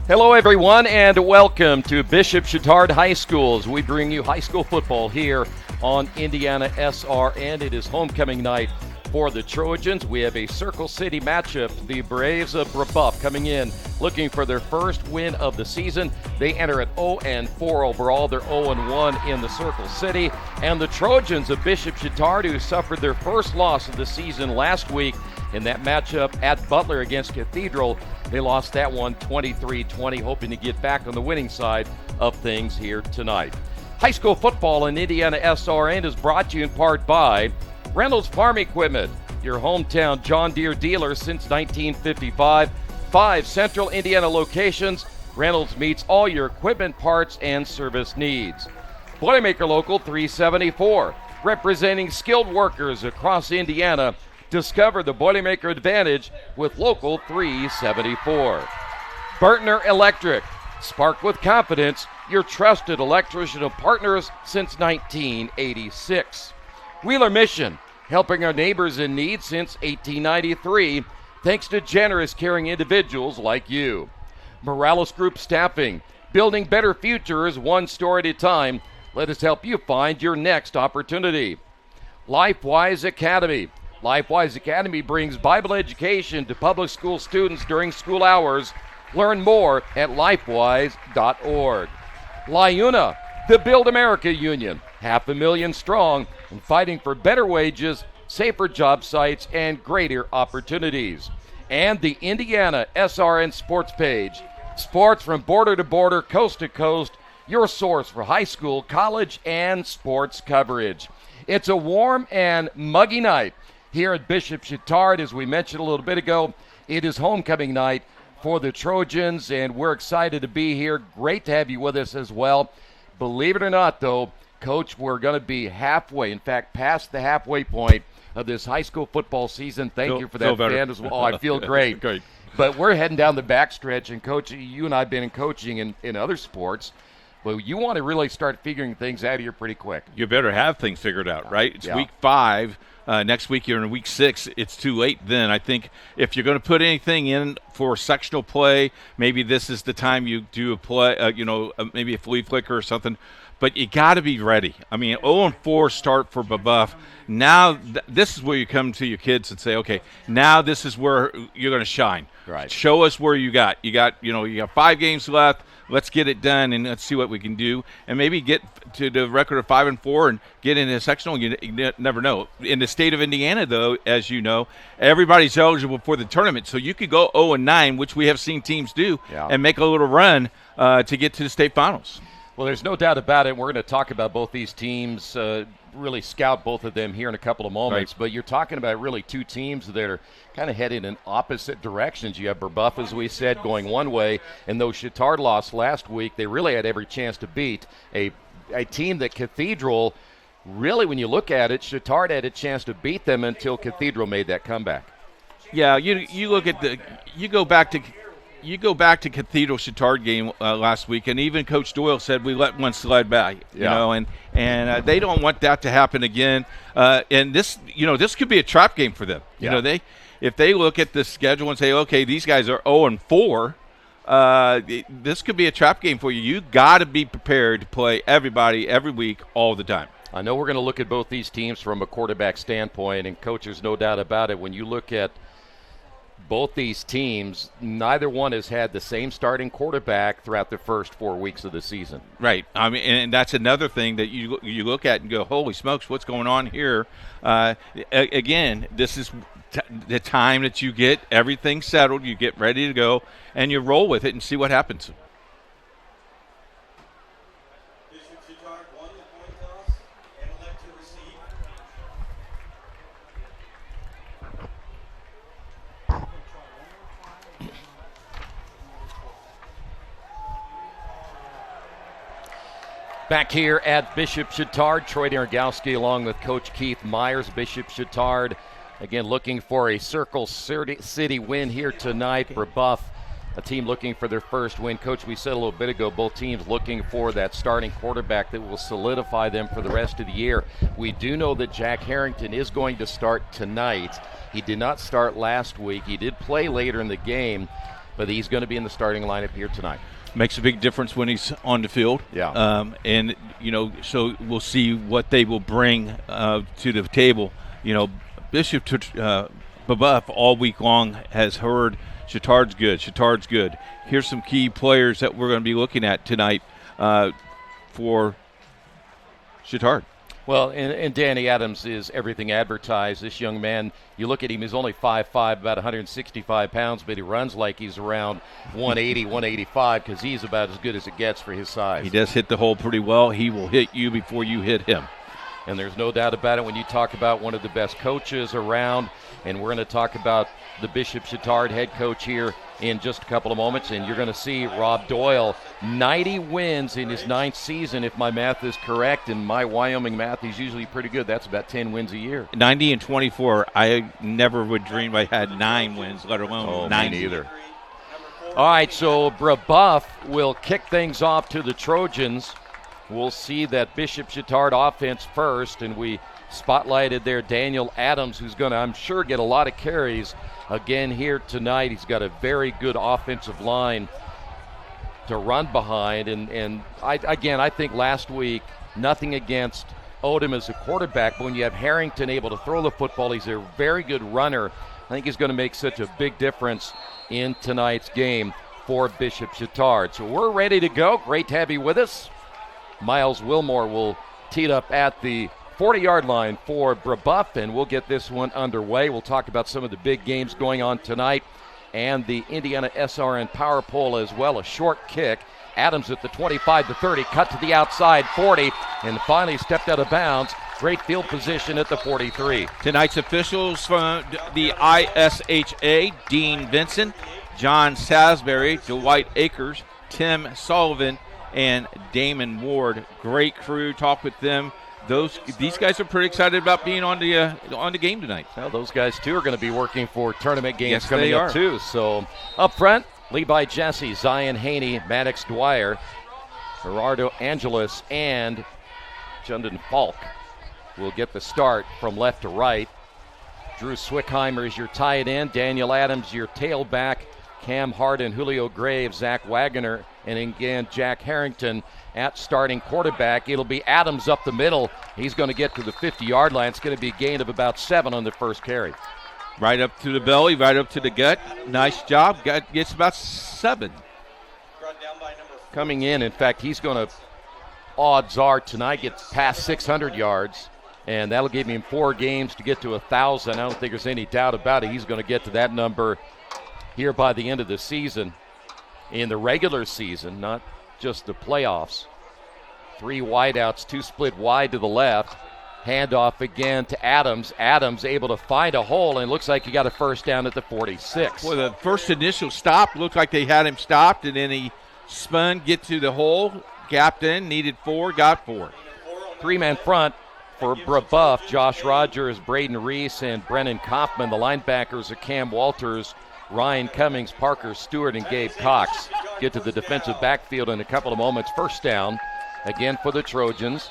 Hello, everyone, and welcome to Bishop Chatard High School as we bring you high school football here on IndianaSRN. It is homecoming night for the Trojans. We have a Circle City matchup. The Braves of Brebeuf coming in looking for their first win of the season. They enter at 0-4 overall. They're 0-1 in the Circle City. And the Trojans of Bishop Chatard, who suffered their first loss of the season last week in that matchup at Butler against Cathedral. They lost that one 23-20, hoping to get back on the winning side of things here tonight. High school football in IndianaSRN is brought to you in part by Reynolds Farm Equipment, your hometown John Deere dealer since 1955. 5 central Indiana locations. Reynolds meets all your equipment, parts, and service needs. Boilermaker Local 374, representing skilled workers across Indiana. Discover the Boilermaker advantage with Local 374. Burtner Electric, spark with confidence, your trusted electrician partners since 1986. Wheeler Mission, helping our neighbors in need since 1893, thanks to generous, caring individuals like you. Morales Group Staffing, building better futures one store at a time. Let us help you find your next opportunity. LifeWise Academy. LifeWise Academy brings Bible education to public school students during school hours. Learn more at lifewise.org. LIUNA, the Build America Union, 500,000 strong and fighting for better wages, safer job sites, and greater opportunities. And the IndianaSRN Sports page. Sports from border to border, coast to coast, your source for high school, college, and sports coverage. It's a warm and muggy night here at Bishop Chatard. As we mentioned a little bit ago, it is homecoming night for the Trojans, and we're excited to be here. Great to have you with us as well. Believe it or not, though, Coach, we're going to be halfway, in fact, past the halfway point of this high school football season. Thank you for that, fan, as well. Oh, I feel great. Great. But we're heading down the backstretch, and, Coach, you and I have been in coaching in other sports. But you want to really start figuring things out here pretty quick. You better have things figured out, right? It's Yeah. week 5. Next week you're in week 6. It's too late then. I think if you're going to put anything in for sectional play, maybe this is the time you do a play, maybe a flea flicker or something. But you got to be ready. I mean, 0-4 start for Brebeuf. Now this is where you come to your kids and say, okay, now this is where you're going to shine. Right. Show us where you got 5 games left. Let's get it done and let's see what we can do, and maybe get to the record of 5-4 and get into sectional. You never know. In the state of Indiana, though, as you know, everybody's eligible for the tournament, so you could go 0-9, which we have seen teams do, and make a little run to get to the state finals. Well, there's no doubt about it. We're going to talk about both these teams, really scout both of them here in a couple of moments. Right. But you're talking about really two teams that are kind of headed in opposite directions. You have Brebeuf, as we said, going one way, and though Chatard lost last week, they really had every chance to beat a team that Cathedral, really, when you look at it, Chatard had a chance to beat them until Cathedral made that comeback. Yeah, you look at you go back to Cathedral Chatard game last week, and even Coach Doyle said we let one slide by, and they don't want that to happen again. And this could be a trap game for them. Yeah. If they look at the schedule and say, okay, these guys are 0-4, this could be a trap game for you. You got to be prepared to play everybody every week, all the time. I know we're going to look at both these teams from a quarterback standpoint, and Coach, there's no doubt about it. When you look at both these teams, neither one has had the same starting quarterback throughout the first 4 weeks of the season. Right. I mean, and that's another thing that you look at and go, holy smokes, what's going on here? Again, this is the time that you get everything settled, you get ready to go, and you roll with it and see what happens. Back here at Bishop Chatard, Troy Dargowski along with Coach Keith Myers. Bishop Chatard, again, looking for a Circle City win here tonight. Brebeuf, a team looking for their first win. Coach, we said a little bit ago, both teams looking for that starting quarterback that will solidify them for the rest of the year. We do know that Jack Harrington is going to start tonight. He did not start last week. He did play later in the game. but he's going to be in the starting lineup here tonight. Makes a big difference when he's on the field. Yeah. And, so we'll see what they will bring to the table. Bishop Brebeuf all week long has heard Chatard's good. Here's some key players that we're going to be looking at tonight for Chatard. Well, and Danny Adams is everything advertised. This young man, you look at him, he's only 5'5", about 165 pounds, but he runs like he's around 180, 185 because he's about as good as it gets for his size. He does hit the hole pretty well. He will hit you before you hit him. And there's no doubt about it when you talk about one of the best coaches around, and we're going to talk about the Bishop Chatard head coach here in just a couple of moments, and you're going to see Rob Doyle, 90 wins in his 9th season, if my math is correct, and my Wyoming math is usually pretty good. That's about 10 wins a year. 90 and 24. I never would dream I had 9 wins, let alone 90. Me neither. All right, so Brebeuf will kick things off to the Trojans. We'll see that Bishop Chatard offense first, and we spotlighted there Daniel Adams, who's going to, I'm sure, get a lot of carries again here tonight. He's got a very good offensive line to run behind. And I think last week, nothing against Odom as a quarterback, but when you have Harrington able to throw the football, he's a very good runner. I think he's going to make such a big difference in tonight's game for Bishop Chatard. So we're ready to go. Great to have you with us. Miles Wilmore will tee it up at the 40-yard line for Brebeuf, and we'll get this one underway. We'll talk about some of the big games going on tonight and the IndianaSRN power poll as well. A short kick. Adams at the 25 to 30, cut to the outside 40, and finally stepped out of bounds. Great field position at the 43. Tonight's officials from the IHSAA, Dean Vincent, John Salisbury, Dwight Akers, Tim Sullivan, and Damon Ward. Great crew. Talk with them. These guys are pretty excited about being on the game tonight. Well, those guys too are going to be working for tournament games yes, coming up too. So up front, Levi Jesse, Zion Haney, Maddox Dwyer, Gerardo Angeles, and Jundon Falk will get the start from left to right. Drew Swickheimer is your tight end. Daniel Adams, your tailback. Cam Harden, Julio Graves, Zach Wagner, and again Jack Harrington at starting quarterback. It'll be Adams up the middle. He's going to get to the 50-yard line. It's going to be a gain of about 7 on the first carry. Right up to the belly, right up to the gut. Nice job. Gets about 7. Coming in fact, he's going to, odds are tonight, get past 600 yards, and that'll give him 4 games to get to 1,000. I don't think there's any doubt about it. He's going to get to that number here by the end of the season. In the regular season, not just the playoffs. 3 wideouts, 2 split wide to the left. Handoff again to Adams. Adams able to find a hole, and looks like he got a first down at the 46. Well, the first initial stop looked like they had him stopped, and then he spun, get to the hole, gapped in, needed 4, got 4. 3-man front for Brebeuf. Josh Rogers, Braden Reese, and Brennan Kaufman. The linebackers are Cam Walters, Ryan Cummings, Parker Stewart, and Gabe Cox. Get to the defensive backfield in a couple of moments. First down again for the Trojans.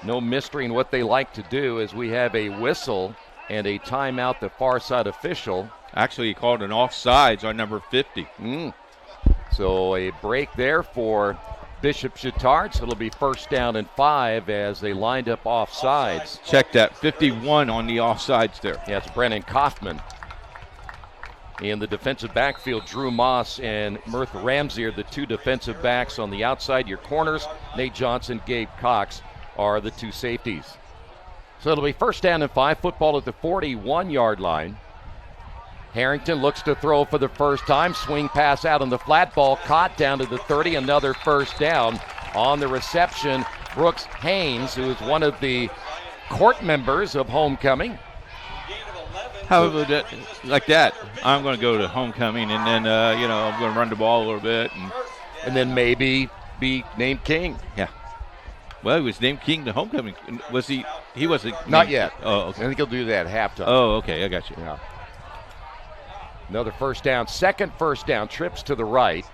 No mystery in what they like to do as we have a whistle and a timeout, the far side official. Actually, he called an offsides on number 50. So a break there for Bishop Chatard. So it'll be first down and 5 as they lined up offsides. Check that, 51 on the offsides there. Yeah, it's Brennan Kaufman. In the defensive backfield, Drew Moss and Murth Ramsey are the 2 defensive backs on the outside. Your corners, Nate Johnson, Gabe Cox, are the 2 safeties. So it'll be first down and 5, football at the 41-yard line. Harrington looks to throw for the first time. Swing pass out on the flat, ball caught down to the 30. Another first down on the reception. Brooks Haynes, who is one of the court members of homecoming. How about that, like that? I'm going to go to homecoming, and then I'm going to run the ball a little bit, and then maybe be named king. Yeah. Well, he was named king to homecoming. Was he? He wasn't. Not yet. Oh, okay. I think he'll do that at halftime. Oh, okay. I got you. Yeah. Another first down. Second first down. Trips to the right.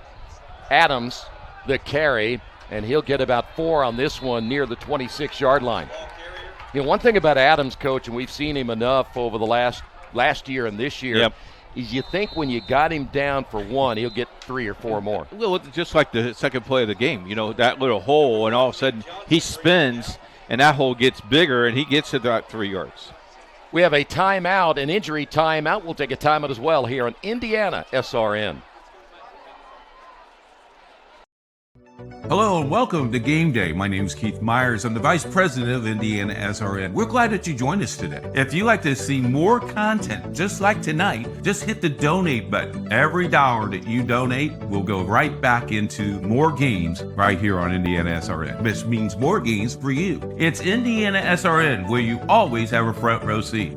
Adams, the carry, and he'll get about 4 on this one near the 26-yard line. You know, one thing about Adams, Coach, and we've seen him enough over the last year and this year, yep. is you think when you got him down for one, he'll get 3 or 4 more. Well, just like the second play of the game, that little hole, and all of a sudden he spins, and that hole gets bigger, and he gets to that 3 yards. We have a timeout, an injury timeout. We'll take a timeout as well here on IndianaSRN. Hello and welcome to Game Day. My name is Keith Myers. I'm the Vice President of IndianaSRN. We're glad that you joined us today. If you'd like to see more content just like tonight, just hit the donate button. Every dollar that you donate will go right back into more games right here on IndianaSRN, which means more games for you. It's IndianaSRN, where you always have a front row seat.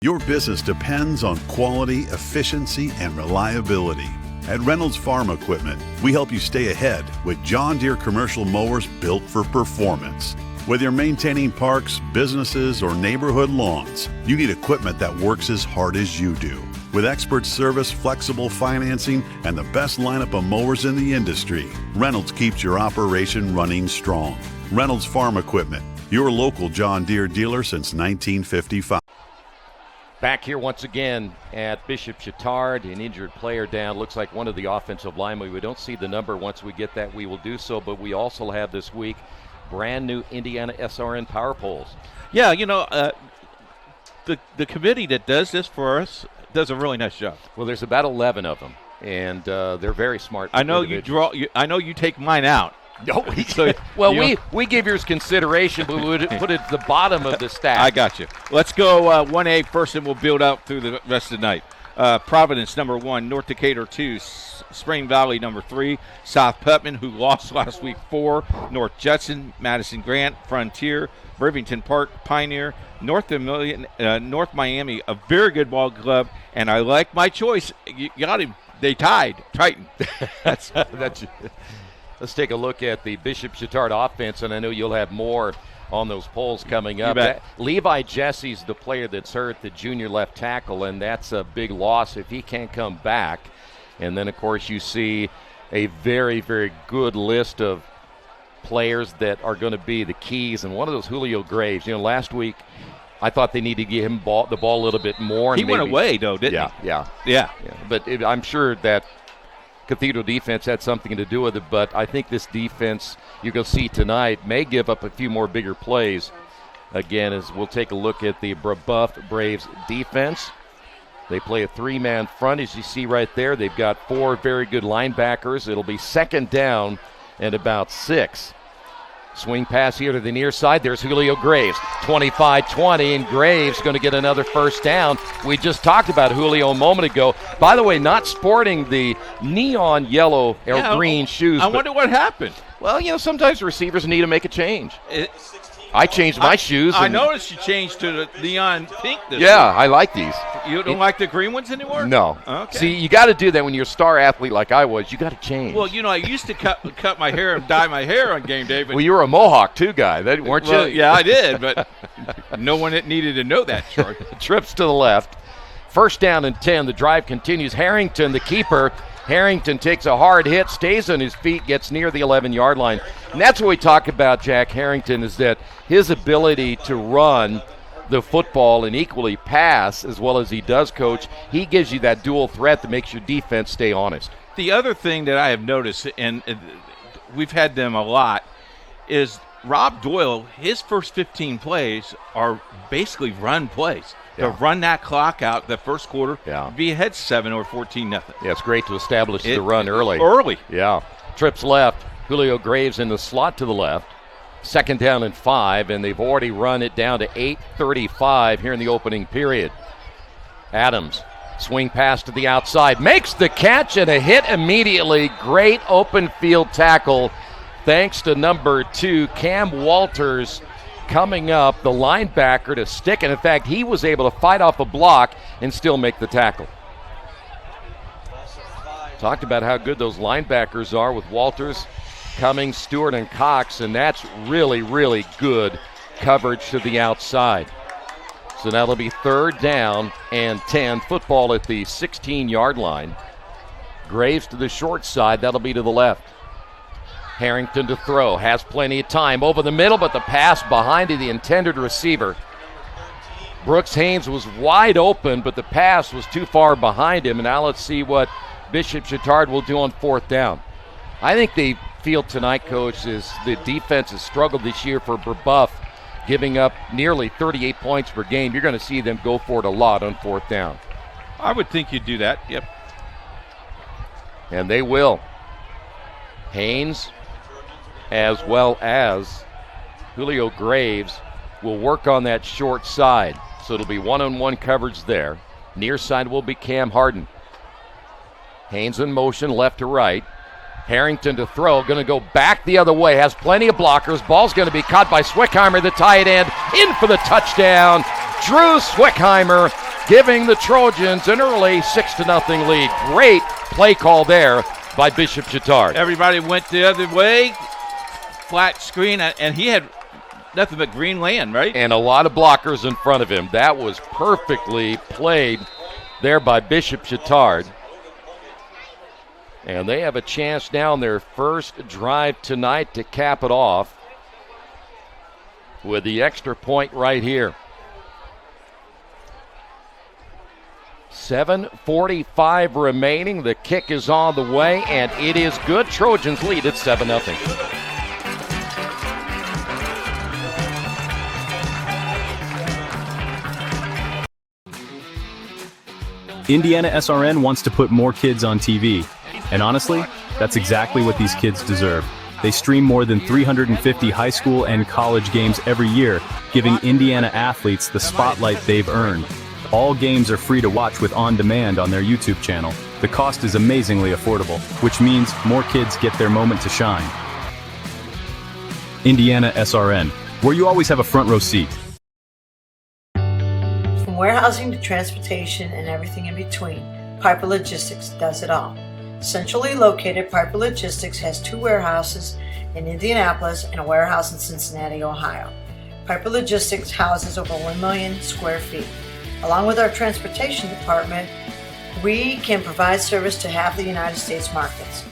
Your business depends on quality, efficiency, and reliability. At Reynolds Farm Equipment, we help you stay ahead with John Deere commercial mowers built for performance. Whether you're maintaining parks, businesses, or neighborhood lawns, you need equipment that works as hard as you do. With expert service, flexible financing, and the best lineup of mowers in the industry, Reynolds keeps your operation running strong. Reynolds Farm Equipment, your local John Deere dealer since 1955. Back here once again at Bishop Chatard, an injured player down. Looks like one of the offensive linemen. We don't see the number. Once we get that, we will do so. But we also have this week brand new IndianaSRN power poles. Yeah, the committee that does this for us does a really nice job. Well, there's about 11 of them, and they're very smart. I know I know you take mine out. No, we give yours consideration, but we would put it at the bottom of the stack. I got you. Let's go 1A first, and we'll build up through the rest of the night. Providence, number 1. North Decatur, 2. Spring Valley, number 3. South Putnam, who lost last week, 4. North Judson, Madison Grant, Frontier, Irvington Park, Pioneer, North Miami, a very good ball club, and I like my choice. You got him. They tied. Triton. That's Let's take a look at the Bishop Chatard offense, and I know you'll have more on those polls coming up. Levi Jesse's the player that's hurt, the junior left tackle, and that's a big loss if he can't come back. And then, of course, you see a very, very good list of players that are going to be the keys, and one of those Julio Graves. Last week I thought they needed to give him the ball a little bit more. He went away, though, didn't he? Yeah. But I'm sure that Cathedral defense had something to do with it, but I think this defense you're going to see tonight may give up a few more bigger plays. Again, as we'll take a look at the Brebeuf Braves defense. They play a 3-man front, as you see right there. They've got 4 very good linebackers. It'll be second down and about 6. Swing pass here to the near side. There's Julio Graves, 25-20, and Graves going to get another first down. We just talked about Julio a moment ago. By the way, not sporting the neon yellow or green shoes. I wonder what happened. Well, sometimes receivers need to make a change. I changed my shoes. I noticed you changed to the neon pink this week. I like these. You don't like the green ones anymore? No. Okay. See, you got to do that when you're a star athlete like I was. You got to change. Well, I used to cut my hair and dye my hair on game day. But well, you were a Mohawk too guy, weren't you? Yeah, I did, but no one needed to know that. Trips to the left. First down and 10. The drive continues. Harrington, the keeper. Harrington takes a hard hit, stays on his feet, gets near the 11-yard line. And that's what we talk about, Jack Harrington, is that his ability to run the football and equally pass as well as he does, Coach, he gives you that dual threat that makes your defense stay honest. The other thing that I have noticed, and we've had them a lot, is Rob Doyle, his first 15 plays are basically run plays. To run that clock out the first quarter, be ahead 7 or 14-0. Yeah, it's great to establish the run early. Yeah. Trips left. Julio Graves in the slot to the left. Second down and 5, and they've already run it down to 8:35 here in the opening period. Adams, swing pass to the outside, makes the catch and a hit immediately. Great open field tackle thanks to number 2, Cam Walters, coming up, the linebacker to stick. And in fact, he was able to fight off a block and still make the tackle. Talked about how good those linebackers are with Walters, Cummings, Stewart, and Cox, and that's really, really good coverage to the outside. So now it'll be third down and 10. Football at the 16-yard line. Graves to the short side. That'll be to the left. Harrington to throw. Has plenty of time over the middle, but the pass behind the intended receiver. Brooks Haynes was wide open, but the pass was too far behind him. And now let's see what Bishop Chatard will do on fourth down. I think they feel tonight, Coach, is the defense has struggled this year for Brebeuf, giving up nearly 38 points per game. You're going to see them go for it a lot on fourth down. I would think you'd do that, yep. And they will. Haynes, as well as Julio Graves, will work on that short side. So it'll be one-on-one coverage there. Near side will be Cam Harden. Haynes in motion, left to right. Harrington to throw, going to go back the other way, has plenty of blockers. Ball's going to be caught by Swickheimer, the tight end, in for the touchdown. Drew Swickheimer giving the Trojans an early 6-0 lead. Great play call there by Bishop Chatard. Everybody went the other way, flat screen, and he had nothing but green land, right? And a lot of blockers in front of him. That was perfectly played there by Bishop Chatard. And they have a chance now in their first drive tonight to cap it off with the extra point right here. 7:45 remaining. The kick is on the way, and it is good. Trojans lead at 7-0. IndianaSRN wants to put more kids on TV. And honestly, that's exactly what these kids deserve. They stream more than 350 high school and college games every year, giving Indiana athletes the spotlight they've earned. All games are free to watch with on-demand on their YouTube channel. The cost is amazingly affordable, which means more kids get their moment to shine. IndianaSRN, where you always have a front row seat. From warehousing to transportation and everything in between, Piper Logistics does it all. Centrally located, Piper Logistics has 2 warehouses in Indianapolis and a warehouse in Cincinnati, Ohio. Piper Logistics houses over 1 million square feet. Along with our transportation department, we can provide service to half the United States markets.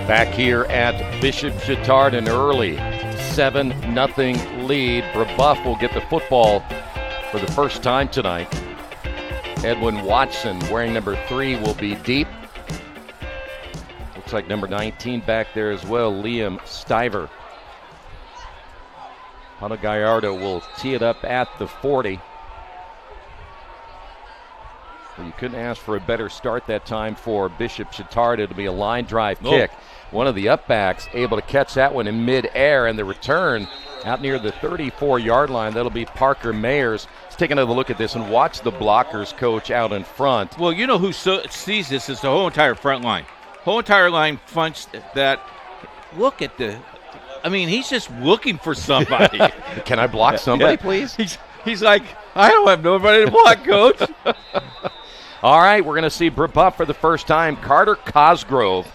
Back here at Bishop Chatard, an early 7-0 lead. Brebeuf will get the football for the first time tonight. Edwin Watson, wearing number 3, will be deep. Looks like number 19 back there as well, Liam Stiver. Paulo Gallardo will tee it up at the 40. Well, you couldn't ask for a better start that time for Bishop Chatard. It'll be a line drive kick. One of the upbacks able to catch that one in midair, and the return out near the 34-yard line. That'll be Parker Mayers. Let's take another look at this and watch the blockers, Coach, out in front. Well, you know who sees this is the whole entire front line. Whole entire line fronts that. Look at he's just looking for somebody. Can I block somebody, please? He's like, I don't have nobody to block, Coach. All right, we're going to see Brebeuf for the first time. Carter Cosgrove,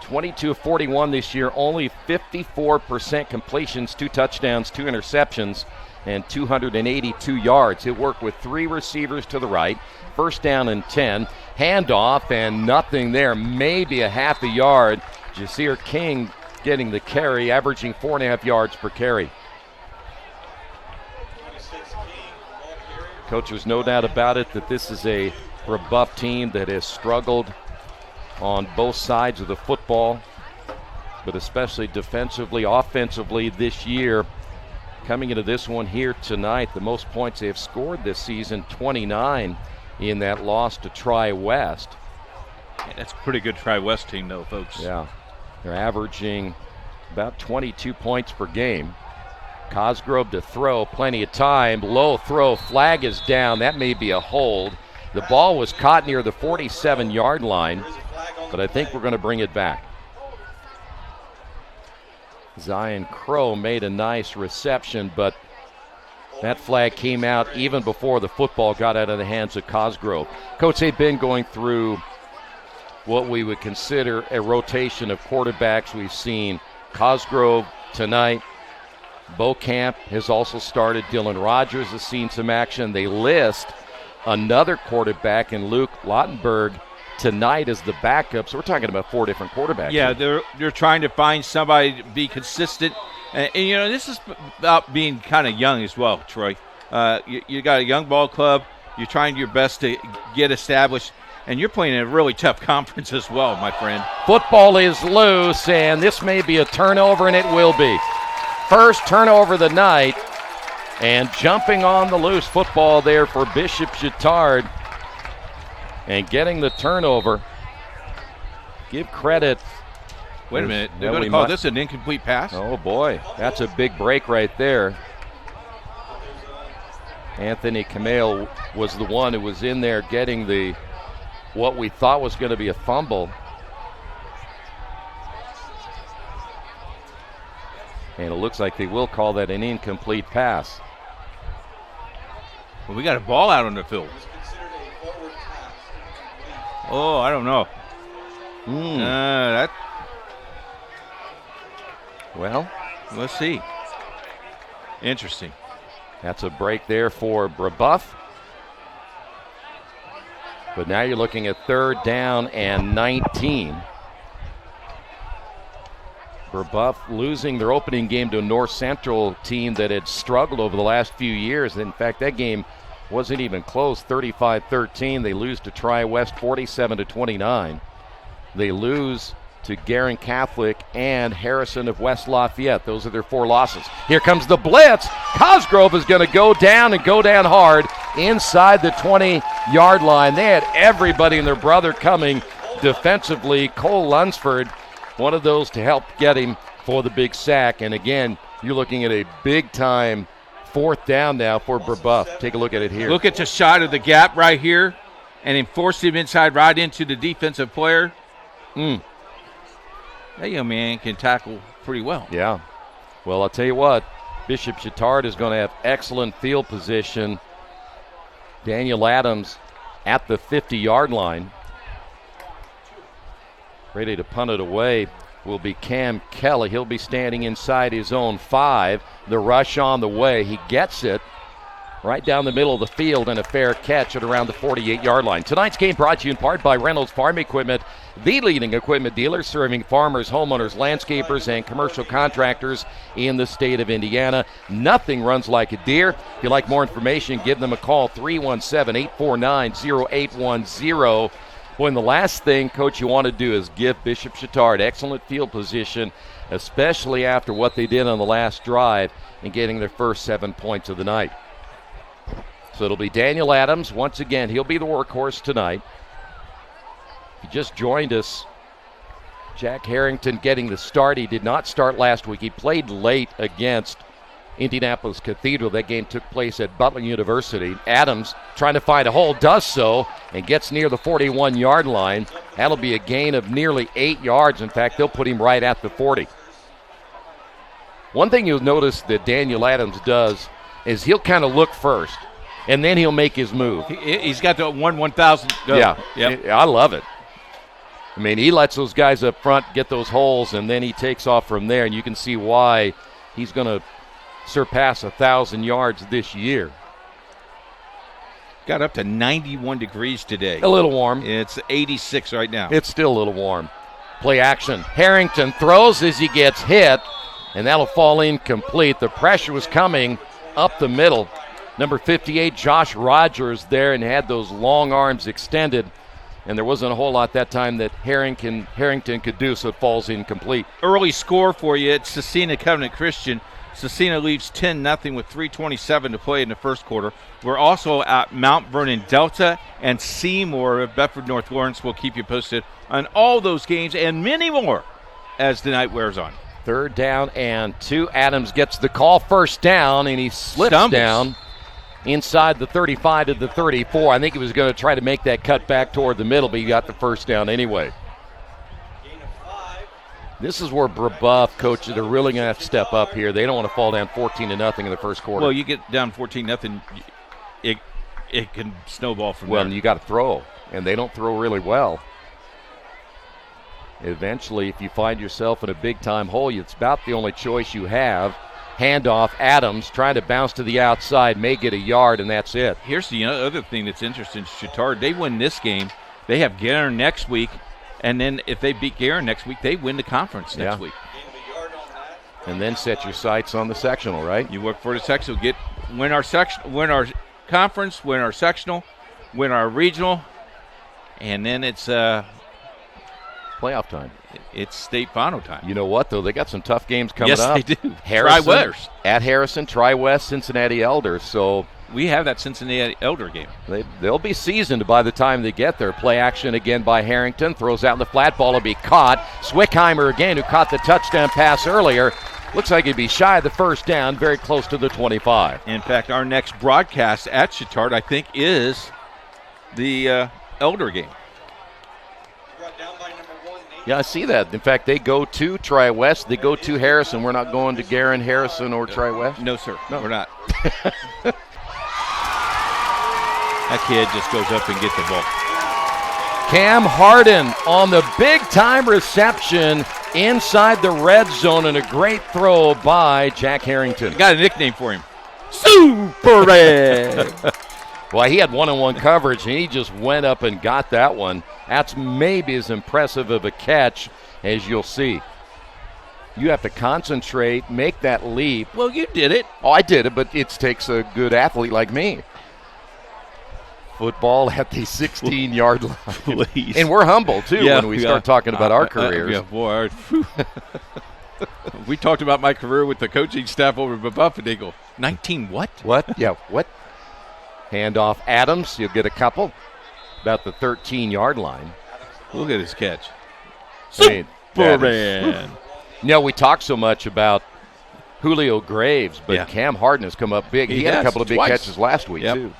22 of 41 this year, only 54% completions, 2 touchdowns, 2 interceptions, and 282 yards. He'll work with 3 receivers to the right. First down and 10. Handoff and nothing there, maybe a half a yard. Jasir King getting the carry, averaging 4.5 yards per carry. Coach, there's no doubt about it that this is a Brebeuf team that has struggled on both sides of the football, but especially defensively, offensively this year. Coming into this one here tonight, the most points they have scored this season, 29 in that loss to Tri-West. Yeah, that's a pretty good Tri-West team, though, folks. Yeah, they're averaging about 22 points per game. Cosgrove to throw, plenty of time. Low throw, flag is down. That may be a hold. The ball was caught near the 47-yard line, but I think we're going to bring it back. Zion Crow made a nice reception, but that flag came out even before the football got out of the hands of Cosgrove. Coach, they've been going through what we would consider a rotation of quarterbacks. We've seen Cosgrove tonight. Beaucamp has also started. Dylan Rogers has seen some action. They list another quarterback in Luke Lautenberg tonight as the backup. So we're talking about 4 different quarterbacks. Yeah, they're trying to find somebody to be consistent. And this is about being kind of young as well, Troy. You got a young ball club. You're trying your best to get established. And you're playing in a really tough conference as well, my friend. Football is loose, and this may be a turnover, and it will be. First turnover of the night, and jumping on the loose football there for Bishop Chatard. And getting the turnover. Give credit. Wait a minute. They're going to call this an incomplete pass? Oh, boy. That's a big break right there. Anthony Kamale was the one who was in there getting what we thought was going to be a fumble. And it looks like they will call that an incomplete pass. Well, we got a ball out on the field. Oh, I don't know. Well, let's see. Interesting. That's a break there for Brebeuf. But now you're looking at 3rd down and 19. Brebeuf losing their opening game to a North Central team that had struggled over the last few years. In fact, that game wasn't even close, 35-13. They lose to Tri-West 47-29. They lose to Guerin Catholic and Harrison of West Lafayette. Those are their 4 losses. Here comes the blitz. Cosgrove is going to go down and go down hard inside the 20-yard line. They had everybody and their brother coming defensively. Cole Lunsford, one of those to help get him for the big sack. And again, you're looking at a big-time 4th down now for Brebeuf. Take a look at it here. Look at the shot of the gap right here, and then forced him inside right into the defensive player. That young man can tackle pretty well. Yeah. Well, I'll tell you what, Bishop Chatard is going to have excellent field position. Daniel Adams at the 50-yard line. Ready to punt it away will be Cam Kelly. He'll be standing inside his own 5. The rush on the way. He gets it right down the middle of the field, and a fair catch at around the 48-yard line. Tonight's game brought to you in part by Reynolds Farm Equipment, the leading equipment dealer serving farmers, homeowners, landscapers, and commercial contractors in the state of Indiana. Nothing runs like a deer. If you'd like more information, give them a call, 317-849-0810. Boy, and the last thing, Coach, you want to do is give Bishop Chatard excellent field position, especially after what they did on the last drive and getting their first 7 points of the night. So it'll be Daniel Adams. Once again, he'll be the workhorse tonight. If you just joined us, Jack Harrington getting the start. He did not start last week. He played late against Indianapolis Cathedral. That game took place at Butler University. Adams trying to find a hole, does so, and gets near the 41-yard line. That'll be a gain of nearly 8 yards. In fact, they'll put him right at the 40. One thing you'll notice that Daniel Adams does is he'll kind of look first, and then he'll make his move. He's got the 1,000 go. Yeah, yep. I love it. I mean, he lets those guys up front get those holes, and then he takes off from there, and you can see why he's going to surpass 1,000 yards this year. Got up to 91 degrees today. A little warm. It's 86 right now. It's still a little warm. Play action. Harrington throws as he gets hit, and that'll fall incomplete. The pressure was coming up the middle. Number 58, Josh Rogers there, and had those long arms extended, and there wasn't a whole lot that time that Harrington could do, so it falls incomplete. Early score for you at Cecina Covenant Christian. Cecina leads 10-0 with 3:27 to play in the first quarter. We're also at Mount Vernon Delta and Seymour of Bedford North Lawrence. We'll keep you posted on all those games and many more as the night wears on. 3rd down and 2. Adams gets the call, first down, and he slips down inside the 35 to the 34. I think he was going to try to make that cut back toward the middle, but he got the first down anyway. This is where Brebeuf, coach, they're really going to have to step up here. They don't want to fall down 14-0 in the first quarter. Well, you get down 14-0, it can snowball from there. Well, you got to throw, and they don't throw really well. Eventually, if you find yourself in a big-time hole, it's about the only choice you have. Handoff, Adams trying to bounce to the outside, may get a yard, and that's it. Here's the other thing that's interesting. Chatard, they win this game. They have Guerin next week, and then if they beat Guerin next week, they win the conference next week. And then set your sights on the sectional, right? You work for the sectional, win our conference, win our sectional, win our regional, and then it's playoff time. It's state final time. You know what, though? They got some tough games coming up. Yes, they do. Harrison, Tri-West. At Harrison, Tri-West, Cincinnati Elders. So we have that Cincinnati Elder game. They'll be seasoned by the time they get there. Play action again by Harrington. Throws out in the flat. Ball will be caught. Swickheimer again, who caught the touchdown pass earlier. Looks like he'd be shy of the first down, very close to the 25. In fact, our next broadcast at Chatard, I think, is the Elder game. Yeah, I see that. In fact, they go to Tri-West. They go to Harrison. We're not going to Guerin, Harrison, or Tri-West? No, sir. No, we're not. That kid just goes up and gets the ball. Cam Harden on the big-time reception inside the red zone, and a great throw by Jack Harrington. I got a nickname for him. Super Red. Well, he had one-on-one coverage, and he just went up and got that one. That's maybe as impressive of a catch as you'll see. You have to concentrate, make that leap. Well, you did it. Oh, I did it, but it takes a good athlete like me. Football at the 16-yard line. Please. And we're humble, too, when we start talking about our careers. Yeah, boy. We talked about my career with the coaching staff over at Brebeuf, and they go, 19 what? What? Yeah, what? Handoff Adams. You'll get a couple. About the 13-yard line. Look at his catch. Superman. You know, we talk so much about Julio Graves, but Cam Harden has come up big. He had a couple of big catches last week, too.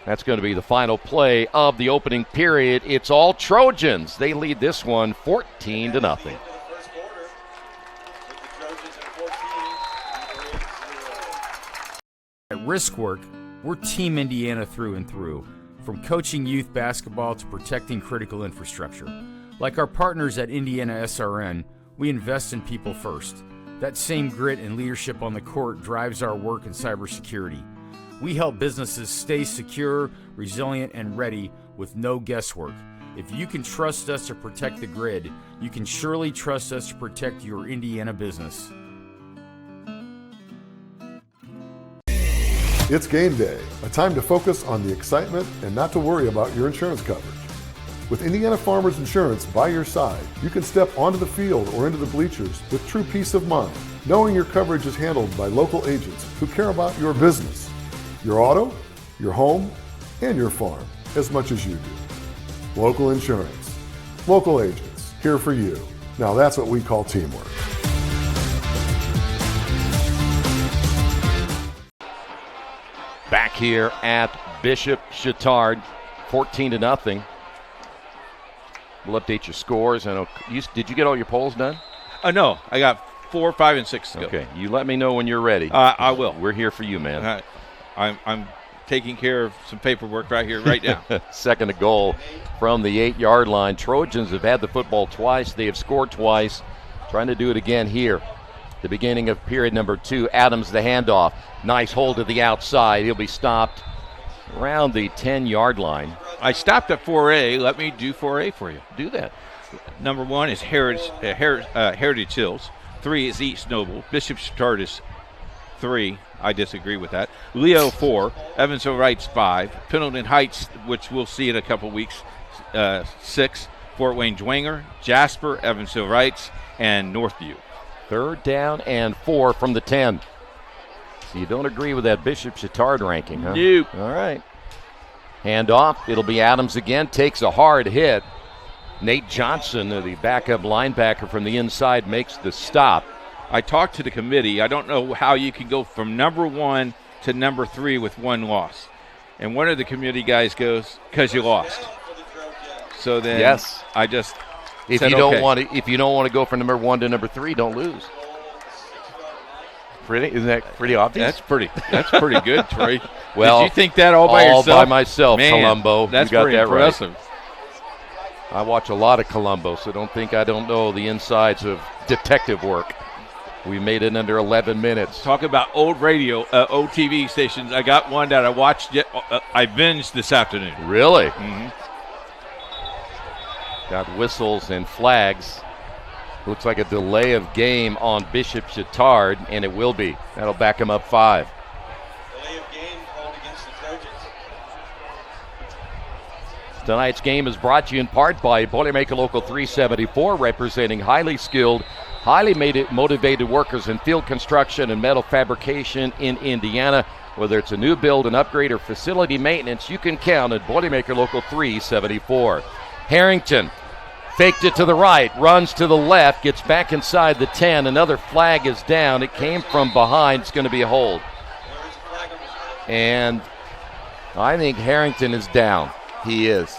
That's going to be the final play of the opening period. It's all Trojans. They lead this one 14-0. At Riskwork, we're Team Indiana through and through, from coaching youth basketball to protecting critical infrastructure. Like our partners at IndianaSRN, we invest in people first. That same grit and leadership on the court drives our work in cybersecurity. We help businesses stay secure, resilient, and ready with no guesswork. If you can trust us to protect the grid, you can surely trust us to protect your Indiana business. It's game day, a time to focus on the excitement and not to worry about your insurance coverage. With Indiana Farmers Insurance by your side, you can step onto the field or into the bleachers with true peace of mind, knowing your coverage is handled by local agents who care about your business, your auto, your home, and your farm as much as you do. Local insurance, local agents, here for you. Now that's what we call teamwork. Back here at Bishop Chatard, 14-0. We'll update your scores. I know. Did you get all your polls done? No, I got 4, 5, and 6 to go. Okay, you let me know when you're ready. I will. We're here for you, man. I'm taking care of some paperwork right here, right now. Second to goal from the 8-yard line. Trojans have had the football twice. They have scored twice. Trying to do it again here. The beginning of period number 2. Adams the handoff. Nice hold to the outside. He'll be stopped around the 10-yard line. I stopped at 4A. Let me do 4A for you. Do that. Number 1 is Heritage Hills. 3 is East Noble. Bishop Chatard is 3. I disagree with that. Leo 4. Evansville Wrights 5. Pendleton Heights, which we'll see in a couple weeks, 6. Fort Wayne Dwenger, Jasper, Evansville Wrights, and Northview. 3rd down and 4 from the 10. So you don't agree with that Bishop Chatard ranking, huh? Nope. All right. Hand off. It'll be Adams again. Takes a hard hit. Nate Johnson, the backup linebacker from the inside, makes the stop. I talked to the committee. I don't know how you can go from number 1 to number 3 with 1 loss. And one of the committee guys goes, because you lost. So then yes. I just if said, you don't okay. want to go from number 1 to number 3, don't lose. Isn't that pretty obvious? That's pretty good, Troy. Well, did you think that all by yourself? All by myself, Man, Colombo. That's you got pretty that impressive. Right. I watch a lot of Colombo, so don't think I don't know the insides of detective work. We made it under 11 minutes. Talk about old radio, old TV stations. I got one that I watched. I binged this afternoon. Really? Mm-hmm. Got whistles and flags. Looks like a delay of game on Bishop Chatard, and it will be. That'll back him up 5. Delay of game called against the Trojans. Tonight's game is brought to you in part by Boilermaker Local 374, representing highly skilled, highly motivated workers in field construction and metal fabrication in Indiana. Whether it's a new build, an upgrade, or facility maintenance, you can count on Boilermaker Local 374. Harrington faked it to the right, runs to the left, gets back inside the 10. Another flag is down. It came from behind. It's going to be a hold. And I think Harrington is down. He is.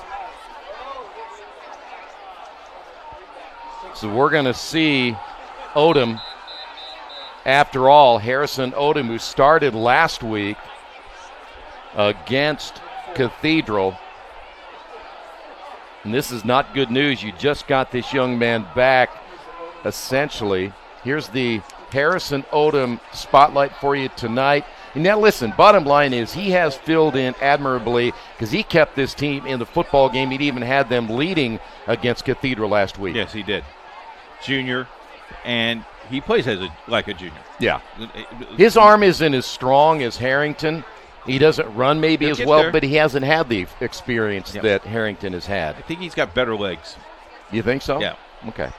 So we're going to see Odom. After all, Harrison Odom, who started last week against Cathedral. And this is not good news. You just got this young man back, essentially. Here's the Harrison Odom spotlight for you tonight. And now listen, bottom line is he has filled in admirably because he kept this team in the football game. He'd even had them leading against Cathedral last week. Yes, he did. Junior, and he plays like a junior. Yeah. His arm isn't as strong as Harrington. He doesn't run maybe as well, there, but he hasn't had the experience that Harrington has had. I think he's got better legs. You think so? Yeah. Okay.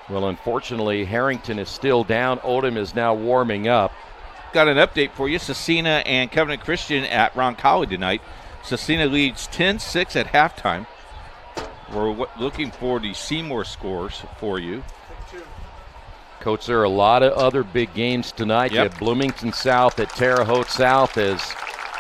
Well, unfortunately, Harrington is still down. Odom is now warming up. Got an update for you. Cecina and Covenant Christian at Roncalli tonight. Cecina leads 10-6 at halftime. We're looking for the Seymour scores for you. Coach, there are a lot of other big games tonight. You have Bloomington South at Terre Haute South as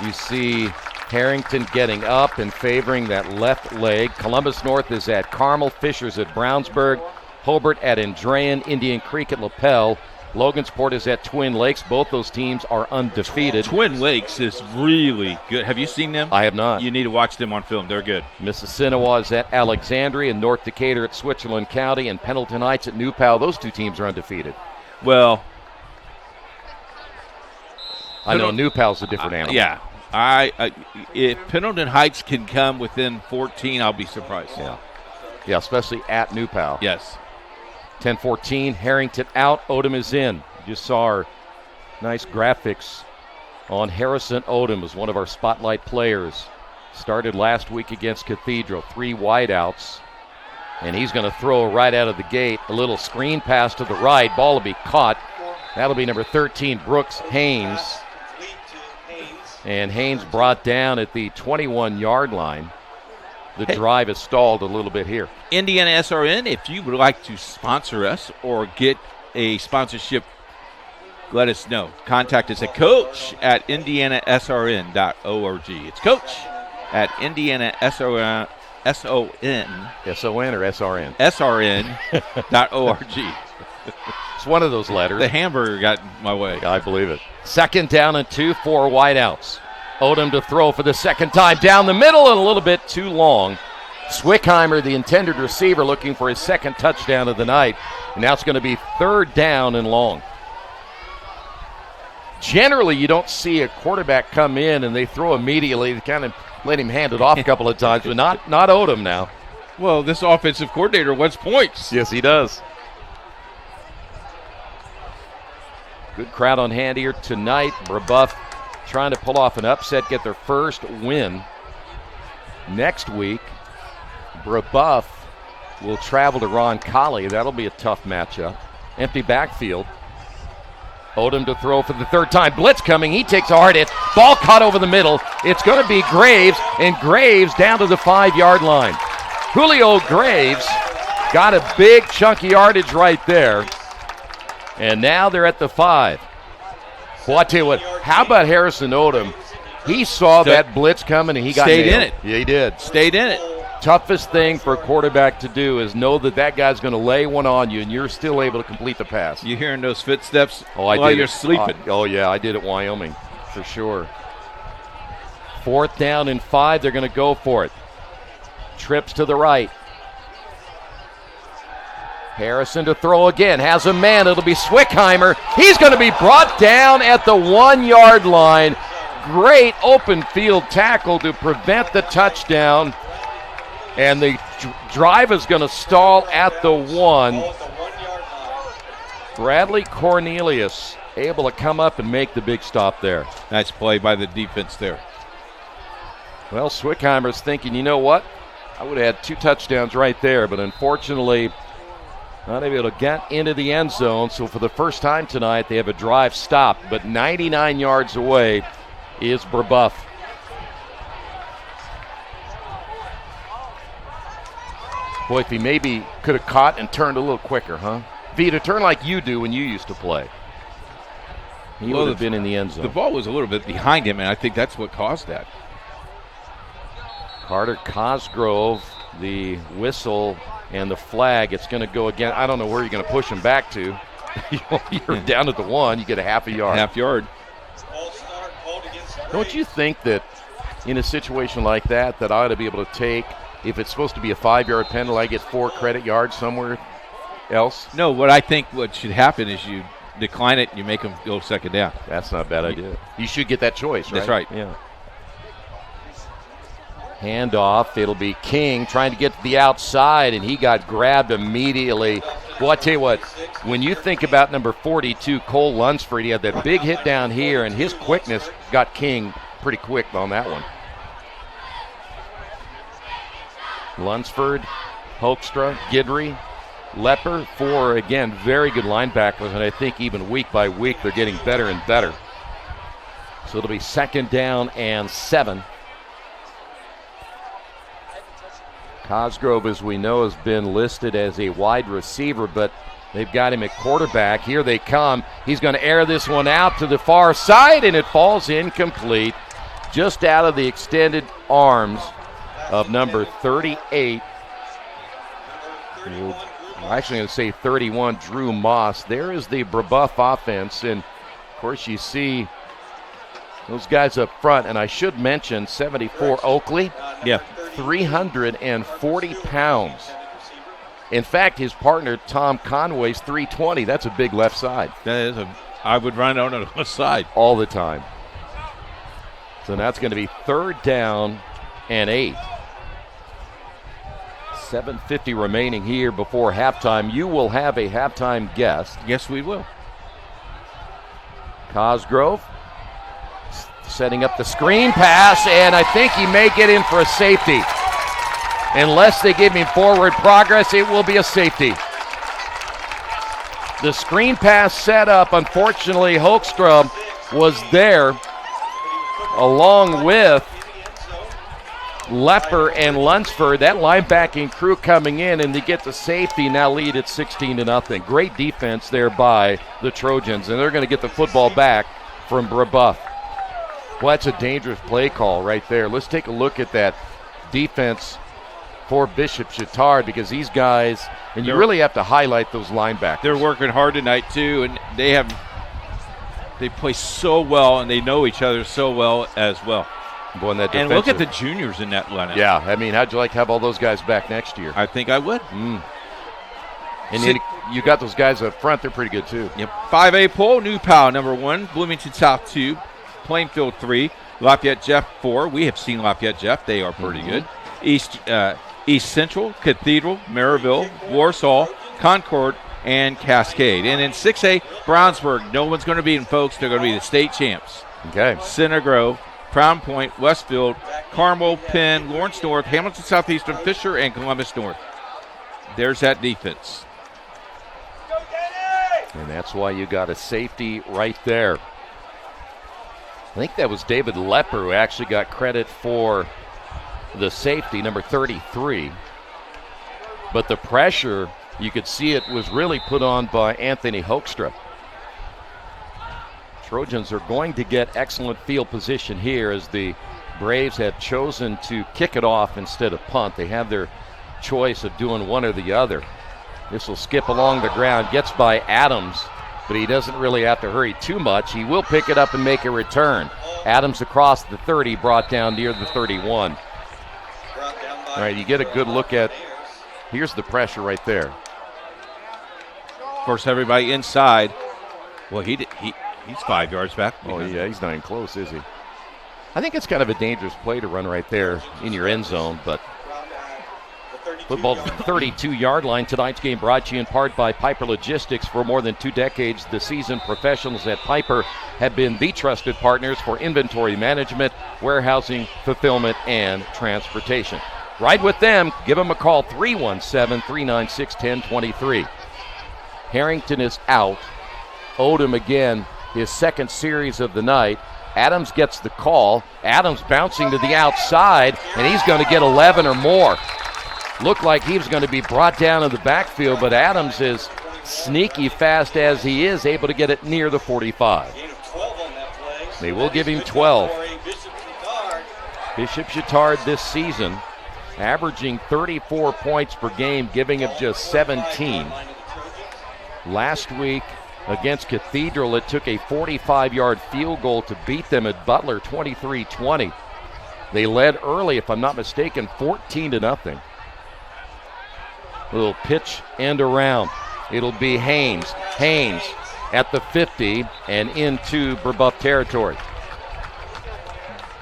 you see Harrington getting up and favoring that left leg. Columbus North is at Carmel, Fishers at Brownsburg, Hobart at Andrean, Indian Creek at LaPel. Logansport is at Twin Lakes. Both those teams are undefeated. Twin Lakes is really good. Have you seen them? I have not. You need to watch them on film. They're good. Mississinawa is at Alexandria, and North Decatur at Switzerland County, and Pendleton Heights at New Pal. Those two teams are undefeated. Well, I know New Pal's a different animal. Yeah. If Pendleton Heights can come within 14, I'll be surprised. Yeah, especially at New Pal. Yes. 10-14, Harrington out, Odom is in. You just saw our nice graphics on Harrison Odom as one of our spotlight players. Started last week against Cathedral, 3 wideouts. And he's going to throw right out of the gate. A little screen pass to the right. Ball will be caught. That'll be number 13, Brooks Haynes. And Haynes brought down at the 21-yard line. The drive is stalled a little bit here. IndianaSRN, if you would like to sponsor us or get a sponsorship, let us know. Contact us at coach@IndianaSRN.org. It's coach@IndianaSRN. S-O-N or S-R-N? SRN.org. It's one of those letters. The hamburger got in my way. I believe it. 2nd down and 2, 4 wideouts. Odom to throw for the second time. Down the middle and a little bit too long. Swickheimer, the intended receiver, looking for his second touchdown of the night. And now it's going to be 3rd down and long. Generally, you don't see a quarterback come in and they throw immediately. They kind of let him hand it off a couple of times, but not Odom now. Well, this offensive coordinator wants points. Yes, he does. Good crowd on hand here tonight. Brebeuf trying to pull off an upset, get their first win. Next week, Brebeuf will travel to Roncalli. That'll be a tough matchup. Empty backfield. Odom to throw for the 3rd time. Blitz coming. He takes a hard hit. Ball caught over the middle. It's going to be Graves, and Graves down to the 5-yard line. Julio Graves got a big chunky yardage right there. And now they're at the 5. Well, I tell you what, how about Harrison Odom? He saw that blitz coming and he got stayed nailed. in it. Yeah, he did. Stayed in it. Toughest thing for a quarterback to do is know that guy's going to lay one on you and you're still able to complete the pass. You hearing those footsteps while you're sleeping. Yeah, I did at Wyoming for sure. 4th down and 5, they're going to go for it. Trips to the right. Harrison to throw again, has a man, it'll be Swickheimer. He's going to be brought down at the 1-yard line. Great open field tackle to prevent the touchdown. And the drive is going to stall at the 1. Bradley Cornelius able to come up and make the big stop there. Nice play by the defense there. Well, Swickheimer's thinking, you know what? I would have had 2 touchdowns right there, but unfortunately not able to get into the end zone. So for the first time tonight, they have a drive stop, but 99 yards away is Brebeuf. Boy, if he maybe could have caught and turned a little quicker, huh? Vita, turn like you do when you used to play. He would have been in the end zone. The ball was a little bit behind him, and I think that's what caused that. Carter Cosgrove, the whistle and the flag. It's going to go again. I don't know where you're going to push him back to. You're down at the 1. You get a half a yard. Half yard. Don't you think that in a situation like that I ought to be able to take, if it's supposed to be a 5-yard penalty, I get 4 credit yards somewhere else? No, what I think what should happen is you decline it and you make them go second down. That's not a bad idea. You should get that choice, right? That's right. Yeah. Handoff. It'll be King trying to get to the outside, and he got grabbed immediately. Well, I tell you what, when you think about number 42, Cole Lunsford, he had that big hit down here, and his quickness got King pretty quick on that one. Lunsford, Hoekstra, Guidry, Lepper, 4, again, very good linebackers, and I think even week by week they're getting better and better. So it'll be 2nd down and 7. Cosgrove, as we know, has been listed as a wide receiver, but they've got him at quarterback. Here they come. He's going to air this one out to the far side, and it falls incomplete, just out of the extended arms of number 38. I'm actually going to say 31, Drew Moss. There is the Brebeuf offense, and of course you see those guys up front, and I should mention 74 Oakley. Yeah. 340 pounds. In fact, his partner Tom Conway's 320. That's a big left side. That is I would run on the left side all the time. So now it's going to be 3rd down and 8. 7:50 remaining here before halftime. You will have a halftime guest. Yes, we will. Cosgrove setting up the screen pass, and I think he may get in for a safety. Unless they give him forward progress, it will be a safety. The screen pass set up, unfortunately, Hoekstra was there along with Lepper and Lunsford. That linebacking crew coming in, and they get the safety, now lead at 16-0. Great defense there by the Trojans, and they're going to get the football back from Brebeuf. Well, that's a dangerous play call right there. Let's take a look at that defense for Bishop Chatard, because these guys, and you really have to highlight those linebackers. They're working hard tonight too, and they play so well, and they know each other so well as well. Boy, in that and look at the juniors in that lineup. Yeah, I mean, how'd you like to have all those guys back next year? I think I would. And then you got those guys up front, they're pretty good too. Yep. 5A poll, New Powell number 1, Bloomington South 2, Plainfield 3, Lafayette Jeff 4. We have seen Lafayette Jeff. They are pretty good. East Central, Cathedral, Maryville, Warsaw, Concord, and Cascade. And in 6A, Brownsburg. No one's going to beat them, folks. They're going to be the state champs. Okay. Center Grove, Crown Point, Westfield, Carmel, Penn, Lawrence North, Hamilton Southeastern, Fisher, and Columbus North. There's that defense. And that's why you got a safety right there. I think that was David Lepper who actually got credit for the safety, number 33. But the pressure, you could see it was really put on by Anthony Hoekstra. Trojans are going to get excellent field position here as the Braves have chosen to kick it off instead of punt. They have their choice of doing one or the other. This will skip along the ground, gets by Adams, but he doesn't really have to hurry too much. He will pick it up and make a return. Adams across the 30, brought down near the 31. All right, you get a good look at, here's the pressure right there. Of course, everybody inside. Well, he's 5 yards back. Oh, yeah, he's not even close, is he? I think it's kind of a dangerous play to run right there in your end zone, but Football's 32-yard line. Tonight's game brought to you in part by Piper Logistics. For more than 2 decades, the seasoned professionals at Piper have been the trusted partners for inventory management, warehousing, fulfillment, and transportation. Ride with them. Give them a call, 317-396-1023. Harrington is out. Odom again, his second series of the night. Adams gets the call. Adams bouncing to the outside, and he's going to get 11 or more. Looked like he was going to be brought down in the backfield, but Adams is sneaky fast as he is, able to get it near the 45. They will give him 12. Bishop Chatard this season averaging 34 points per game, giving up just 17. Last week against Cathedral, it took a 45-yard field goal to beat them at Butler, 23-20. They led early, if I'm not mistaken, 14-0. Little pitch and around. It'll be Haynes. Haynes at the 50 and into Brebeuf territory.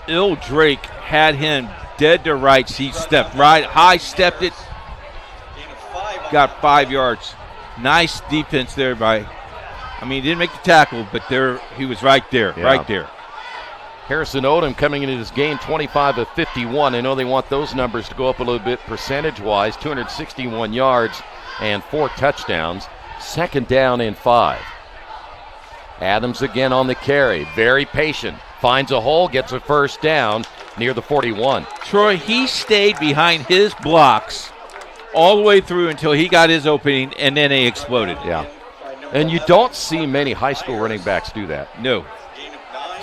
Ill Drake had him dead to rights. He stepped right, high stepped it, got 5 yards. Nice defense there by, he didn't make the tackle, but there he was right there, right there. Harrison Odom coming into this game 25 of 51. I know they want those numbers to go up a little bit percentage-wise. 261 yards and 4 touchdowns. Second down and 5. Adams again on the carry. Very patient. Finds a hole, gets a first down near the 41. Troy, he stayed behind his blocks all the way through until he got his opening, and then they exploded. Yeah. And you don't see many high school running backs do that. No.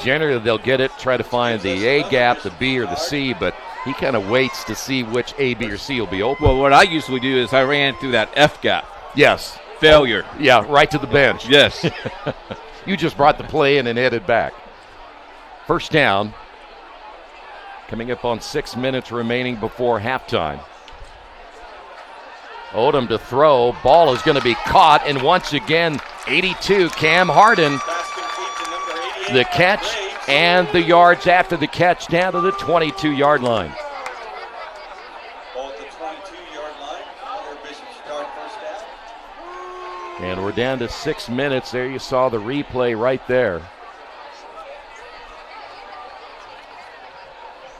Generally, they'll get it, try to find the A gap, the B, or the C, but he kind of waits to see which A, B, or C will be open. Well, what I usually do is I ran through that F gap. Yes. Failure. Yeah, right to the bench. Yes. You just brought the play in and headed back. First down. Coming up on 6 minutes remaining before halftime. Odom to throw. Ball is going to be caught, and once again, 82, Cam Harden. The catch and the yards after the catch down to the 22-yard line. And we're down to 6 minutes. There you saw the replay right there.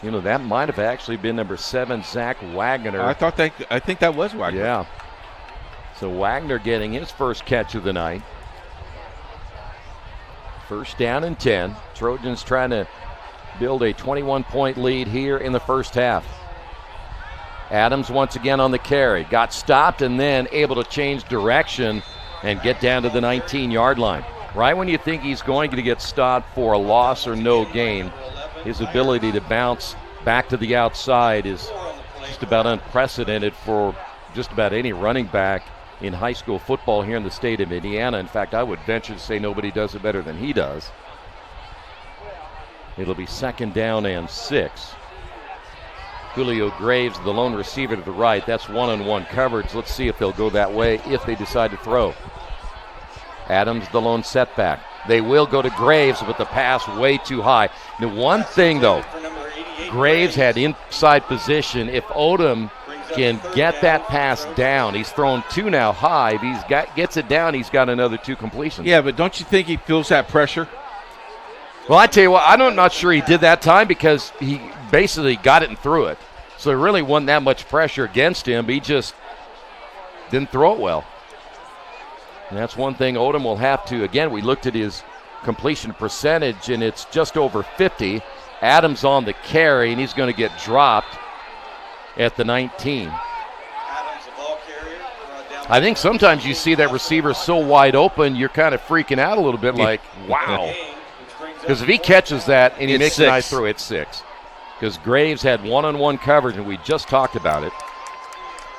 You know, that might have actually been number 7, Zach Wagner. I think that was Wagner. Yeah. So Wagner getting his first catch of the night. First down and 10. Trojans trying to build a 21-point lead here in the first half. Adams once again on the carry. Got stopped and then able to change direction and get down to the 19-yard line. Right when you think he's going to get stopped for a loss or no gain, his ability to bounce back to the outside is just about unprecedented for just about any running back in high school football here in the state of Indiana. In fact, I would venture to say nobody does it better than he does. It'll be second down and 6. Julio Graves, the lone receiver to the right. That's one-on-one coverage. Let's see if they'll go that way if they decide to throw. Adams, the lone setback. They will go to Graves, but the pass way too high. The one thing, though, Graves had inside position. If Odom can get that pass down, he's thrown 2 now high. If he's gets it down, he's got another 2 completions. Yeah, but don't you think he feels that pressure? Well, I tell you what, I'm not sure he did that time because he basically got it and threw it. So there really wasn't that much pressure against him, but he just didn't throw it well. And that's one thing Odom will have to, again, we looked at his completion percentage, and it's just over 50. Adams on the carry, and he's going to get dropped at the 19. I think sometimes you see that receiver so wide open, you're kind of freaking out a little bit like, wow. Because if he catches that and he makes 6. a nice throw, it's 6. Because Graves had one-on-one coverage, and we just talked about it.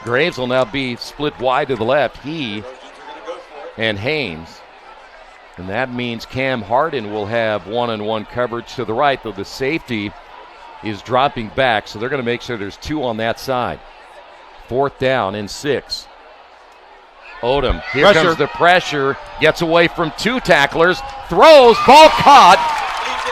Graves will now be split wide to the left. He and Haynes. And that means Cam Harden will have one-on-one coverage to the right, though the safety is dropping back, so they're going to make sure there's 2 on that side. Fourth down and 6. Odom, here comes the pressure, gets away from 2 tacklers, throws, ball caught,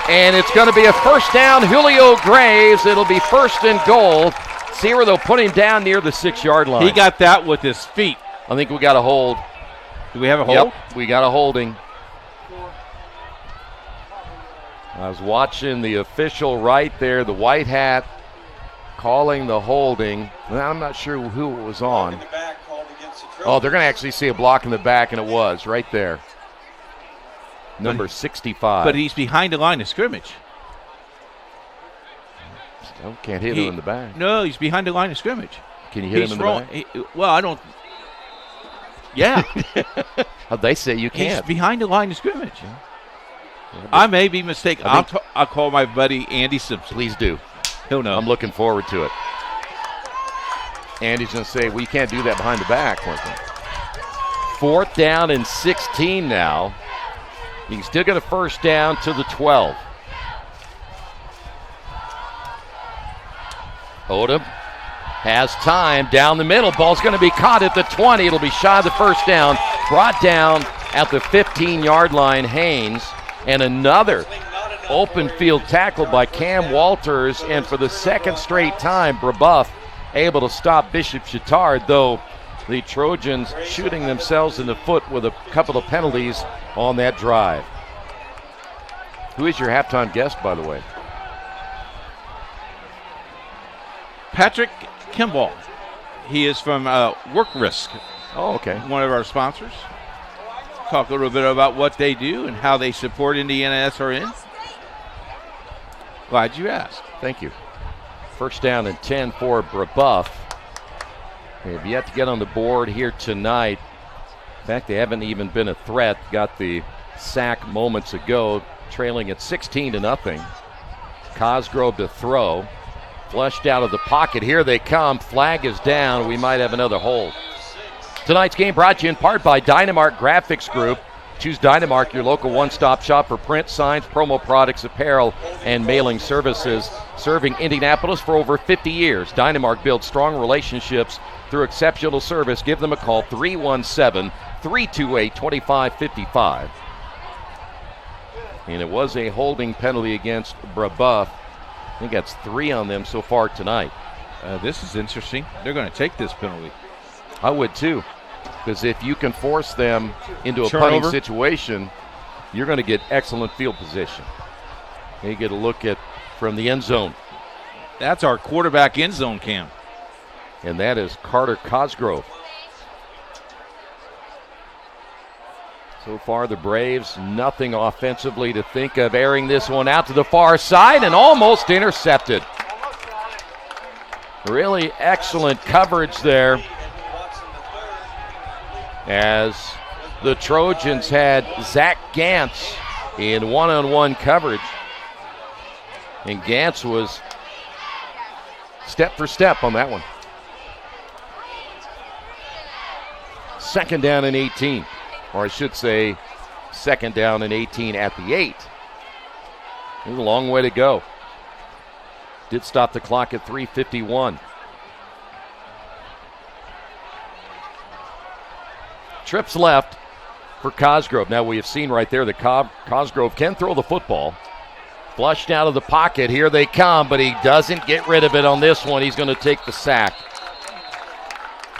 and it's going to be a first down. Julio Graves, it'll be first and goal. See where they'll put him down near the 6-yard line. He got that with his feet. I think we got a hold. Do we have a hold? Yep, we got a holding. I was watching the official right there, the white hat, calling the holding. I'm not sure who it was on. Oh, they're going to actually see a block in the back, and it was right there. Number 65. But he's behind the line of scrimmage. Still can't hit him in the back. No, he's behind the line of scrimmage. Can you hit him in the back? Well, I don't. Yeah. They say you can't. He's behind the line of scrimmage. Yeah. I may be mistaken. I'll call my buddy Andy Simpson. Please do. He'll know. I'm looking forward to it. Andy's going to say, well, you can't do that behind the back. 4th down and 16 now. You can still get a first down to the 12. Odom has time down the middle. Ball's going to be caught at the 20. It'll be shy of the first down. Brought down at the 15-yard line, Haynes. And another open field tackle by Cam Walters. And for the second straight time, Brebeuf able to stop Bishop Chatard, though the Trojans shooting themselves in the foot with a couple of penalties on that drive. Who is your halftime guest, by the way? Patrick Kimball. He is from Work Risk. Oh, okay. One of our sponsors. Talk a little bit about what they do and how they support IndianaSRN. Glad you asked. Thank you. First down and 10 for Brebeuf. They have yet to get on the board here tonight. In fact, they haven't even been a threat. Got the sack moments ago, trailing at 16-0. Cosgrove to throw. Flushed out of the pocket. Here they come. Flag is down. We might have another hold. Tonight's game brought to you in part by Dynamark Graphics Group. Choose Dynamark, your local one-stop shop for print, signs, promo products, apparel, and mailing services. Serving Indianapolis for over 50 years. Dynamark builds strong relationships through exceptional service. Give them a call, 317-328-2555. And it was a holding penalty against Brebeuf. I think that's 3 on them so far tonight. This is interesting. They're going to take this penalty. I would too, because if you can force them into a punting situation, you're going to get excellent field position. And you get a look at from the end zone. That's our quarterback end zone cam. And that is Carter Cosgrove. So far, the Braves, nothing offensively to think of. Airing this one out to the far side and almost intercepted. Really excellent coverage there, as the Trojans had Zach Gantz in one-on-one coverage. And Gantz was step for step on that one. 2nd down and 18. Or I should say 2nd down and 18 at the 8. There's a long way to go. Did stop the clock at 3:51. Trips left for Cosgrove. Now we have seen right there that Cosgrove can throw the football. Flushed out of the pocket. Here they come, but he doesn't get rid of it on this one. He's going to take the sack.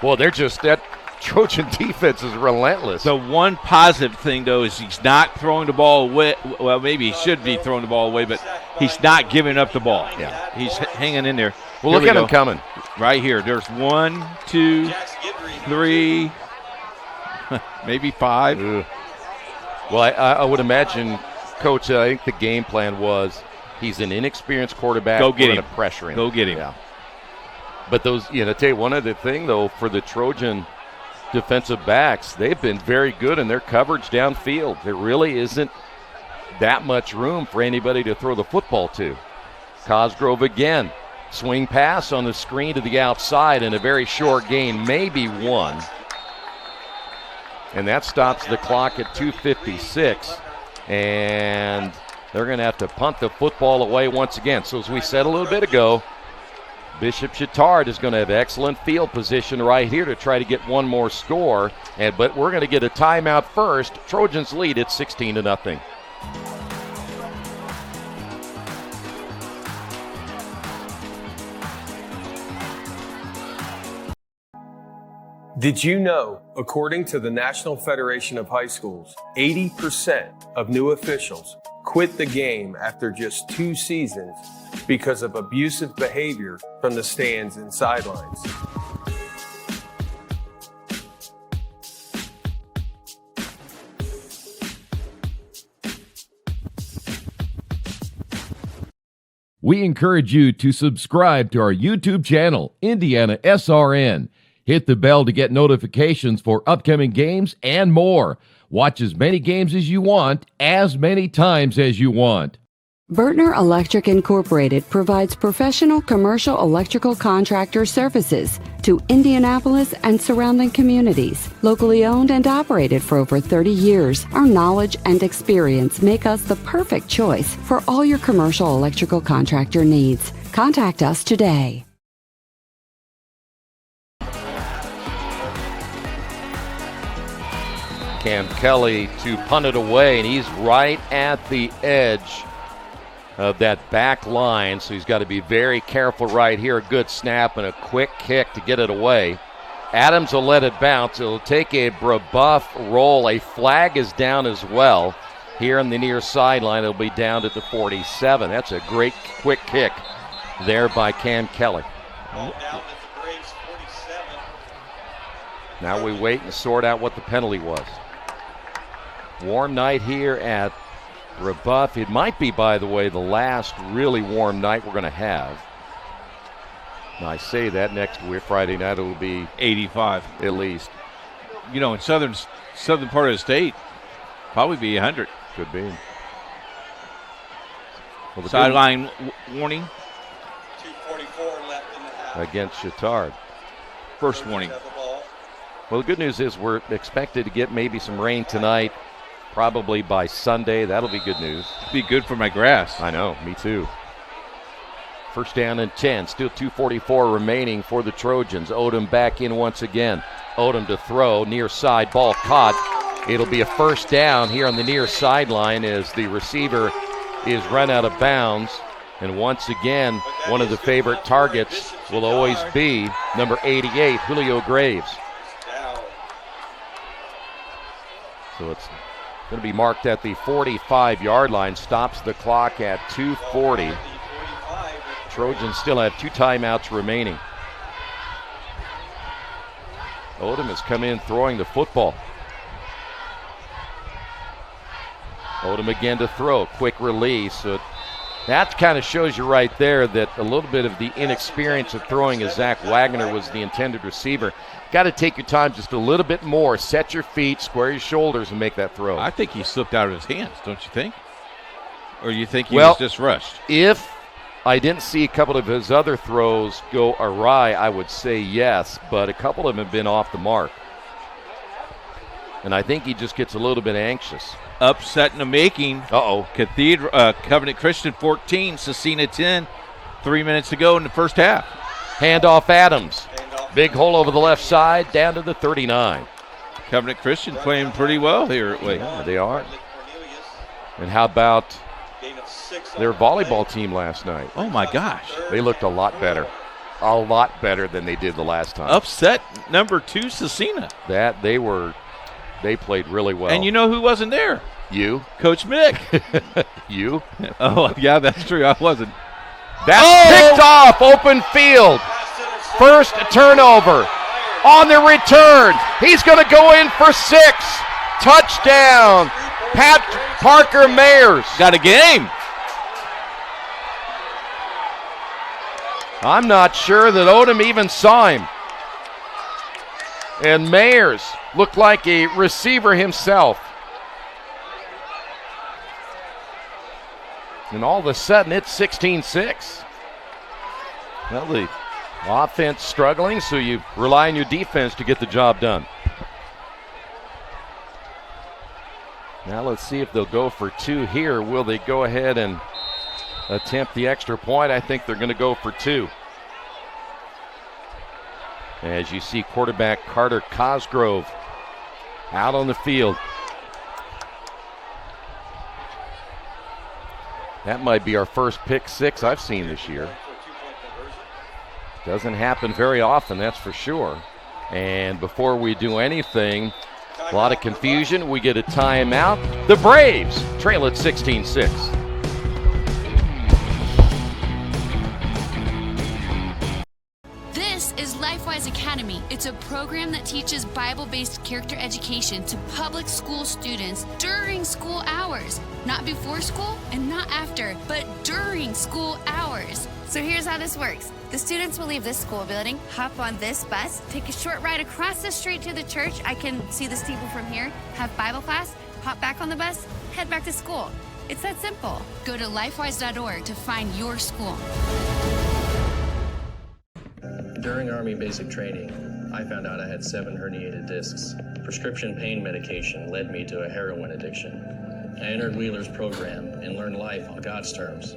Boy, that Trojan defense is relentless. The one positive thing, though, is he's not throwing the ball away. Well, maybe he should be throwing the ball away, but he's not giving up the ball. Yeah. He's hanging in there. Well, look at him coming. Right here. There's 1, 2, 3, maybe 5. Well, I would imagine, Coach, I think the game plan was he's an inexperienced quarterback. Go get him. Pressure him. Go get him. Yeah. But those, tell you one other thing, though, for the Trojan defensive backs, they've been very good in their coverage downfield. There really isn't that much room for anybody to throw the football to. Cosgrove again. Swing pass on the screen to the outside in a very short gain, maybe 1. And that stops the clock at 2:56. And they're going to have to punt the football away once again. So as we said a little bit ago, Bishop Chatard is going to have excellent field position right here to try to get one more score. But we're going to get a timeout first. Trojans lead at 16-0. Did you know, according to the National Federation of High Schools, 80% of new officials quit the game after just 2 seasons because of abusive behavior from the stands and sidelines? We encourage you to subscribe to our YouTube channel, IndianaSRN. Hit the bell to get notifications for upcoming games and more. Watch as many games as you want, as many times as you want. Bertner Electric Incorporated provides professional commercial electrical contractor services to Indianapolis and surrounding communities. Locally owned and operated for over 30 years, our knowledge and experience make us the perfect choice for all your commercial electrical contractor needs. Contact us today. Cam Kelly to punt it away, and he's right at the edge of that back line, so he's got to be very careful right here. A good snap and a quick kick to get it away. Adams will let it bounce. It'll take a Brebeuf roll. A flag is down as well. Here on the near sideline, it'll be down at the 47. That's a great quick kick there by Cam Kelly. Now we wait and sort out what the penalty was. Warm night here at Brebeuf. It might be, by the way, the last really warm night we're going to have. Now, I say that next week, Friday night, it will be 85 at least. You know, in southern part of the state, probably be 100. Could be. Well, sideline warning. 2:44 left in the half. Against Chatard. First warning. Well, the good news is we're expected to get maybe some rain tonight. Probably by Sunday. That'll be good news. Be good for my grass. I know, me too. First down and 10. Still 2:44 remaining for the Trojans. Odom back in once again. Odom to throw. Near side. Ball caught. It'll be a first down here on the near sideline as the receiver is run out of bounds. And once again, one of the favorite targets will always be number 88, Julio Graves. So it's going to be marked at the 45-yard line. Stops the clock at 2:40. Trojans still have 2 timeouts remaining. Odom has come in throwing the football. Odom again to throw. Quick release. So that kind of shows you right there that a little bit of the inexperience of throwing as Zach Wagner was the intended receiver. Got to take your time just a little bit more. Set your feet, square your shoulders, and make that throw. I think he slipped out of his hands, don't you think? Or you think he was just rushed? If I didn't see a couple of his other throws go awry, I would say yes, but a couple of them have been off the mark. And I think he just gets a little bit anxious. Upset in the making. Uh-oh. Covenant Christian 14, Cecina 10. 3 minutes to go in the first half. Handoff Adams. Big hole over the left side, down to the 39. Covenant Christian playing pretty well here. Yeah, they are. And how about their volleyball team last night? Oh, my gosh. They looked a lot better. A lot better than they did the last time. Upset number 2, Cecina. They played really well. And you know who wasn't there? You. Coach Mick. You. Oh, yeah, that's true. I wasn't. That's picked off. Open field. First turnover. On the return. He's going to go in for 6. Touchdown. Parker Mayers. Got a game. I'm not sure that Odom even saw him. And Mayers looked like a receiver himself. And all of a sudden, it's 16-6. Well, the offense struggling, so you rely on your defense to get the job done. Now let's see if they'll go for 2 here. Will they go ahead and attempt the extra point? I think they're going to go for 2. As you see quarterback Carter Cosgrove out on the field. That might be our first pick 6 I've seen this year. Doesn't happen very often, that's for sure. And before we do anything, a lot of confusion. We get a timeout. The Braves trail at 16-6. This is LifeWise Academy. It's a program that teaches Bible-based character education to public school students during school hours. Not before school and not after, but during school hours. So here's how this works. The students will leave this school building, hop on this bus, take a short ride across the street to the church. I can see the steeple from here, have Bible class, hop back on the bus, head back to school. It's that simple. Go to lifewise.org to find your school. During Army basic training, I found out I had 7 herniated discs. Prescription pain medication led me to a heroin addiction. I entered Wheeler's program and learned life on God's terms.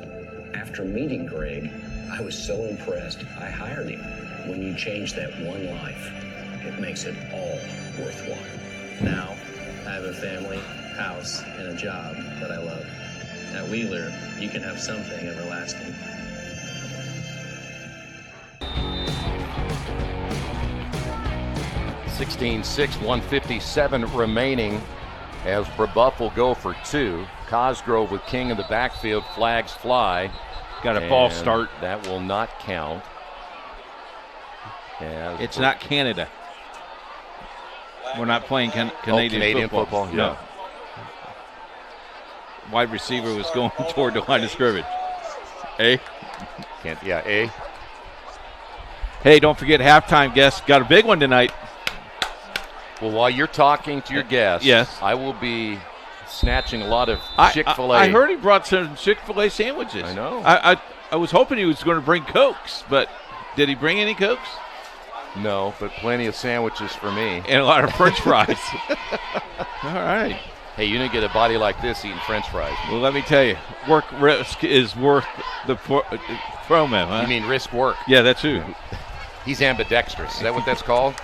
After meeting Greg, I was so impressed, I hired him. When you change that one life, it makes it all worthwhile. Now, I have a family, house, and a job that I love. At Wheeler, you can have something everlasting. (16-6), 157 remaining as Brebeuf will go for 2. Cosgrove with King in the backfield. Flags fly. Got a false start. That will not count. It's not Canada. We're not playing Canadian football. Yeah. No. Wide receiver was going toward the line of scrimmage. A. A. Hey, don't forget halftime guests. Got a big one tonight. Well, while you're talking to your guests, yes, I will be snatching a lot of Chick-fil-A. I heard he brought some Chick-fil-A sandwiches. I know. I was hoping he was going to bring Cokes, but did he bring any Cokes? No, but plenty of sandwiches for me. And a lot of French fries. All right. Hey, you didn't get a body like this eating French fries. Well, let me tell you, work risk is worth the promo, huh? You mean risk work? Yeah, that's true. He's ambidextrous. Is that what that's called?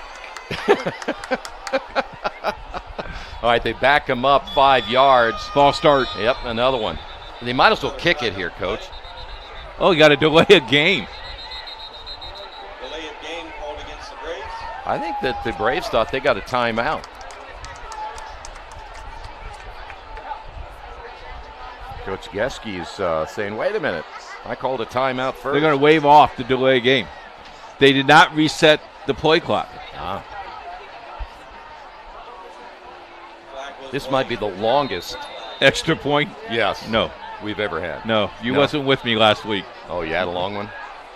All right, they back him up 5 yards. False start. Yep, another one. They might as well kick it here, Coach. Oh, you got to delay a game. Delay of game called against the Braves. I think that the Braves thought they got a timeout. Coach Geske is saying, wait a minute. I called a timeout first. They're going to wave off the delay game. They did not reset the play clock. This might be the longest extra point. Yes. No. We've ever had. No. You wasn't with me last week. Oh, you had a long one?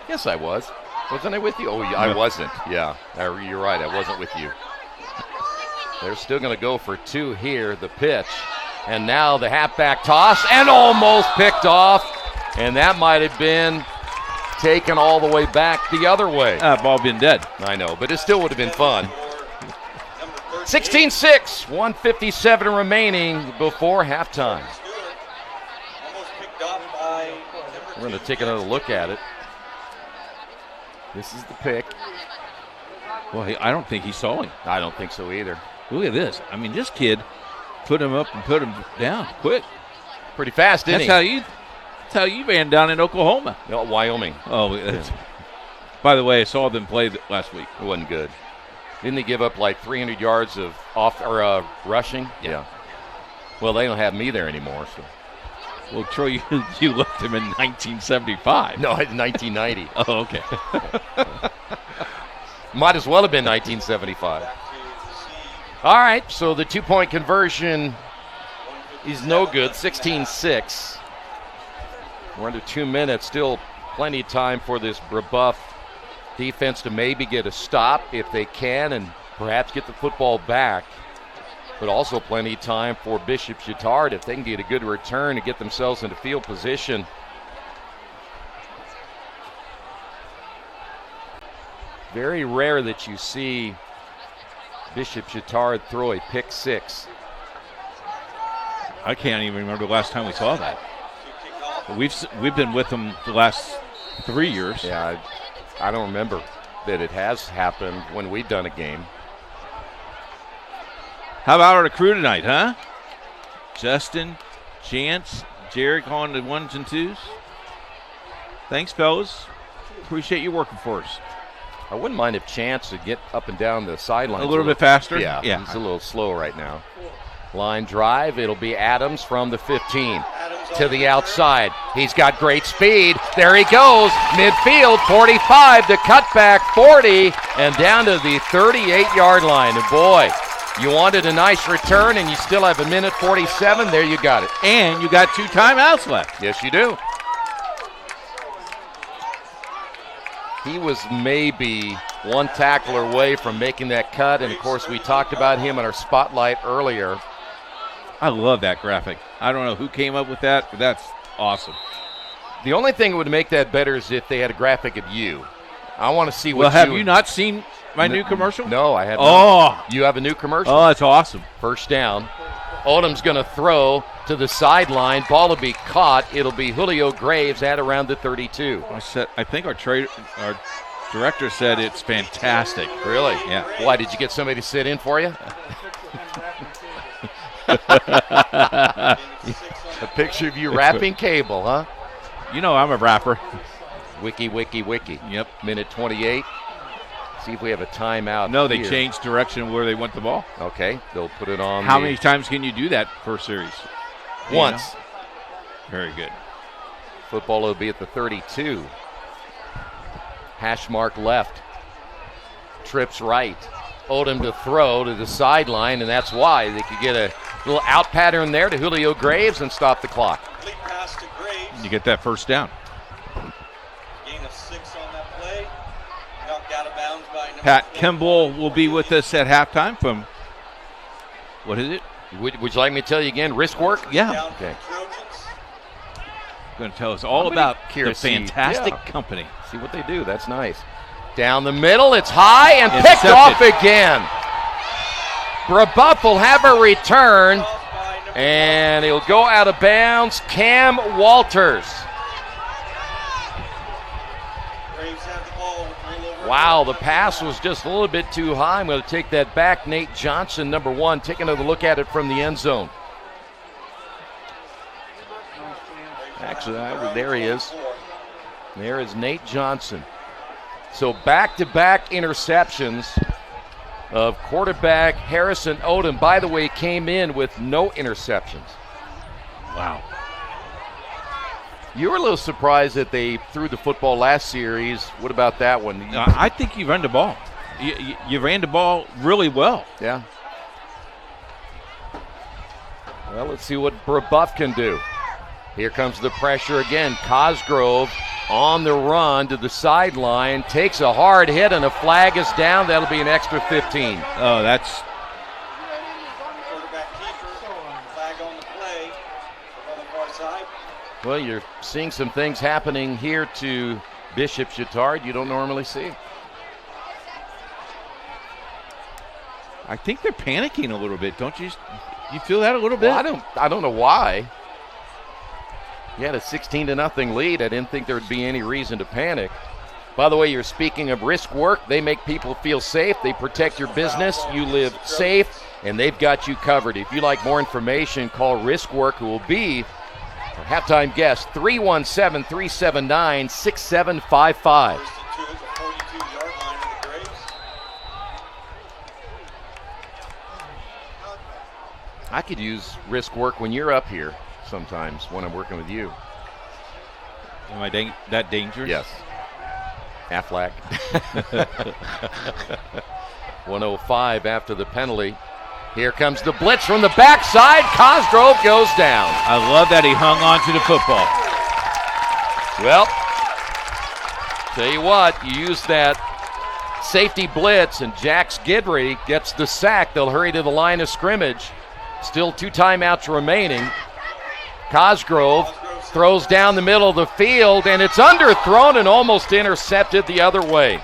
Yes, I was. Wasn't I with you? Oh, I wasn't. Yeah. You're right. I wasn't with you. They're still going to go for 2 here. The pitch. And now the halfback toss. And almost picked off. And that might have been taken all the way back the other way. Ball been dead. I know, but it still would have been fun. 16-6, 157 remaining before halftime. We're going to take another look at it. This is the pick. Well, I don't think he saw him. I don't think so either. Look at this. I mean, this kid put him up and put him down quick. Pretty fast, didn't he? That's how you ran down in Oklahoma. No, Wyoming. Oh, by the way, I saw them play last week. It wasn't good. Didn't they give up like 300 yards of rushing? Yeah. Well, they don't have me there anymore. So. Well, Troy, you left him in 1975. No, 1990. Oh, okay. Might as well have been 1975. All right, so the 2-point conversion is no good, 16-6. We're under 2 minutes, still plenty of time for this Brebeuf defense to maybe get a stop if they can and perhaps get the football back. But also plenty of time for Bishop Chatard if they can get a good return and get themselves into field position. Very rare that you see Bishop Chatard throw a pick 6. I can't even remember the last time we saw that. We've been with them the last 3 years. Yeah, I don't remember that it has happened when we've done a game. How about our crew tonight, huh? Justin, Chance, Jared on the 1s and 2s. Thanks, fellas. Appreciate you working for us. I wouldn't mind if Chance would get up and down the sideline A little bit faster? Yeah, Yeah. He's a little slow right now. Line drive, it'll be Adams from the 15 to the outside. He's got great speed. There he goes. Midfield, 45, the cutback, 40, and down to the 38-yard line. And boy, you wanted a nice return, and you still have 1:47. There you got it. And you got 2 timeouts left. Yes, you do. He was maybe one tackle away from making that cut, and of course we talked about him in our spotlight earlier. I love that graphic. I don't know who came up with that, but that's awesome. The only thing that would make that better is if they had a graphic of you. I want to see what Well, have you not seen my new commercial? No, I haven't. Oh. You have a new commercial? Oh, that's awesome. First down. Odom's going to throw to the sideline. Ball will be caught. It'll be Julio Graves at around the 32. I think our director said it's fantastic. Really? Yeah. Why, did you get somebody to sit in for you? A picture of you wrapping cable, huh? You know I'm a rapper. Wiki. Yep. Minute 28. See if we have a timeout. No, they here. changed direction where they want the ball. Okay, they'll put it on. How many times can you do that per series? Once. Very good. Football will be at the 32. Hash mark left. Trips right. Odom to throw to the sideline, and that's why they could get a little out pattern there to Julio Graves and stop the clock. You get that first down. Gain of 6 on that play. Knocked out of bounds by number Pat Kimball will be with us at halftime from, what is it? Would you like me to tell you again? Wrist work? Yeah. Okay. Going to tell us all about the fantastic yeah. company. See what they do. That's nice. Down the middle, it's high and picked off again. Brebeuf will have a return, and he'll go out of bounds. Cam Walters. Wow, the pass was just a little bit too high. I'm going to take that back. Nate Johnson, number 1, take another look at it from the end zone. Actually, there he is. There is Nate Johnson. So back-to-back interceptions of quarterback Harrison Odom. By the way, came in with no interceptions. Wow. You were a little surprised that they threw the football last series. What about that one? I think you ran the ball. You ran the ball really well. Yeah. Well, let's see what Brebeuf can do. Here comes the pressure again. Cosgrove on the run to the sideline, takes a hard hit, and a flag is down. That'll be an extra 15. Oh, that's... Flag on the play on the far side. Well, you're seeing some things happening here to Bishop Chatard you don't normally see. I think they're panicking a little bit, don't you? You feel that a little bit? Well, I don't know why. You had a 16-0 lead. I didn't think there would be any reason to panic. By the way, you're speaking of risk work. They make people feel safe. They protect your business. You live safe, and they've got you covered. If you'd like more information, call Risk Work, who will be our halftime guest, 317-379-6755. I could use Risk Work when you're up here sometimes when I'm working with you. Am I that dangerous? Yes. Aflac. 105 after the penalty. Here comes the blitz from the backside. Cosgrove goes down. I love that he hung on to the football. Well, tell you what, you use that safety blitz and Jax Guidry gets the sack. They'll hurry to the line of scrimmage. Still 2 timeouts remaining. Cosgrove throws down the middle of the field, and it's underthrown and almost intercepted the other way.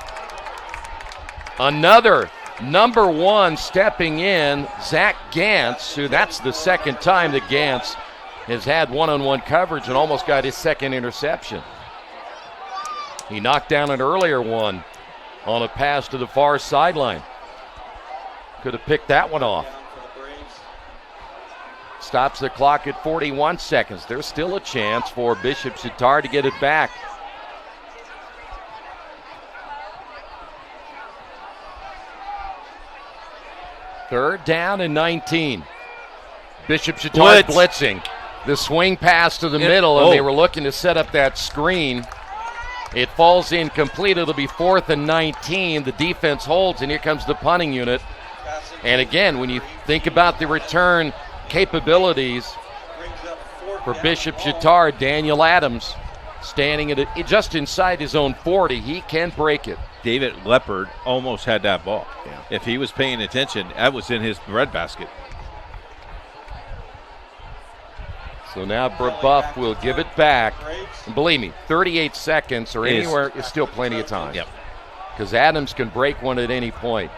Another number 1 stepping in, Zach Gantz, who that's the second time that Gantz has had one-on-one coverage and almost got his second interception. He knocked down an earlier one on a pass to the far sideline. Could have picked that one off. Stops the clock at 41 seconds. There's still a chance for Bishop Chatard to get it back. 3rd down and 19. Bishop Chatard blitzing. The swing pass to the middle, and they were looking to set up that screen. It falls incomplete. It'll be 4th and 19. The defense holds, and here comes the punting unit. And again, when you think about the return capabilities for Bishop Chatard, Daniel Adams standing at just inside his own 40. He can break it. David Leopard almost had that ball. Yeah. If he was paying attention, that was in his breadbasket. So now Brebeuf will give it back. And believe me, 38 seconds or anywhere is still plenty of time. Yep. Because Adams can break one at any point.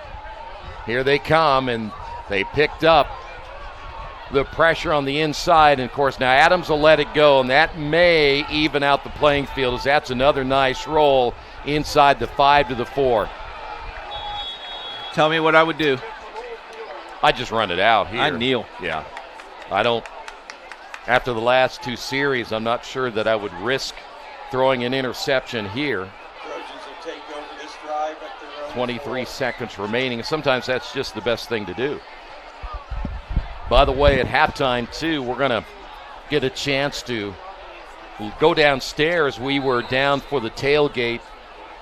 Here they come, and they picked up the pressure on the inside. And, of course, now Adams will let it go, and that may even out the playing field, as that's another nice roll inside the 5 to the 4. Tell me what I would do. I just run it out here. I kneel. Yeah. I don't. After the last 2 series, I'm not sure that I would risk throwing an interception here. 23 seconds remaining. Sometimes that's just the best thing to do. By the way, at halftime, too, we're going to get a chance to go downstairs. We were down for the tailgate.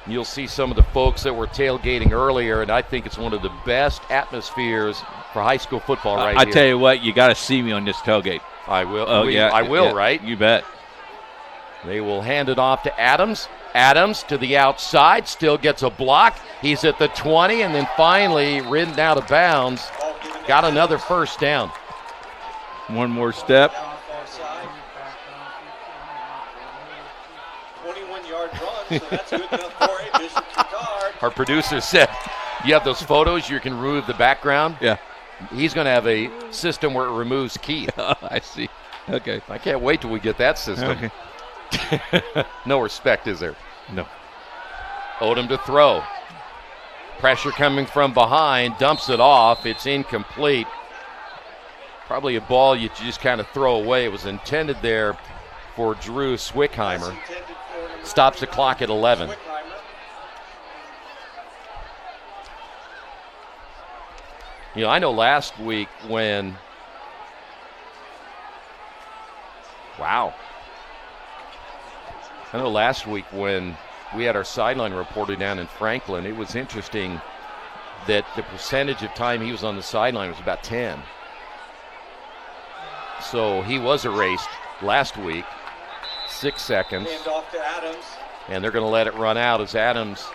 You'll see some of the folks that were tailgating earlier, and I think it's one of the best atmospheres for high school football right here. I tell you what, you got to see me on this tailgate. I will. Oh, yeah. I will, right? You bet. They will hand it off to Adams. Adams to the outside, still gets a block. He's at the 20, and then finally ridden out of bounds. Got another first down. One more step. 21-yard run, so that's good enough for a Bishop Chatard. Our producer said, you have those photos, you can remove the background? Yeah. He's going to have a system where it removes Keith. I see. Okay. I can't wait till we get that system. Okay. No respect, is there? No. Odom to throw. Pressure coming from behind, dumps it off. It's incomplete. Probably a ball you just kind of throw away. It was intended there for Drew Swickheimer. Stops the clock at 11. You know, I know last week when, I know last week when we had our sideline reporter down in Franklin, it was interesting that the percentage of time he was on the sideline was about 10. So he was erased last week, 6 seconds. Hand off to Adams. And they're going to let it run out as Adams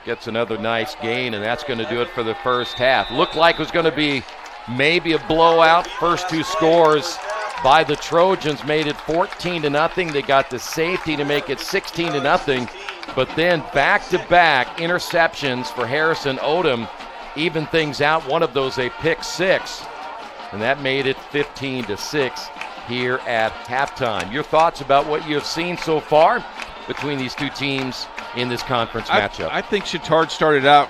gets another nice gain, and that's going to do it for the first half. Looked like it was going to be maybe a blowout. First 2 scores by the Trojans made it 14-0. They got the safety to make it 16-0. But then back-to-back interceptions for Harrison Odom even things out. One of those a pick 6, and that made it 15-6 here at halftime. Your thoughts about what you have seen so far between these 2 teams in this conference matchup? I think Chatard started out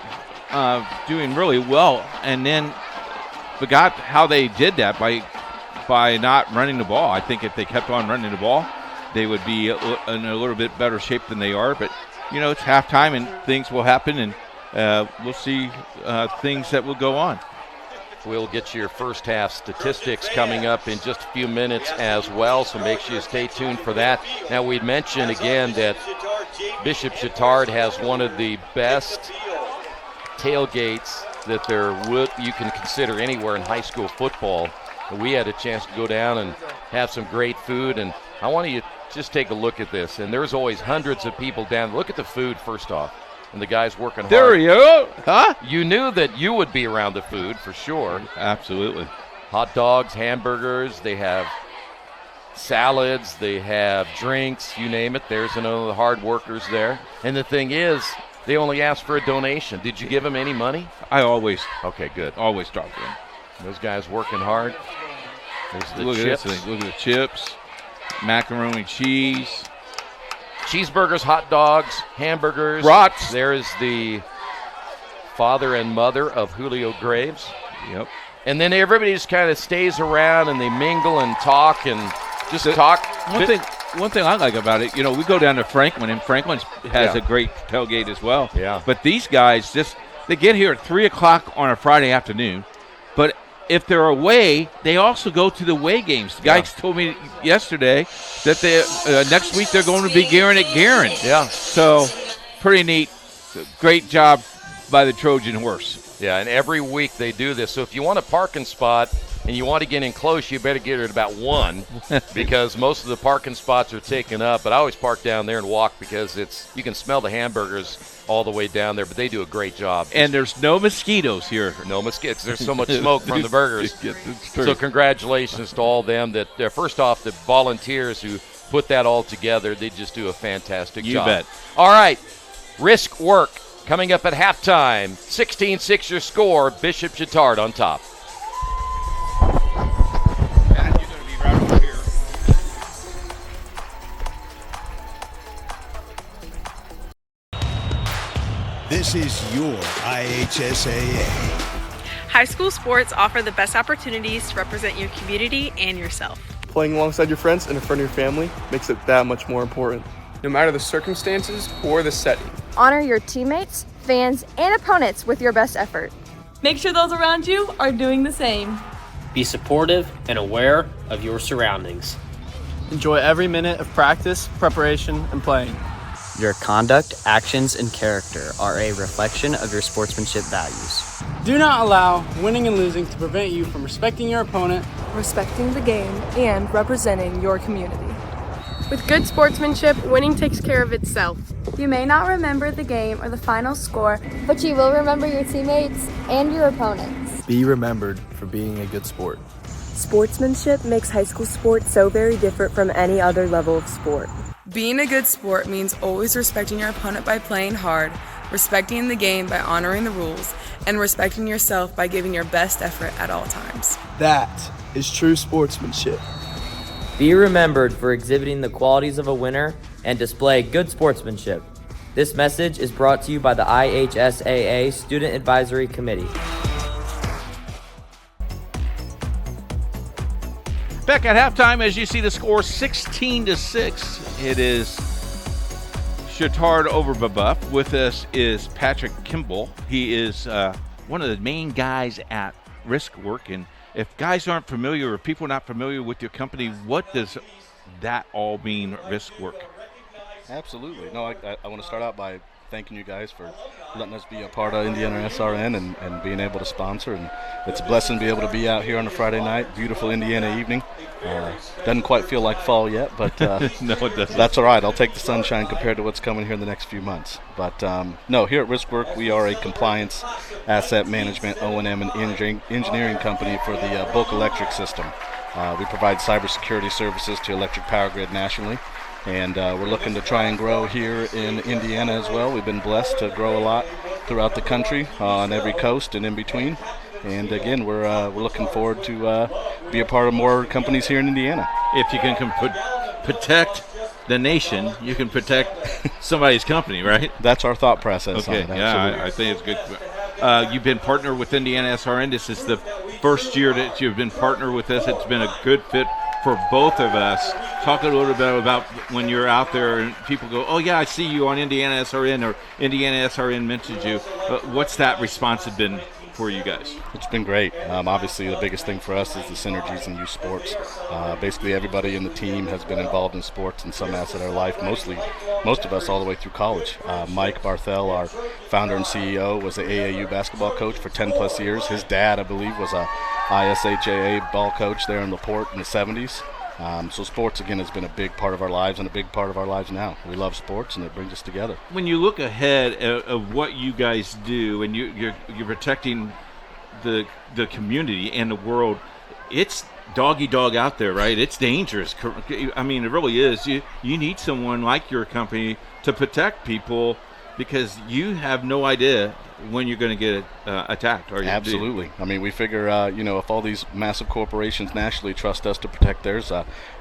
doing really well, and then forgot how they did that by not running the ball. I think if they kept on running the ball, they would be in a little bit better shape than they are. But, you know, it's halftime, and things will happen, and we'll see things that will go on. We'll get your first half statistics coming up in just a few minutes as well, so make sure you stay tuned for that. Now, we'd mentioned again that Bishop Chatard has one of the best tailgates that you can consider anywhere in high school football. We had a chance to go down and have some great food, and I want you to just take a look at this. And there's always hundreds of people down. Look at the food first off. And the guys working hard. There you go. Huh? You knew that you would be around the food for sure. Absolutely. Hot dogs, hamburgers, they have salads, they have drinks, you name it. There's another of the hard workers there. And the thing is, they only asked for a donation. Did you give them any money? I always. Okay, good. Always drop them. Those guys working hard. There's the Look chips. at this thing. Look at the chips, macaroni cheese. Cheeseburgers, hot dogs, hamburgers. Brats. There is the father and mother of Julio Graves. Yep. And then everybody just kind of stays around and they mingle and talk and just talk. One thing I like about it, you know, we go down to Franklin, and Franklin has a great tailgate as well. Yeah. But these guys they get here at 3 o'clock on a Friday afternoon, But if they're away, they also go to the away games. The guys told me yesterday that they next week they're going to be Guerin at Guerin. Yeah. So pretty neat. Great job by the Trojan horse. Yeah, and every week they do this. So if you want a parking spot and you want to get in close, you better get it at about 1 because most of the parking spots are taken up. But I always park down there and walk because you can smell the hamburgers all the way down there, but they do a great job. And there's no mosquitoes here. No mosquitoes. There's so much smoke from the burgers. So congratulations to all them that first off, the volunteers who put that all together. They just do a fantastic job. You bet. All right, risk work coming up at halftime. 16-6 your score. Bishop Chatard on top. This is your IHSAA. High school sports offer the best opportunities to represent your community and yourself. Playing alongside your friends and in front of your family makes it that much more important, no matter the circumstances or the setting. Honor your teammates, fans, and opponents with your best effort. Make sure those around you are doing the same. Be supportive and aware of your surroundings. Enjoy every minute of practice, preparation, and playing. Your conduct, actions, and character are a reflection of your sportsmanship values. Do not allow winning and losing to prevent you from respecting your opponent, respecting the game, and representing your community. With good sportsmanship, winning takes care of itself. You may not remember the game or the final score, but you will remember your teammates and your opponents. Be remembered for being a good sport. Sportsmanship makes high school sports so very different from any other level of sport. Being a good sport means always respecting your opponent by playing hard, respecting the game by honoring the rules, and respecting yourself by giving your best effort at all times. That is true sportsmanship. Be remembered for exhibiting the qualities of a winner and display good sportsmanship. This message is brought to you by the IHSAA Student Advisory Committee. Back at halftime, as you see the score, 16-6. It is Chatard over Brebeuf. With us is Patrick Kimball. He is one of the main guys at Risk Work. And if guys aren't familiar or people not familiar with your company, what does that all mean, Risk Work? Absolutely. No, I want to start out by thanking you guys for letting us be a part of IndianaSRN and being able to sponsor. And it's a blessing to be able to be out here on a Friday night, beautiful Indiana evening. Doesn't quite feel like fall yet, but no, it doesn't. That's all right. I'll take the sunshine compared to what's coming here in the next few months. But no, here at Risk Work, we are a compliance, asset management, O&M, and engineering company for the bulk electric system. We provide cybersecurity services to electric power grid nationally. And we're looking to try and grow here in Indiana as well. We've been blessed to grow a lot throughout the country, on every coast and in between. And again, we're looking forward to be a part of more companies here in Indiana. If you can protect the nation, you can protect somebody's company, right? That's our thought process. Okay, I think it's good. You've been partnered with IndianaSRN. This is the first year that you've been partnered with us. It's been a good fit for both of us. Talk a little bit about when you're out there and people go, oh yeah, I see you on IndianaSRN, or IndianaSRN mentioned you. What's that response been for you guys? It's been great. Obviously the biggest thing for us is the synergies in youth sports. Basically everybody in the team has been involved in sports in some asset of their life, most of us all the way through college. Mike Barthel, our founder and CEO, was an AAU basketball coach for 10 plus years. His dad, I believe, was a IHSAA ball coach there in LaPorte in the 70s. So sports, again, has been a big part of our lives and a big part of our lives now. We love sports, and it brings us together. When you look ahead of what you guys do, and you're protecting the community and the world, it's dog-eat-dog out there, right? It's dangerous. I mean, it really is. You need someone like your company to protect people, because you have no idea when you're going to get attacked. Absolutely. I mean, we figure, if all these massive corporations nationally trust us to protect theirs,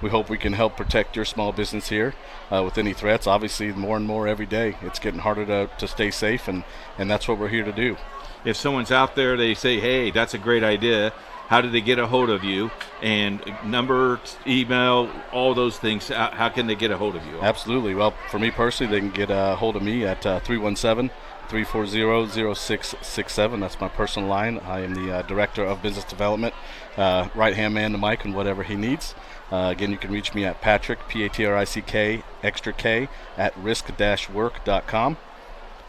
we hope we can help protect your small business here with any threats. Obviously, more and more every day, it's getting harder to stay safe, and that's what we're here to do. If someone's out there, they say, hey, that's a great idea, how do they get a hold of you? And number, email, all those things, how can they get a hold of you? Absolutely. Well, for me personally, they can get a hold of me at 317-340-0667. That's my personal line. I am the Director of Business Development, right-hand man to Mike and whatever he needs. Again, you can reach me at Patrick, Patrick, extra K, at risk-work.com.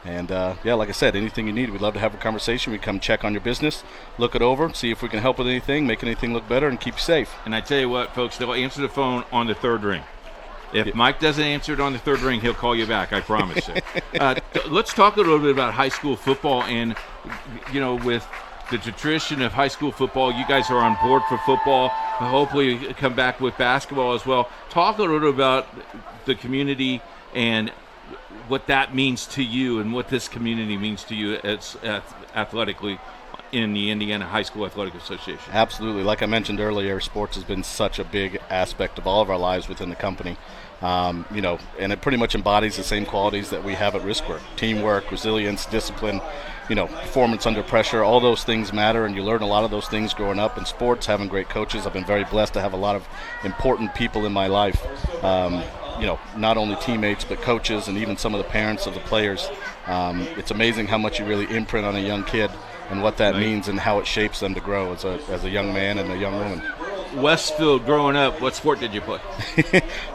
And, like I said, anything you need, we'd love to have a conversation. We come check on your business, look it over, see if we can help with anything, make anything look better, and keep you safe. And I tell you what, folks, they'll answer the phone on the third ring. If Mike doesn't answer it on the third ring, he'll call you back, I promise you. Let's talk a little bit about high school football. And, with the tradition of high school football, you guys are on board for football. Hopefully come back with basketball as well. Talk a little bit about the community and what that means to you and what this community means to you athletically in the Indiana High School Athletic Association. Absolutely. Like I mentioned earlier, sports has been such a big aspect of all of our lives within the company. And it pretty much embodies the same qualities that we have at Riskwork: teamwork, resilience, discipline, performance under pressure. All those things matter, and you learn a lot of those things growing up in sports, having great coaches. I've been very blessed to have a lot of important people in my life, not only teammates but coaches and even some of the parents of the players. It's amazing how much you really imprint on a young kid and what that means and how it shapes them to grow as a young man and a young woman. Westfield, growing up, what sport did you play?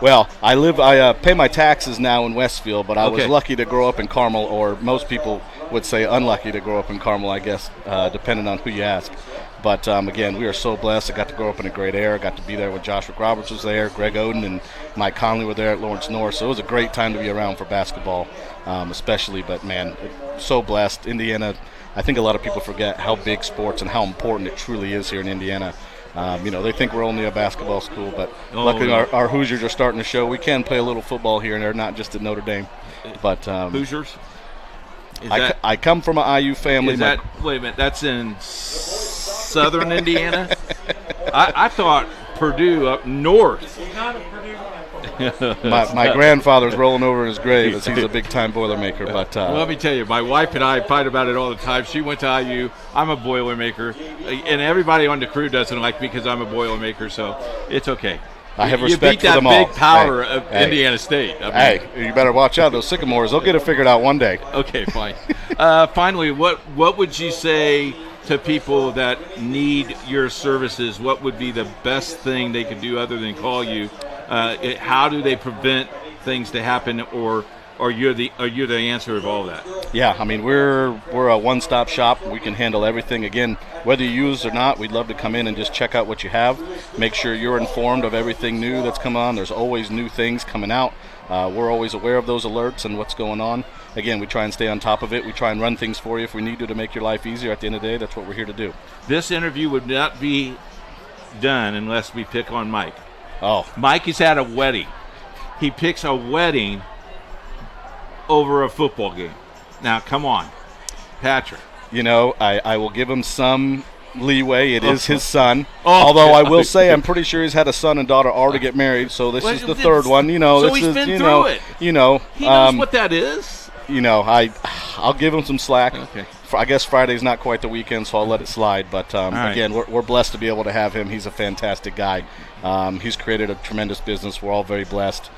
Well, I pay my taxes now in Westfield, but I was lucky to grow up in Carmel, or most people would say unlucky to grow up in Carmel, I guess, depending on who you ask. But again, we are so blessed. I got to grow up in a great era. Got to be there when Josh Roberts was there, Greg Oden and Mike Conley were there at Lawrence North. So it was a great time to be around for basketball, especially. But man, so blessed. Indiana, I think a lot of people forget how big sports and how important it truly is here in Indiana. They think we're only a basketball school, but luckily our Hoosiers are starting to show we can play a little football here and there, not just at Notre Dame. But Hoosiers? I come from an IU family. Wait a minute, that's in southern Indiana? I thought Purdue up north. my grandfather's rolling over in his grave as he's a big-time Boilermaker. But well, let me tell you, my wife and I fight about it all the time. She went to IU. I'm a Boilermaker. And everybody on the crew doesn't like me because I'm a Boilermaker, so it's okay. I have respect for them all. You beat that big power of Indiana State. You better watch out. Those Sycamores, they'll get it figured out one day. Okay, fine. Finally, what would you say to people that need your services? What would be the best thing they could do other than call you? How do they prevent things to happen, or are you the answer of all that? Yeah, I mean, we're a one-stop shop. We can handle everything. Again, whether you use or not, we'd love to come in and just check out what you have. Make sure you're informed of everything new that's come on. There's always new things coming out. We're always aware of those alerts and what's going on. Again, we try and stay on top of it. We try and run things for you if we need to make your life easier. At the end of the day, that's what we're here to do. This interview would not be done unless we pick on Mike. Oh. Mike is at a wedding. He picks a wedding over a football game. Now, come on, Patrick. I will give him some leeway. It is his son. Although I will say I'm pretty sure he's had a son and daughter already get married, so this is the third one. So this he's is, been through it. He knows what that is. I'll give him some slack. Okay. I guess Friday's not quite the weekend, so I'll let it slide. But again, we're blessed to be able to have him. He's a fantastic guy. He's created a tremendous business. We're all very blessed.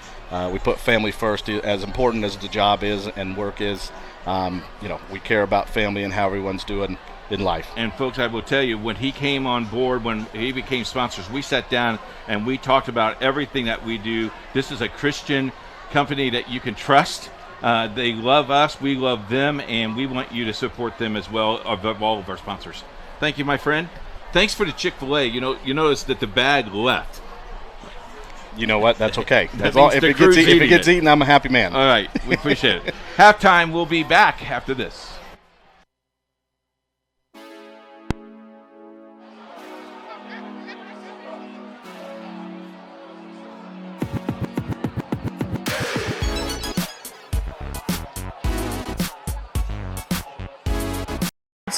We put family first. As important as the job is and work is, we care about family and how everyone's doing in life. And folks, I will tell you, when he came on board, when he became sponsors, we sat down and we talked about everything that we do. This is a Christian company that you can trust. They love us, we love them, and we want you to support them as well, of all of our sponsors. Thank you, my friend. Thanks for the Chick-fil-A. You notice that the bag left. You know what? That's okay. If it gets eaten, I'm a happy man. All right. We appreciate it. Halftime, we'll be back after this.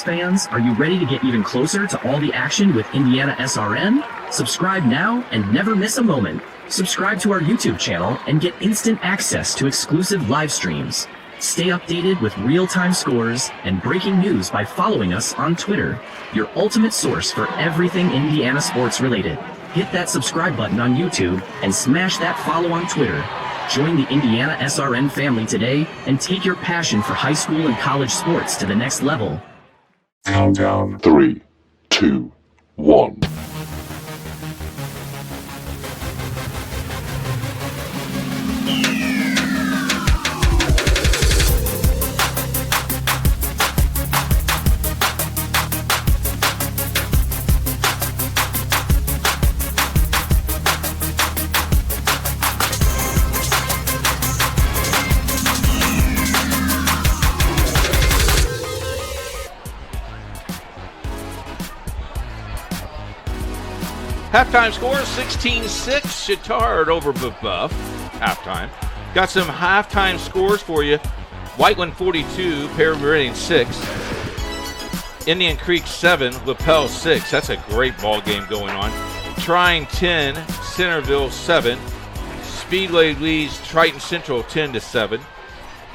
Fans, are you ready to get even closer to all the action with IndianaSRN? Subscribe now and never miss a moment. Subscribe to our YouTube channel and get instant access to exclusive live streams. Stay updated with real-time scores and breaking news by following us on Twitter, your ultimate source for everything Indiana sports related. Hit that subscribe button on YouTube and smash that follow on Twitter. Join the IndianaSRN family today and take your passion for high school and college sports to the next level. Countdown 3, 2, 1. Halftime score 16-6, Chatard over Brebeuf. Halftime. Got some halftime scores for you. Whiteland 42, Perry Meridian 6. Indian Creek 7, Lapel 6. That's a great ball game going on. Trine 10, Centerville 7. Speedway leads Triton Central 10-7.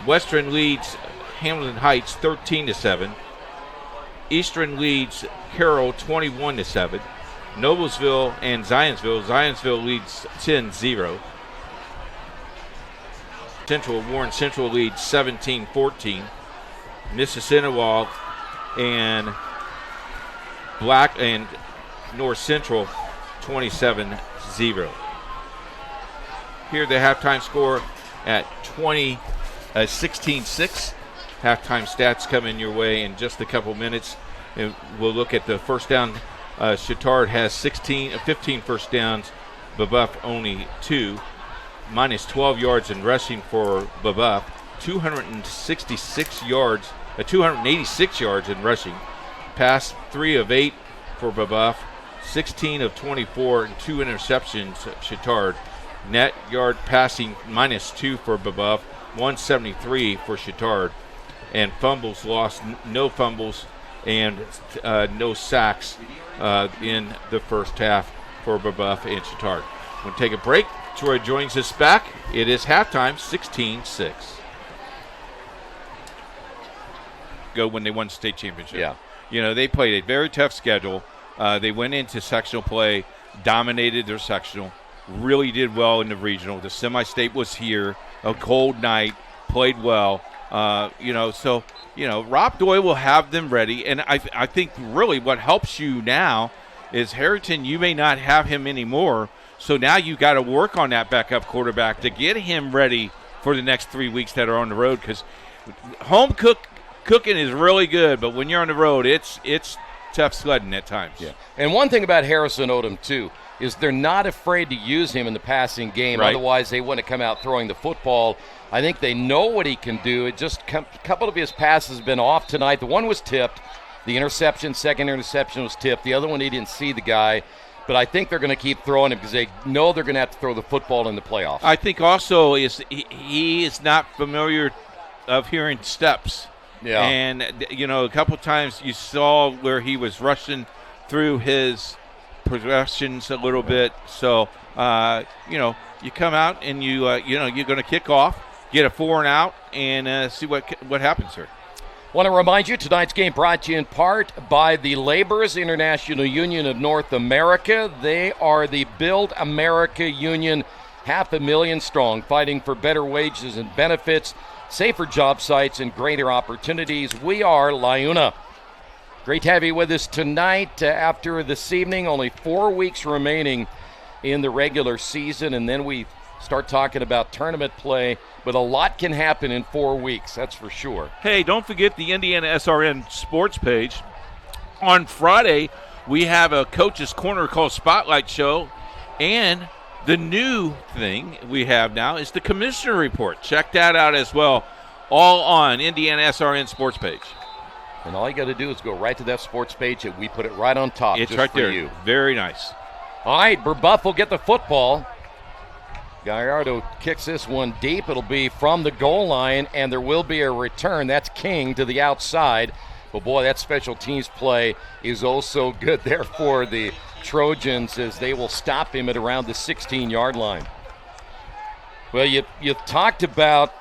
Western leads Hamilton Heights 13-7. Eastern leads Carroll 21-7. Noblesville and Zionsville. Zionsville leads 10-0. Warren Central leads 17-14. Mississinawa and Black and North Central 27-0. Here the halftime score at 16-6. Halftime stats coming your way in just a couple minutes. And we'll look at the first down. Chatard has 15 first downs, Brebeuf only 2. Minus 12 yards in rushing for Brebeuf, 286 yards in rushing. Pass 3 of 8 for Brebeuf, 16 of 24, and 2 interceptions, Chatard. Net yard passing minus 2 for Brebeuf, 173 for Chatard. And fumbles lost, no fumbles and no sacks in the first half for Brebeuf and Chatard. We'll take a break. Troy joins us back. It is halftime, 16-6. Go when they won state championship. Yeah. You know, they played a very tough schedule. They went into sectional play, dominated their sectional, really did well in the regional. The semi-state was here, a cold night, played well. Rob Doyle will have them ready. And I think really what helps you now is Harrington, you may not have him anymore. So now you got to work on that backup quarterback to get him ready for the next 3 weeks that are on the road, because home cooking is really good, but when you're on the road, it's tough sledding at times. Yeah. And one thing about Harrison Odom, too, is they're not afraid to use him in the passing game. Right. Otherwise, they wouldn't come out throwing the football. I think they know what he can do. It just a couple of his passes have been off tonight. The one was tipped. The second interception was tipped. The other one, he didn't see the guy. But I think they're going to keep throwing him because they know they're going to have to throw the football in the playoffs. I think also he is not familiar of hearing steps. Yeah. And, a couple of times you saw where he was rushing through his progressions a little bit. So, you come out and you're going to kick off, get a 4 and out, and see what happens here. Want to remind you, tonight's game brought to you in part by the Laborers International Union of North America. They are the Build America Union, 500,000 strong, fighting for better wages and benefits, safer job sites, and greater opportunities. We are LIUNA. Great to have you with us tonight. After this evening, only 4 weeks remaining in the regular season, and then we start talking about tournament play, but a lot can happen in 4 weeks, that's for sure. Hey, don't forget the IndianaSRN sports page. On Friday, we have a Coach's Corner called Spotlight Show, and the new thing we have now is the Commissioner Report. Check that out as well, all on IndianaSRN sports page. And all you got to do is go right to that sports page, and we put it right on top. It's just right for there. You. Very nice. All right, Brebeuf will get the football. Gallardo kicks this one deep. It'll be from the goal line, and there will be a return. That's King to the outside. But, boy, that special teams play is also good there for the Trojans, as they will stop him at around the 16-yard line. Well, you talked about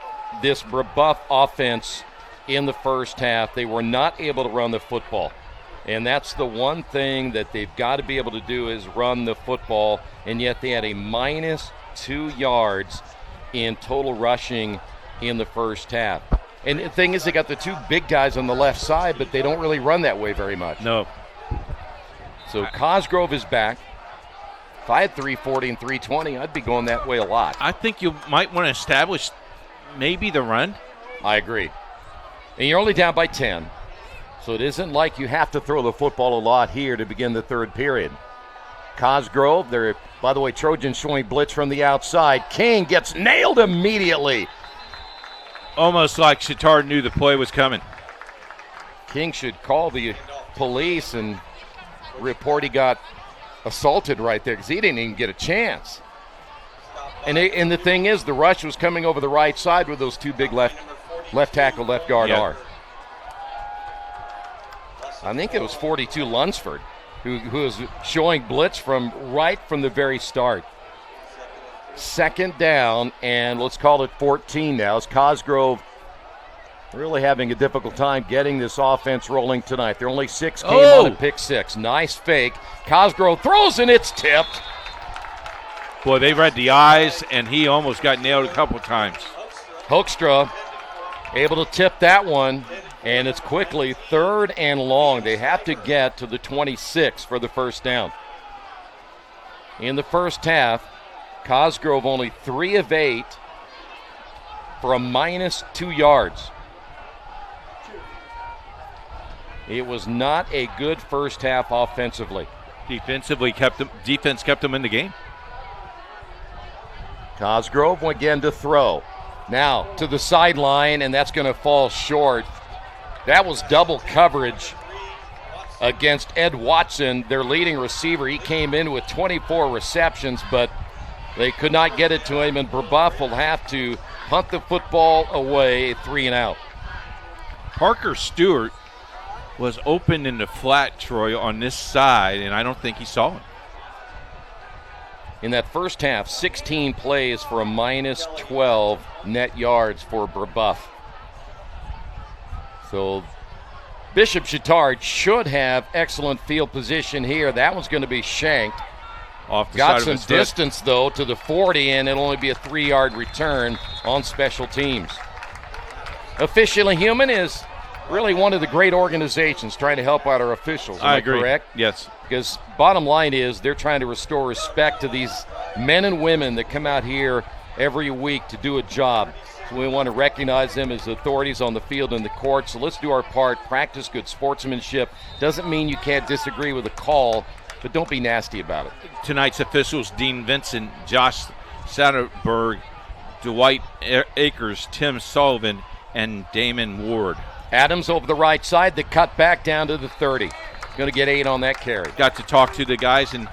this Brebeuf offense in the first half. They were not able to run the football. And that's the one thing that they've got to be able to do is run the football. And yet they had a -2 yards in total rushing in the first half. And the thing is, they got the two big guys on the left side, but they don't really run that way very much. No. So Cosgrove is back. If I had 340 and 320, I'd be going that way a lot. I think you might want to establish maybe the run. I agree. And you're only down by 10. So it isn't like you have to throw the football a lot here to begin the third period. Cosgrove, by the way, Trojans showing blitz from the outside. King gets nailed immediately. Almost like Chatard knew the play was coming. King should call the police and report he got assaulted right there because he didn't even get a chance. And the thing is, the rush was coming over the right side where those two big left tackle, left guard are. I think it was 42 Lunsford who was showing blitz from the very start. Second down, and let's call it 14 now. As Cosgrove really having a difficult time getting this offense rolling tonight. They're only 6 came on a pick 6. Nice fake. Cosgrove throws and it's tipped. Boy, they read the eyes, and he almost got nailed a couple times. Hoekstra able to tip that one, and it's quickly 3rd and long. They have to get to the 26 for the first down. In the first half, Cosgrove only 3 of 8 for a -2 yards. It was not a good first half offensively. Defense kept them in the game. Cosgrove again to throw. Now to the sideline, and that's going to fall short. That was double coverage against Ed Watson, their leading receiver. He came in with 24 receptions, but they could not get it to him, and Brebeuf will have to punt the football away, 3 and out. Parker Stewart was open in the flat, Troy, on this side, and I don't think he saw it. In that first half, 16 plays for a -12 net yards for Brebeuf. So Bishop Chatard should have excellent field position here. That one's going to be shanked. Off the Got side some of his foot. distance, though, to the 40, and it'll only be a 3-yard return on special teams. Officially Human is really one of the great organizations trying to help out our officials. Am I agree. correct? Yes. Because bottom line is they're trying to restore respect to these men and women that come out here every week to do a job. So we want to recognize them as authorities on the field and the court. So let's do our part, practice good sportsmanship. Doesn't mean you can't disagree with a call, but don't be nasty about it. Tonight's officials, Dean Vincent, Josh Satterberg, Dwight Akers, Tim Sullivan, and Damon Ward. Adams over the right side, the cut back down to the 30. Going to get 8 on that carry. Got to talk to the guys and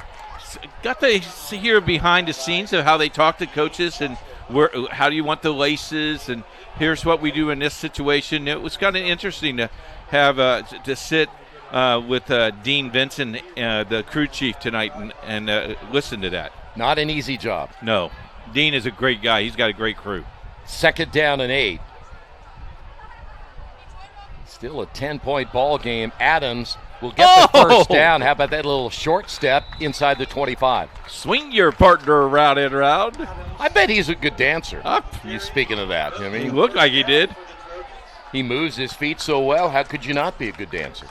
got to hear behind the scenes of how they talk to coaches and how do you want the laces, and here's what we do in this situation. It was kind of interesting to have to sit with Dean Vincent, the crew chief tonight, and listen to that. Not an easy job. No. Dean is a great guy. He's got a great crew. Second down and 8. Still a 10-point ball game. Adams will get the first down. How about that little short step inside the 25? Swing your partner around and around. I bet he's a good dancer. You speaking of that, I mean, he looked like he did. He moves his feet so well. How could you not be a good dancer?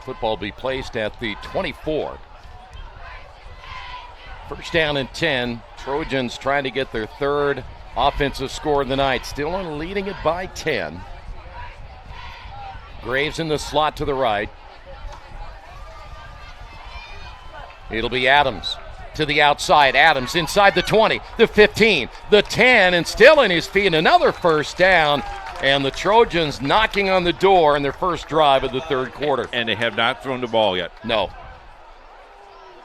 Football will be placed at the 24. First down and 10. Trojans trying to get their third offensive score of the night. Still on leading it by 10. Graves in the slot to the right. It'll be Adams to the outside. Adams inside the 20, the 15, the 10, and still in his feet. Another first down, and the Trojans knocking on the door in their first drive of the third quarter. And they have not thrown the ball yet. No.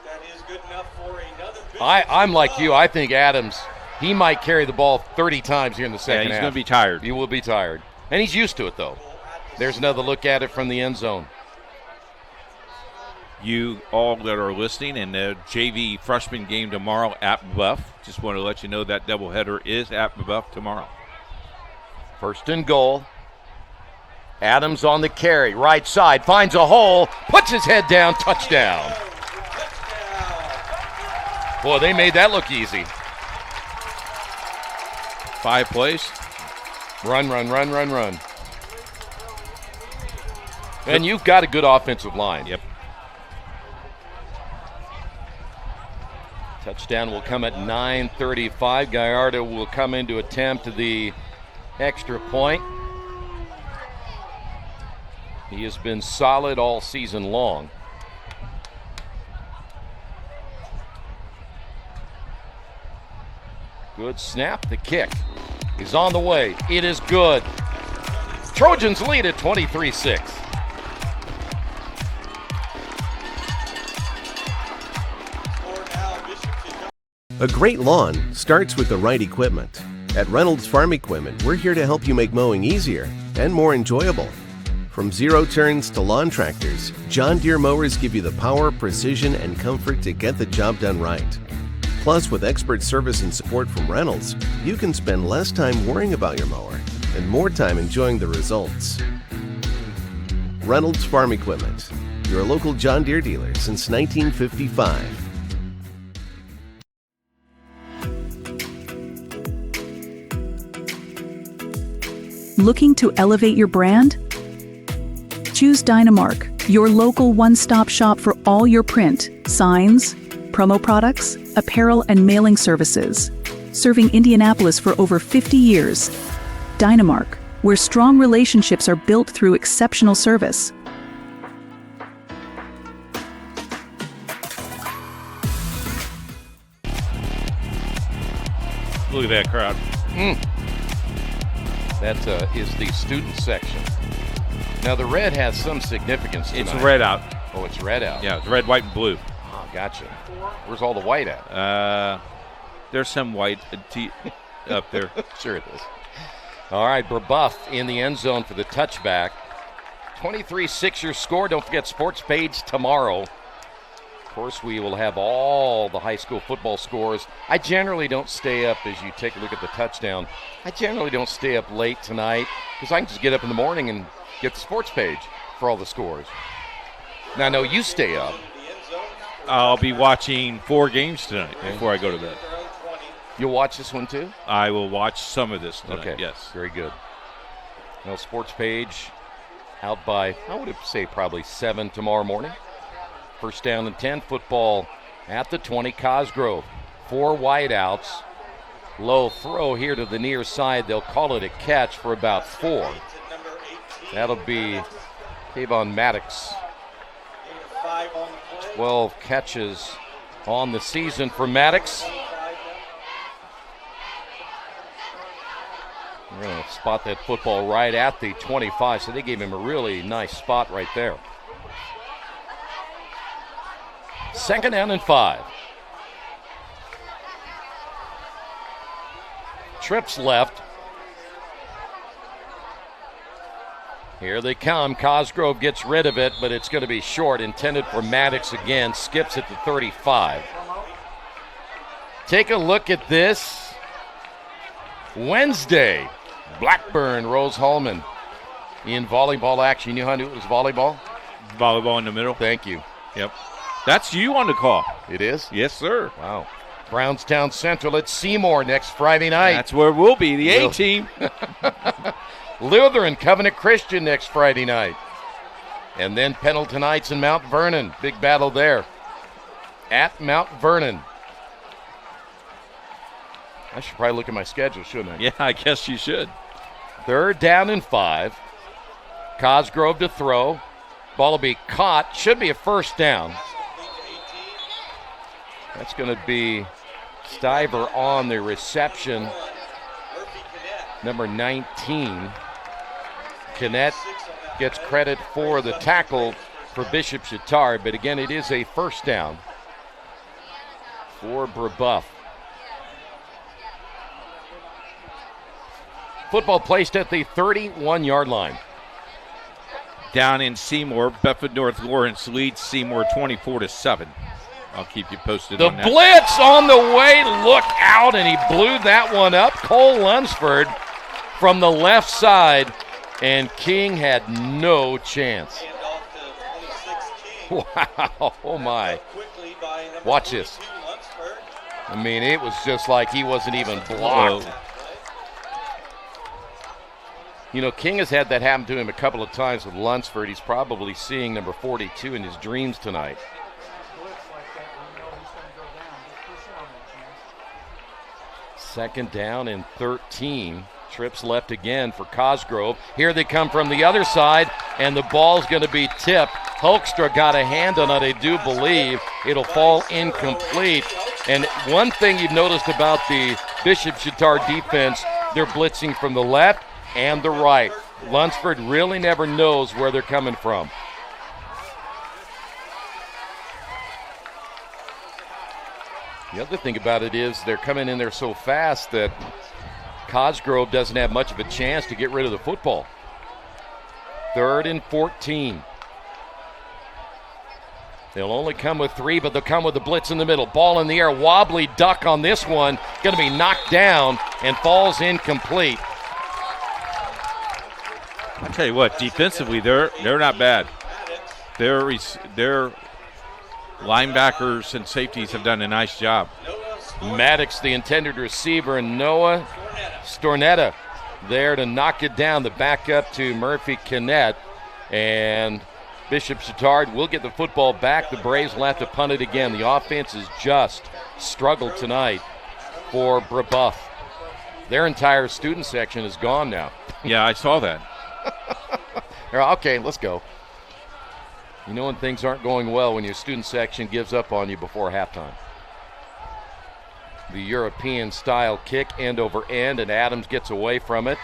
That is good enough for another big I'm like you. I think Adams, he might carry the ball 30 times here in the second half. He's going to be tired. He will be tired. And he's used to it, though. There's another look at it from the end zone. you all that are listening, and the JV freshman game tomorrow at Brebeuf. Just want to let you know that doubleheader is at Brebeuf tomorrow. First and goal. Adams on the carry, right side, finds a hole, puts his head down, touchdown. Boy, they made that look easy. 5 plays. Run. And you've got a good offensive line. Yep. Touchdown will come at 9:35. Gallardo will come in to attempt the extra point. He has been solid all season long. Good snap, the kick is on the way. It is good. Trojans lead at 23-6. A great lawn starts with the right equipment. At Reynolds Farm Equipment, we're here to help you make mowing easier and more enjoyable. From zero turns to lawn tractors, John Deere mowers give you the power, precision, and comfort to get the job done right. Plus, with expert service and support from Reynolds, you can spend less time worrying about your mower and more time enjoying the results. Reynolds Farm Equipment, your local John Deere dealer since 1955. Looking to elevate your brand? Choose Dynamark, your local one-stop shop for all your print, signs, promo products, apparel, and mailing services. Serving Indianapolis for over 50 years. Dynamark, where strong relationships are built through exceptional service. Look at that crowd. That is the student section. Now the red has some significance tonight. It's red out. Oh, it's red out. Yeah, it's red, white, and blue. Oh, gotcha. Where's all the white at? There's some white up there. Sure it is. All right, Brebeuf in the end zone for the touchback. 23-6 your score. Don't forget Sports Page tomorrow. Of course, we will have all the high school football scores. I generally don't stay up as you take a look at the touchdown. I generally don't stay up late tonight because I can just get up in the morning and get the Sports Page for all the scores. Now, I know you stay up. I'll be watching 4 games tonight before I go to bed. You'll watch this one too? I will watch some of this tonight, okay. Yes. Very good. Well, Sports Page out by, I would say, probably 7 tomorrow morning. First down and 10, football at the 20, Cosgrove. 4 wideouts. Low throw here to the near side. They'll call it a catch for about 4. That'll be Kayvon Maddox. 12 catches on the season for Maddox. We're going to spot that football right at the 25, so they gave him a really nice spot right there. Second down and 5. Trips left. Here they come. Cosgrove gets rid of it, but it's going to be short. Intended for Maddox again. Skips at the 35. Take a look at this. Wednesday, Blackburn Rose-Hulman in volleyball action. You know how I knew it was volleyball? Volleyball in the middle. Thank you. Yep. That's you on the call. It is? Yes, sir. Wow. Brownstown Central at Seymour next Friday night. That's where we'll be, the A-team. Lutheran Covenant Christian next Friday night. And then Pendletonites and Mount Vernon. Big battle there at Mount Vernon. I should probably look at my schedule, shouldn't I? Yeah, I guess you should. Third down and 5. Cosgrove to throw. Ball will be caught. Should be a first down. That's going to be Stiver on the reception. Number 19. Kinnett gets credit for the tackle for Bishop Chatard, but again, it is a first down for Brebeuf. Football placed at the 31-yard line. down in Seymour. Bedford North Lawrence leads Seymour 24-7. I'll keep you posted The on that. blitz on the way. Look out, and he blew that one up. Cole Lunsford from the left side, and King had no chance. Wow, oh my. Watch this. I mean, it was just like he wasn't even blocked. You know, King has had that happen to him a couple of times with Lunsford. He's probably seeing number 42 in his dreams tonight. Second down and 13. Trips left again for Cosgrove. Here they come from the other side, and the ball's going to be tipped. Hulkstra got a hand on it, I do believe. It'll fall incomplete. And one thing you've noticed about the Bishop Chatard defense, they're blitzing from the left and the right. Lunsford really never knows where they're coming from. The other thing about it is they're coming in there so fast that Cosgrove doesn't have much of a chance to get rid of the football. 3rd and 14. They'll only come with 3, but they'll come with the blitz in the middle. Ball in the air, wobbly duck on this one. Going to be knocked down and falls incomplete. I tell you what, defensively, they're not bad. Their linebackers and safeties have done a nice job. Maddox, the intended receiver, and Noah Stornetta there to knock it down. The backup to Murphy Kinnett. And Bishop Chatard will get the football back. The Braves will have to punt it again. The offense has just struggled tonight for Brebeuf. Their entire student section is gone now. Yeah, I saw that. Okay, let's go. You know when things aren't going well when your student section gives up on you before halftime. The European-style kick, end over end, and Adams gets away from it.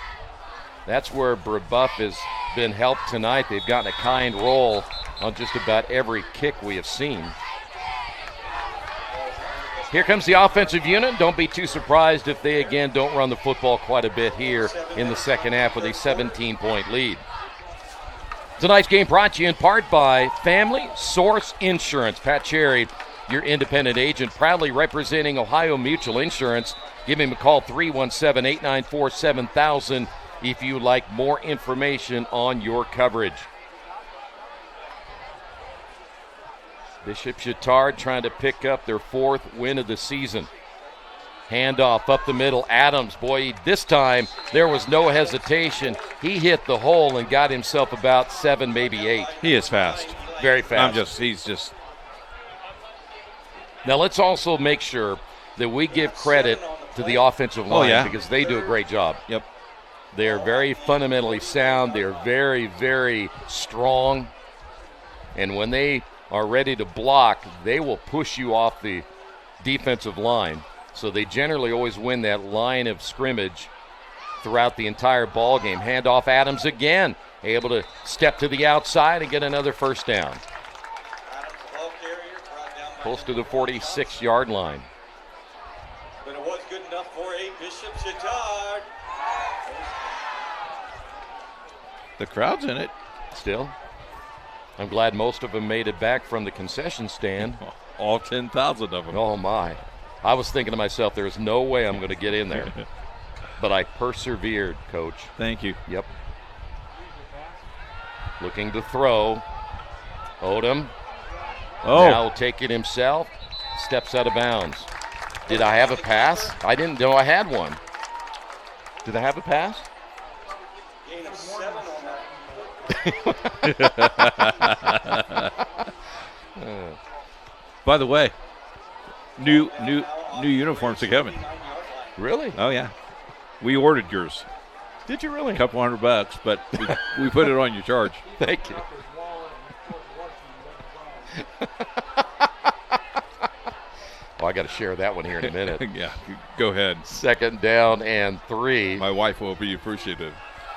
That's where Brebeuf has been helped tonight. They've gotten a kind roll on just about every kick we have seen. Here comes the offensive unit. Don't be too surprised if they again don't run the football quite a bit here in the second half with a 17-point lead. Tonight's game brought to you in part by Family Source Insurance. Pat Cherry, your independent agent, proudly representing Ohio Mutual Insurance. Give him a call, 317-894-7000, if you'd like more information on your coverage. Bishop Chatard trying to pick up their 4th win of the season. Handoff up the middle. Adams, boy, this time there was no hesitation. He hit the hole and got himself about 7, maybe 8. He is fast. Very fast. He's just. Now let's also make sure that we give credit to the offensive line because they do a great job. Yep. They're very fundamentally sound. They're very, very strong. And when they are ready to block, they will push you off the defensive line. So they generally always win that line of scrimmage throughout the entire ball game. Handoff Adams again, able to step to the outside and get another first down. Close to the 46-yard line. But it was good enough for a Bishop Chatard. The crowd's in it. Still. I'm glad most of them made it back from the concession stand. All 10,000 of them. Oh, my. I was thinking to myself, there's no way I'm going to get in there. But I persevered, Coach. Thank you. Yep. Looking to throw. Odom. Oh. Now will take it himself. Steps out of bounds. Did I have a pass? I didn't know I had one. Did I have a pass? Gain of 7 on that. By the way, new uniforms are coming. Really? Oh yeah, we ordered yours. Did you really? A couple $100, but we put it on your charge. Thank you. Well, I got to share that one here in a minute. Yeah, go ahead. 2nd down and 3. My wife will be appreciative.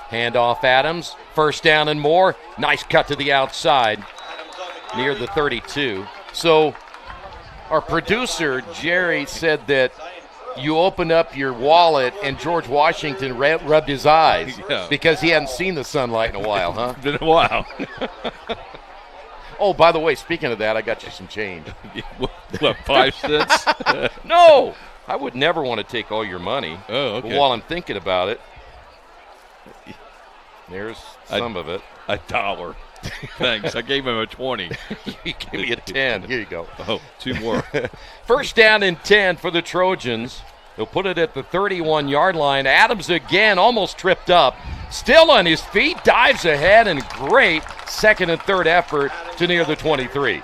Handoff Adams, 1st down and more. Nice cut to the outside near the 32. So our producer, Jerry, said that you opened up your wallet and George Washington rubbed his eyes because he hadn't seen the sunlight in a while, huh? Been a while. Oh, by the way, speaking of that, I got you some change. What, 5 cents? No, I would never want to take all your money. Oh, okay. But while I'm thinking about it, there's some of it. $1. Thanks. I gave him a 20. You gave me a 10. Here you go. Oh, 2 more. First down and 10 for the Trojans. They'll put it at the 31-yard line. Adams again almost tripped up. Still on his feet, dives ahead, and great second and third effort to near the 23.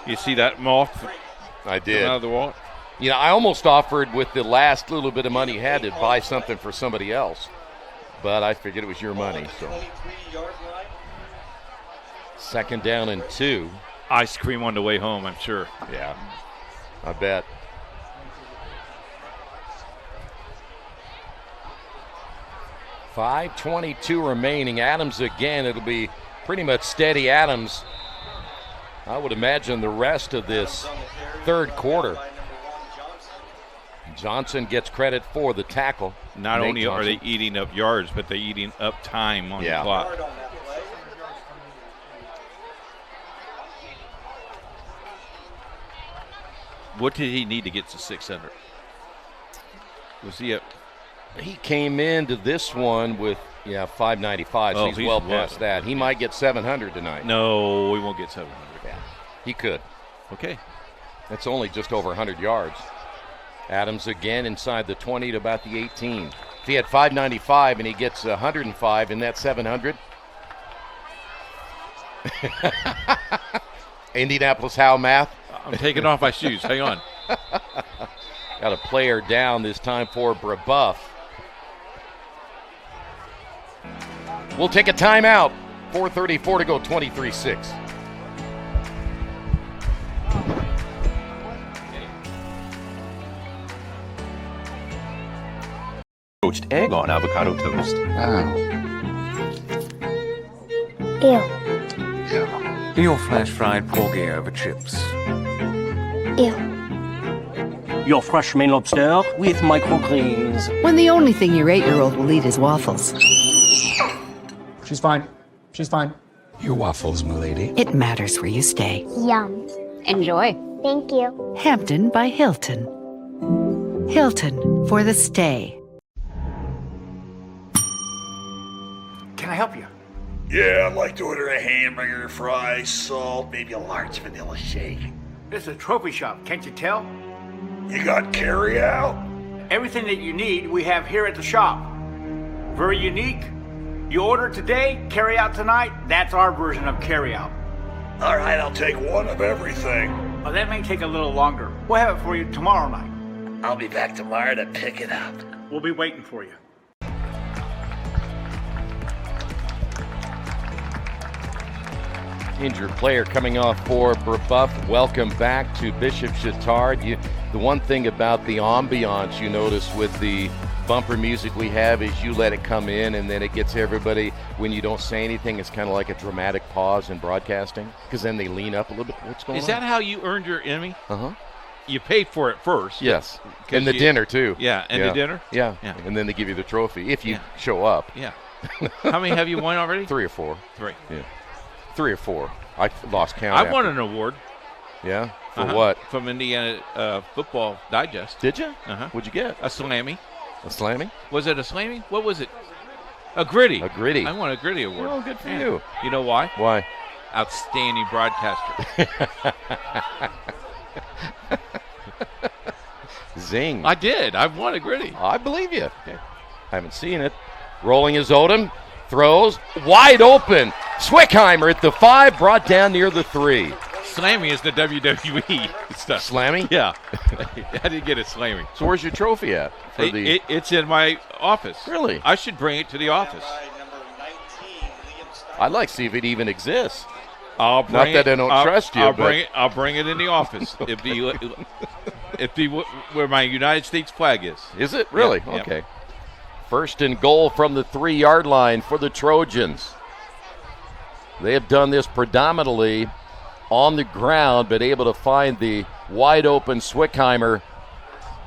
You see that moth? I did. Out of the wall? You know, I almost offered with the last little bit of money he had to buy something for somebody else, but I figured it was your money. So, second down and 2. Ice cream on the way home, I'm sure. Yeah, I bet. $5:22 remaining. Adams again. It'll be pretty much steady Adams, I would imagine, the rest of this third quarter. Johnson gets credit for the tackle. Not only are they eating up yards, but they're eating up time on the clock. What did he need to get to 600? Was he at? He came into this one with 595, so he's well past that. He might get 700 tonight. No, we won't get 700. Yeah, he could. Okay. That's only just over 100 yards. Adams again inside the 20 to about the 18. If he had 595 and he gets 105, and that's 700. Indianapolis Howe math. I'm taking off my shoes. Hang on. Got a player down this time for Brebeuf. We'll take a timeout. 4:34 to go, 23-6. Poached egg on avocado toast. Ew. Your flash fried porgy over chips. Ew. Your fresh Maine lobster with microgreens. When the only thing your 8-year-old will eat is waffles. She's fine. She's fine. Your waffles, milady. It matters where you stay. Yum. Enjoy. Thank you. Hampton by Hilton. Hilton for the stay. Can I help you? Yeah, I'd like to order a hamburger, fries, salt, maybe a large vanilla shake. This is a trophy shop, can't you tell? You got carry out? Everything that you need, we have here at the shop. Very unique. You order today, carry out tonight. That's our version of carry out. All right, I'll take one of everything. Oh, that may take a little longer. We'll have it for you tomorrow night. I'll be back tomorrow to pick it up. We'll be waiting for you. Injured player coming off for Brebeuf. Welcome back to Bishop Chatard. The one thing about the ambiance you notice with the bumper music we have is you let it come in and then it gets everybody, when you don't say anything, it's kind of like a dramatic pause in broadcasting because then they lean up a little bit. What's going on? Is that how you earned your Emmy? Uh-huh. You pay for it first. Yes. And the dinner, too. Yeah, and the dinner? Yeah. And then they give you the trophy if you show up. Yeah. How many have you won already? 3 or 4. 3. Yeah. 3 or 4. I lost count. I won an award. Yeah? For what? From Indiana Football Digest. Did you? Uh-huh. What'd you get? A Slammy. A Slammy? Was it a Slammy? What was it? A Gritty. A Gritty. I won a Gritty award. Oh, good for you. You know why? Why? Outstanding broadcaster. Zing. I did. I won a Gritty. I believe you. Okay. Haven't seen it. Rolling is Odom. Throws. Wide open. Swickheimer at the 5, brought down near the 3. Slammy is the WWE stuff. Slammy? Yeah. I didn't get a Slammy. So where's your trophy at? It's in my office. Really? I should bring it to the office. I'd like to see if it even exists. I'll bring Not that I don't trust you. I'll bring it in the office. It'd be where my United States flag is. Is it? Really? Yeah. Okay. First and goal from the 3-yard line for the Trojans. They have done this predominantly on the ground, but able to find the wide open Swickheimer,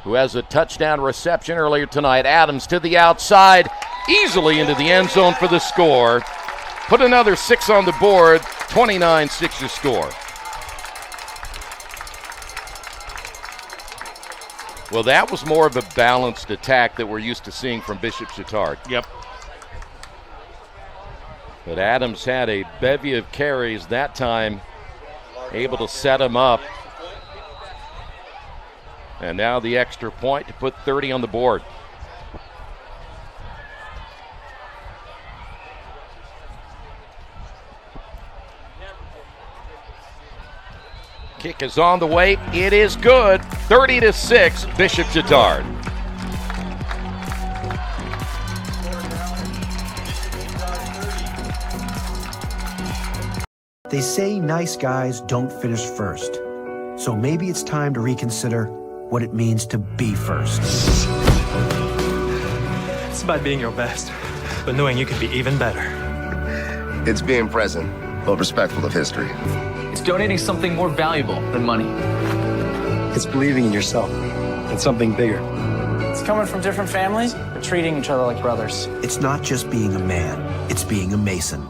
who has a touchdown reception earlier tonight. Adams to the outside, easily into the end zone for the score. Put another 6 on the board, 29-6 your score. Well, that was more of a balanced attack that we're used to seeing from Bishop Chatard. Yep. But Adams had a bevy of carries that time, able to set him up. And now the extra point to put 30 on the board. Kick is on the way. It is good. 30-6, Bishop Chatard. They say nice guys don't finish first. So maybe it's time to reconsider what it means to be first. It's about being your best, but knowing you can be even better. It's being present, but respectful of history. It's donating something more valuable than money. It's believing in yourself and something bigger. It's coming from different families, but treating each other like brothers. It's not just being a man, it's being a Mason.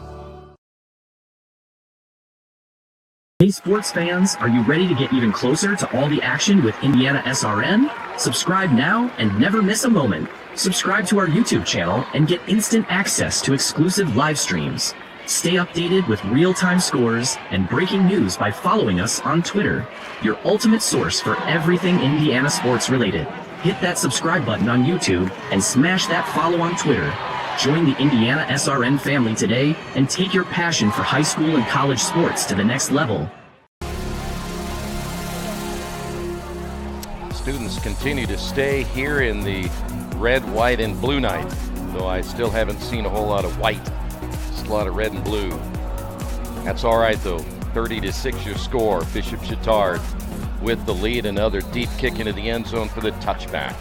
Hey sports fans, are you ready to get even closer to all the action with IndianaSRN? Subscribe now and never miss a moment. Subscribe to our YouTube channel and get instant access to exclusive live streams. Stay updated with real-time scores and breaking news by following us on Twitter, your ultimate source for everything Indiana sports related. Hit that subscribe button on YouTube and smash that follow on Twitter. Join the IndianaSRN family today and take your passion for high school and college sports to the next level. Students continue to stay here in the red, white, and blue night, though I still haven't seen a whole lot of white. Just a lot of red and blue. That's all right, though. 30-6 your score. Bishop Chatard with the lead. Another deep kick into the end zone for the touchback.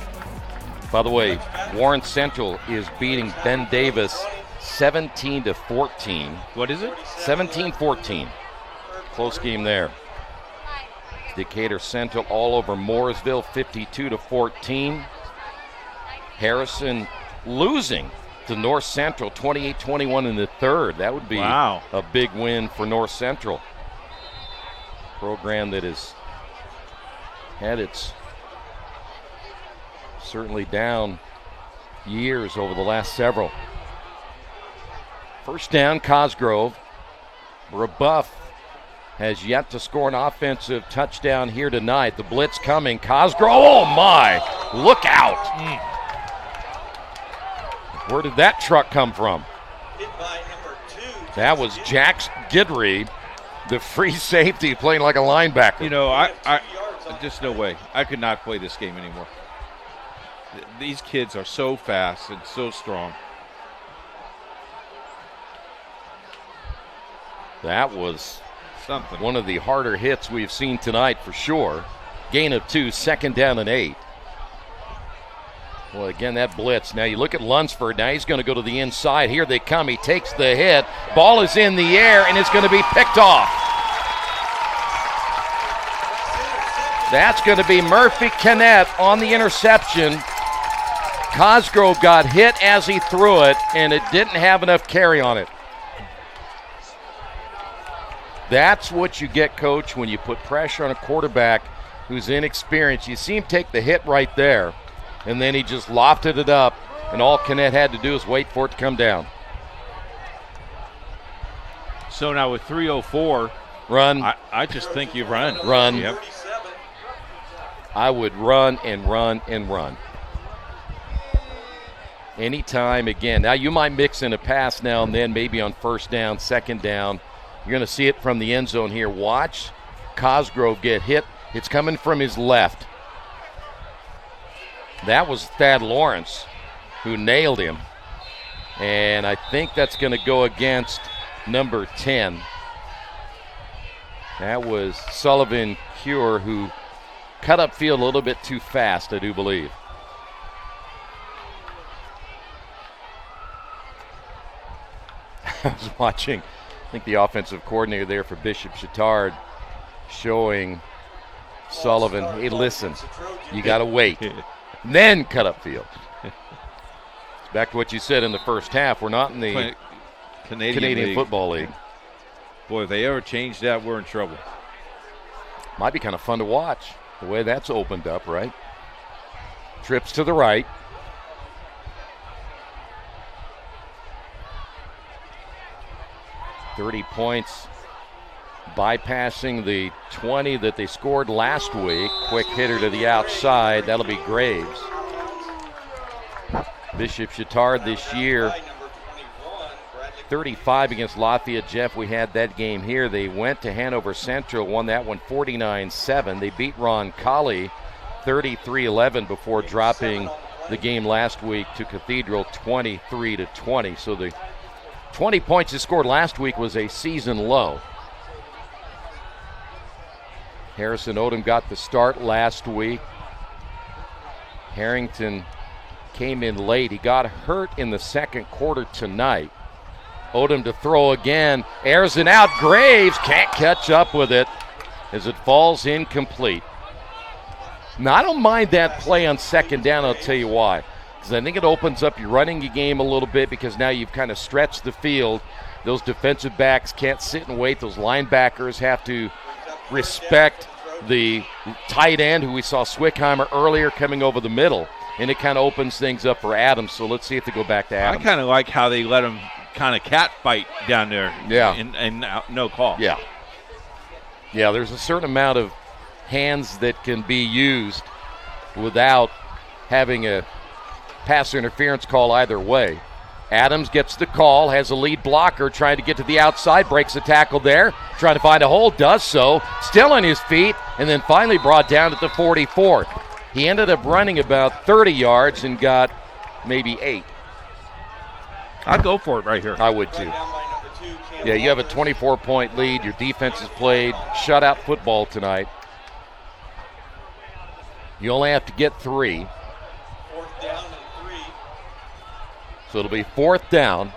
By the way, Warren Central is beating Ben Davis 17-14. What is it? 17-14. Close game there. Decatur Central all over Mooresville 52-14. Harrison losing to North Central 28-21 in the third. That would be a big win for North Central. Program that has had its certainly down years over the last several. First down, Cosgrove. Brebeuf has yet to score an offensive touchdown here tonight. The blitz coming. Cosgrove, oh my, look out. Where did that truck come from? That was Jax Gidry, the free safety, playing like a linebacker. You know, I just no way. I could not play this game anymore. These kids are so fast and so strong. That was something. One of the harder hits we've seen tonight for sure. Gain of 2, second down and 8. Well, again, that blitz. Now you look at Lunsford. Now he's going to go to the inside. Here they come. He takes the hit. Ball is in the air, and it's going to be picked off. That's going to be Murphy Kennett on the interception. Cosgrove got hit as he threw it, and it didn't have enough carry on it. That's what you get, Coach, when you put pressure on a quarterback who's inexperienced. You see him take the hit right there, and then he just lofted it up, and all Kennett had to do is wait for it to come down. So now with 3:04, run. I just think you run. Run. Yep. I would run and run and run. Anytime again. Now you might mix in a pass now and then, maybe on first down, second down. You're going to see it from the end zone here. Watch Cosgrove get hit. It's coming from his left. That was Thad Lawrence who nailed him. And I think that's going to go against number 10. That was Sullivan Cure, who cut upfield a little bit too fast, I do believe. I was watching, I think the offensive coordinator there for Bishop Chatard showing Sullivan, hey, listen, you got to wait, then cut upfield. Back to what you said in the first half. We're not in the Canadian Football League. Boy, if they ever change that, we're in trouble. Might be kind of fun to watch the way that's opened up, right? Trips to the right. $30 points, bypassing the 20 that they scored last week. Quick hitter to the outside. That'll be Graves. Bishop Chatard this year, 35 against Lafayette. Jeff, we had that game here. They went to Hanover Central, won that one 49-7. They beat Ron Colley 33-11 before dropping the game last week to Cathedral 23-20. So the 20 points they scored last week was a season low. Harrison Odom got the start last week. Harrington came in late. He got hurt in the second quarter tonight. Odom to throw again. Airs it out. Graves can't catch up with it as it falls incomplete. Now, I don't mind that play on second down. I'll tell you why. Because I think it opens up your running game a little bit, because now you've kind of stretched the field. Those defensive backs can't sit and wait. Those linebackers have to respect the tight end who we saw Swickheimer earlier coming over the middle. And it kind of opens things up for Adams. So let's see if they go back to Adams. I kind of like how they let him kind of cat fight down there. Yeah. And no call. Yeah. Yeah, there's a certain amount of hands that can be used without having a pass interference call either way. Adams gets the call, has a lead blocker trying to get to the outside, breaks a tackle there, trying to find a hole, does so, still on his feet, and then finally brought down at the 44. He ended up running about 30 yards and got maybe 8. I'd go for it right here. I would too. Yeah, you have a 24-point lead. Your defense has played shutout football tonight. You only have to get 3. Fourth down and 3. So it'll be 4th down.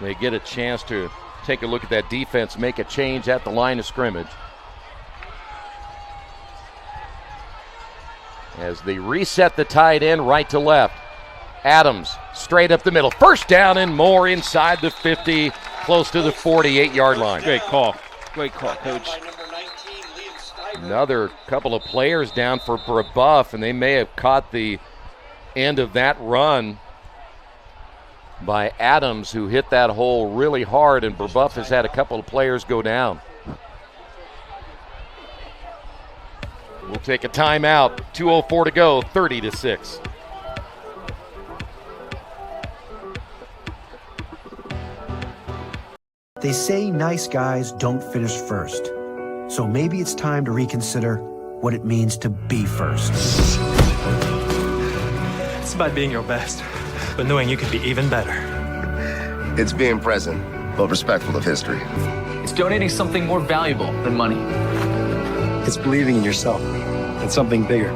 They get a chance to take a look at that defense, make a change at the line of scrimmage. As they reset the tight end right to left. Adams straight up the middle. First down and more inside the 50, close to the 48-yard line. Great call. Great call, Coach. Another couple of players down for Brebeuf, and they may have caught the end of that run by Adams, who hit that hole really hard, and Brebeuf has had a couple of players go down. We'll take a timeout. 2:04 to go, 30-6. They say nice guys don't finish first. So maybe it's time to reconsider what it means to be first. It's about being your best, but knowing you could be even better. It's being present, but respectful of history. It's donating something more valuable than money. It's believing in yourself and something bigger.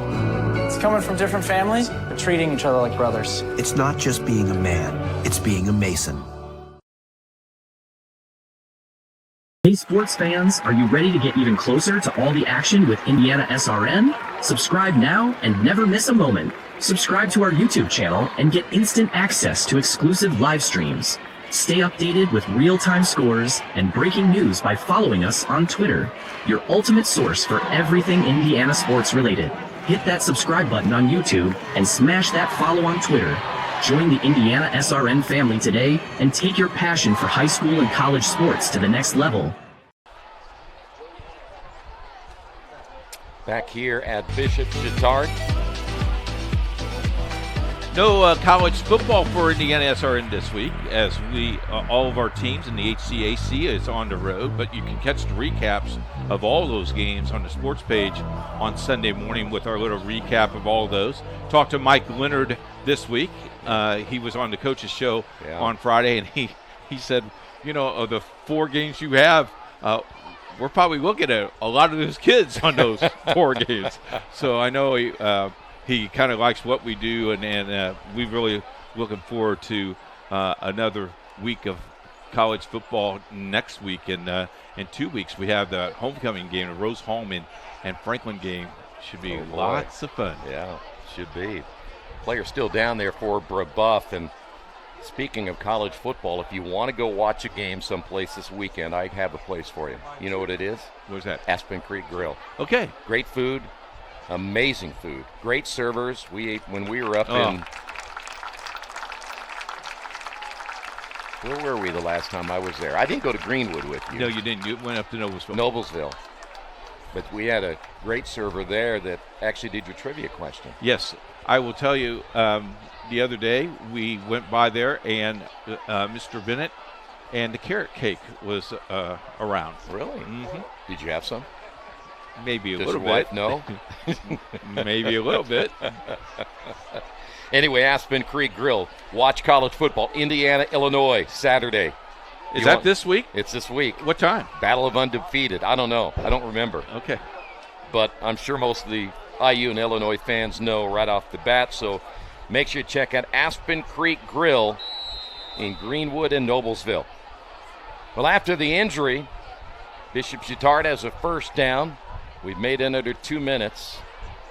It's coming from different families, but treating each other like brothers. It's not just being a man, it's being a Mason. Hey sports fans, are you ready to get even closer to all the action with IndianaSRN? Subscribe now and never miss a moment. Subscribe to our YouTube channel and get instant access to exclusive live streams. Stay updated with real-time scores and breaking news by following us on Twitter, your ultimate source for everything Indiana sports related. Hit that subscribe button on YouTube and smash that follow on Twitter. Join the IndianaSRN family today and take your passion for high school and college sports to the next level. Back here at Bishop Chatard. No college football for IndianaSRN this week, as all of our teams in the HCAC is on the road, but you can catch the recaps of all those games on the sports page on Sunday morning with our little recap of all those. Talked to Mike Leonard this week. He was on the coach's show on Friday, and he said, you know, of the 4 games you have, we're probably looking at a lot of those kids on those 4 games. So I know he kind of likes what we do, and we're really looking forward to another week of college football next week. And in 2 weeks, we have the homecoming game, the Rose Home and Franklin game. Should be lots of fun. Yeah, should be. Players still down there for Brebeuf. And speaking of college football, if you want to go watch a game someplace this weekend, I have a place for you. You know what it is? Where's that? Aspen Creek Grill. Okay. Great food, amazing food, great servers. We ate when we were up in. Where were we the last time I was there? I didn't go to Greenwood with you. No, you didn't. You went up to Noblesville. Noblesville. But we had a great server there that actually did your trivia question. Yes. I will tell you, the other day we went by there and Mr. Bennett and the carrot cake was around. Really? Mm-hmm. Did you have some? Maybe a Does little your wife bit. know? Maybe a little bit. Anyway, Aspen Creek Grill. Watch college football. Indiana, Illinois, Saturday. Is that this week? It's this week. What time? Battle of Undefeated. I don't know. I don't remember. Okay. But I'm sure most of the IU and Illinois fans know right off the bat. So make sure you check out Aspen Creek Grill in Greenwood and Noblesville. Well, after the injury, Bishop Chatard has a first down. We've made it under 2 minutes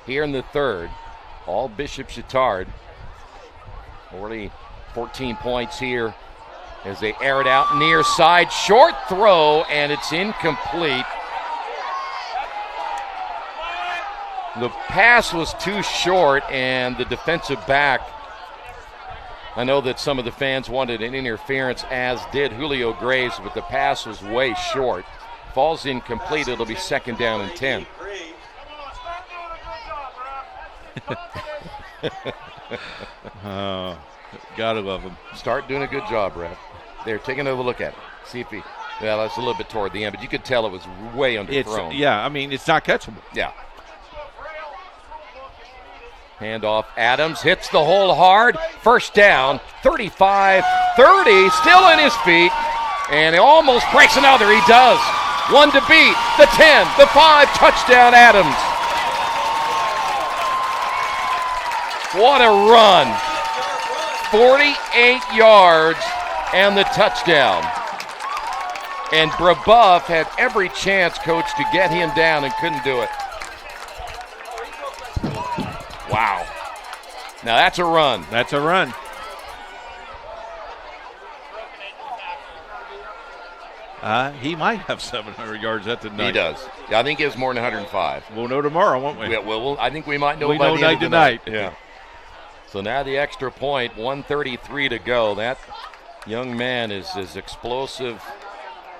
here in the third. All Bishop Chatard. Already 14 points here as they air it out near side. Short throw, and it's incomplete. The pass was too short, and the defensive back, I know that some of the fans wanted an interference, as did Julio Graves, but the pass was way short. Falls incomplete. It'll be 2nd down and 10. Oh, gotta love him. Start doing a good job, Ref. They're taking another look at it. See if he. Well, that's a little bit toward the end, but you could tell it was way underthrown. Yeah, I mean, it's not catchable. Yeah. Handoff. Adams hits the hole hard. First down. 35, 30. Still in his feet. And he almost breaks another. He does. 1 to beat. The 10, the 5. Touchdown, Adams. What a run. 48 yards and the touchdown. And Brebeuf had every chance, Coach, to get him down and couldn't do it. Wow. Now that's a run. That's a run. He might have 700 yards at the night. He does. Yeah, I think he has more than 105. We'll know tomorrow, won't we? Yeah, well, I think we might know by the end of the night. tonight. Yeah. So now the extra point, 1:33 to go. That young man is as explosive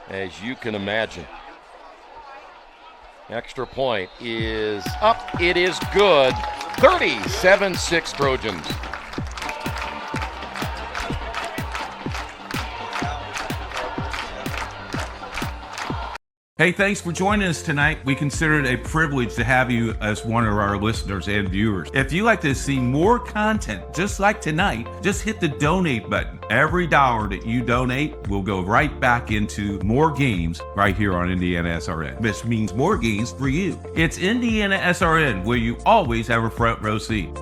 as you can imagine. Extra point is up. It is good. 37-6 Trojans. Hey, thanks for joining us tonight. We consider it a privilege to have you as one of our listeners and viewers. If you'd like to see more content just like tonight, just hit the donate button. Every dollar that you donate will go right back into more games right here on IndianaSRN. This means more games for you. It's IndianaSRN, where you always have a front row seat.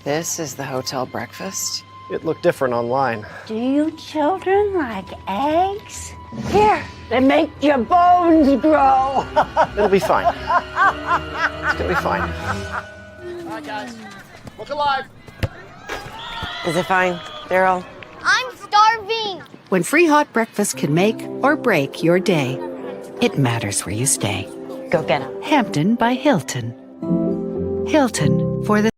This is the hotel breakfast. It looked different online. Do you children like eggs? Here, they make your bones grow. It'll be fine. It's gonna be fine. All right, guys, look alive. Is it fine, Daryl? I'm starving. When free hot breakfast can make or break your day, it matters where you stay. Go get him. Hampton by Hilton. Hilton for the...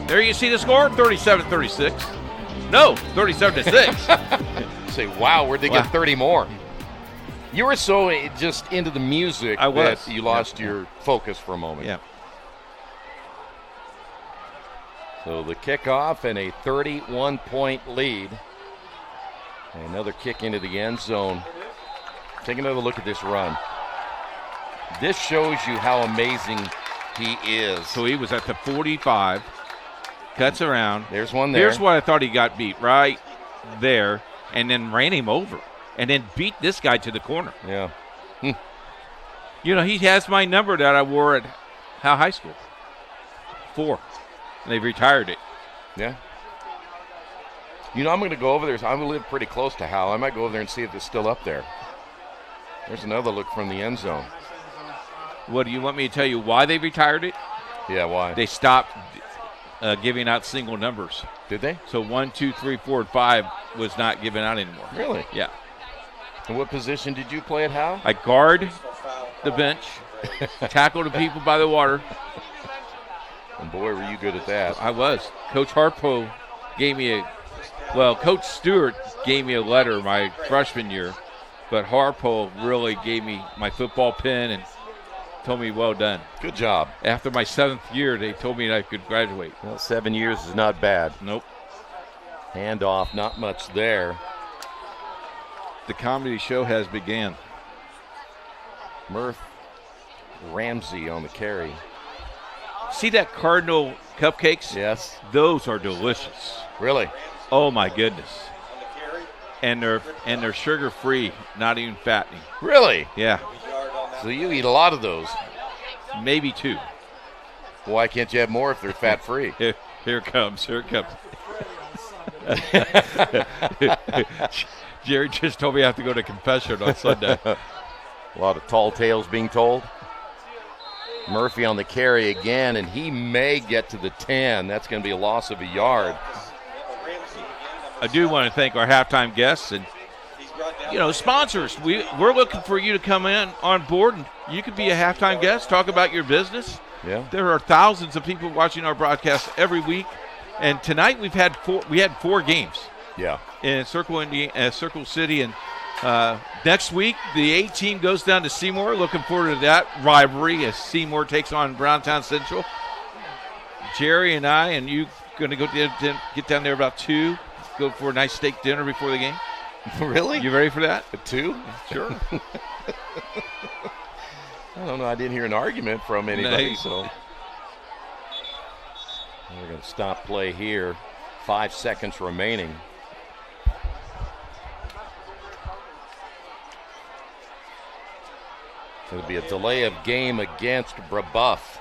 There you see the score, 37-36. No, 37-6. Say, wow, where'd they get 30 more? You were so just into the music that you lost your focus for a moment. Yeah. So the kickoff and a 31-point lead. And another kick into the end zone. Take another look at this run. This shows you how amazing he is. So he was at the 45. Cuts around. There's one there. Here's what I thought he got beat right there, and then ran him over, and then beat this guy to the corner. Yeah. You know, he has my number that I wore at Howe High School. 4. And they retired it. Yeah. You know, I'm going to go over there. I live pretty close to Howe. I might go over there and see if it's still up there. There's another look from the end zone. What, do you want me to tell you why they retired it? Yeah, why? They stopped giving out single numbers. Did they? So 1, 2, 3, 4, and 5 was not given out anymore. Really? Yeah. And what position did you play at Howe? I guard the bench, tackle the people by the water. And boy, were you good at that. I was. Coach Harpo gave me Coach Stewart gave me a letter my freshman year, but Harpo really gave me my football pin and told me, well done. Good job. After my 7th year, they told me I could graduate. Well, 7 years is not bad. Nope. Handoff, not much there. The comedy show has began. Murph Ramsey on the carry. See that Cardinal cupcakes? Yes. Those are delicious. Really? Oh my goodness. And they're sugar-free, not even fattening. Really? Yeah. So you eat a lot of those. Maybe 2. Why can't you have more if they're fat-free? Here it comes. Here it comes. Jerry just told me I have to go to confession on Sunday. A lot of tall tales being told. Murphy on the carry again, and he may get to the 10. That's going to be a loss of a yard. I do want to thank our halftime guests and, sponsors. We're looking for you to come in on board, and you could be a halftime guest, talk about your business. Yeah. There are thousands of people watching our broadcast every week, and tonight we had 4 games. Yeah. In Circle City, and next week the 8 team goes down to Seymour. Looking forward to that rivalry as Seymour takes on Browntown Central. Jerry and I and you going to go get down there about 2. Go for a nice steak dinner before the game. Really? You ready for that? At 2? Sure. I don't know. I didn't hear an argument from anybody, so we're going to stop play here. 5 seconds remaining. It'll be a delay of game against Brebeuf.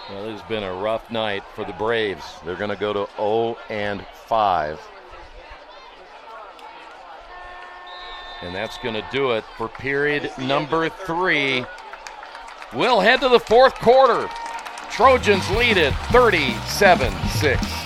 Well, it's been a rough night for the Braves. They're going to go to 0-5. And that's going to do it for period number 3. We'll head to the 4th quarter. Trojans lead it 37-6.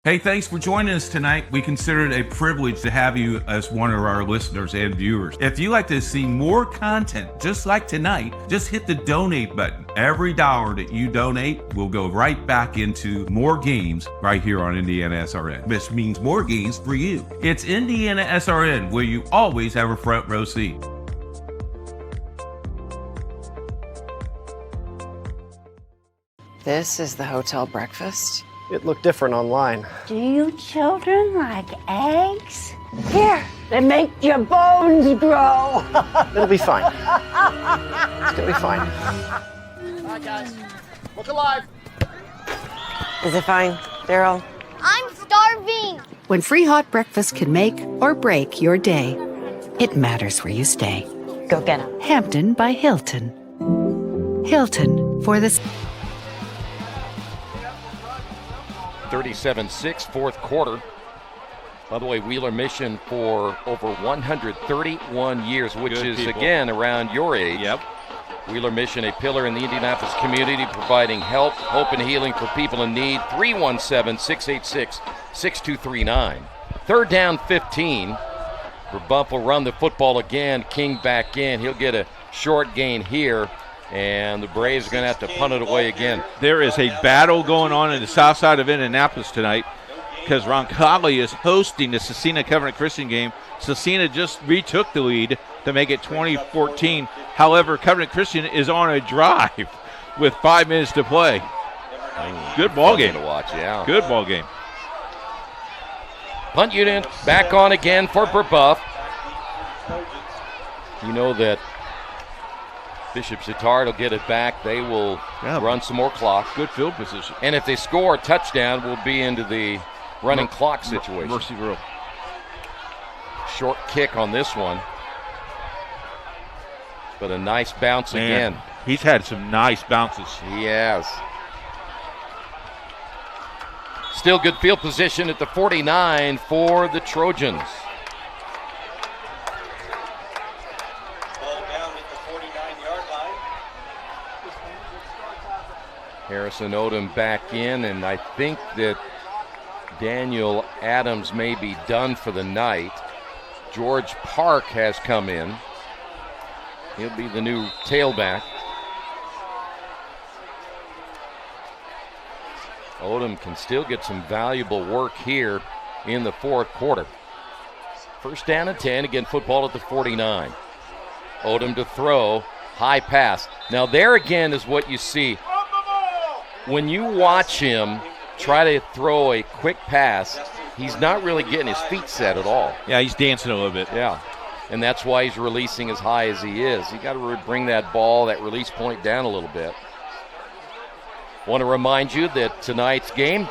Hey, thanks for joining us tonight. We consider it a privilege to have you as one of our listeners and viewers. If you'd like to see more content just like tonight, just hit the donate button. Every dollar that you donate will go right back into more games right here on IndianaSRN. This means more games for you. It's IndianaSRN, where you always have a front row seat. This is the hotel breakfast. It looked different online. Do you children like eggs? Here, they make your bones grow. It'll be fine. It's gonna be fine. All right, guys. Look alive. Is it fine, Daryl? I'm starving. When free hot breakfast can make or break your day, it matters where you stay. Go get him. Hampton by Hilton. Hilton for the 37-6, 4th quarter. By the way, Wheeler Mission for over 131 years, which Good is, people. again, around your age. Yep. Wheeler Mission, a pillar in the Indianapolis community, providing help, hope, and healing for people in need. 317-686-6239. 3rd down, 15. Brebeuf will run the football again. King back in. He'll get a short gain here. And the Braves are going to have to punt it away again. There is a battle going on in the south side of Indianapolis tonight because Roncalli is hosting the Cecina Covenant Christian game. Cecina just retook the lead to make it 20-14. However, Covenant Christian is on a drive with 5 minutes to play. Good ball game to watch, yeah. Good ball game. Punt unit back on again for Brebeuf. You know that Bishop Chatard will get it back. They will run some more clock. Good field position. And if they score a touchdown, we'll be into the running clock situation. Mercy rule. Short kick on this one. But a nice bounce again. He's had some nice bounces. He has. Still good field position at the 49 for the Trojans. Ball down at the 49-yard line. Harrison Odom back in, and I think that Daniel Adams may be done for the night. George Park has come in. He'll be the new tailback. Odom can still get some valuable work here in the fourth quarter. First down and 10, again, football at the 49. Odom to throw, high pass. Now there again is what you see. When you watch him try to throw a quick pass, he's not really getting his feet set at all. Yeah, he's dancing a little bit. Yeah, and that's why he's releasing as high as he is. You got to bring that ball, that release point down a little bit. Want to remind you that tonight's game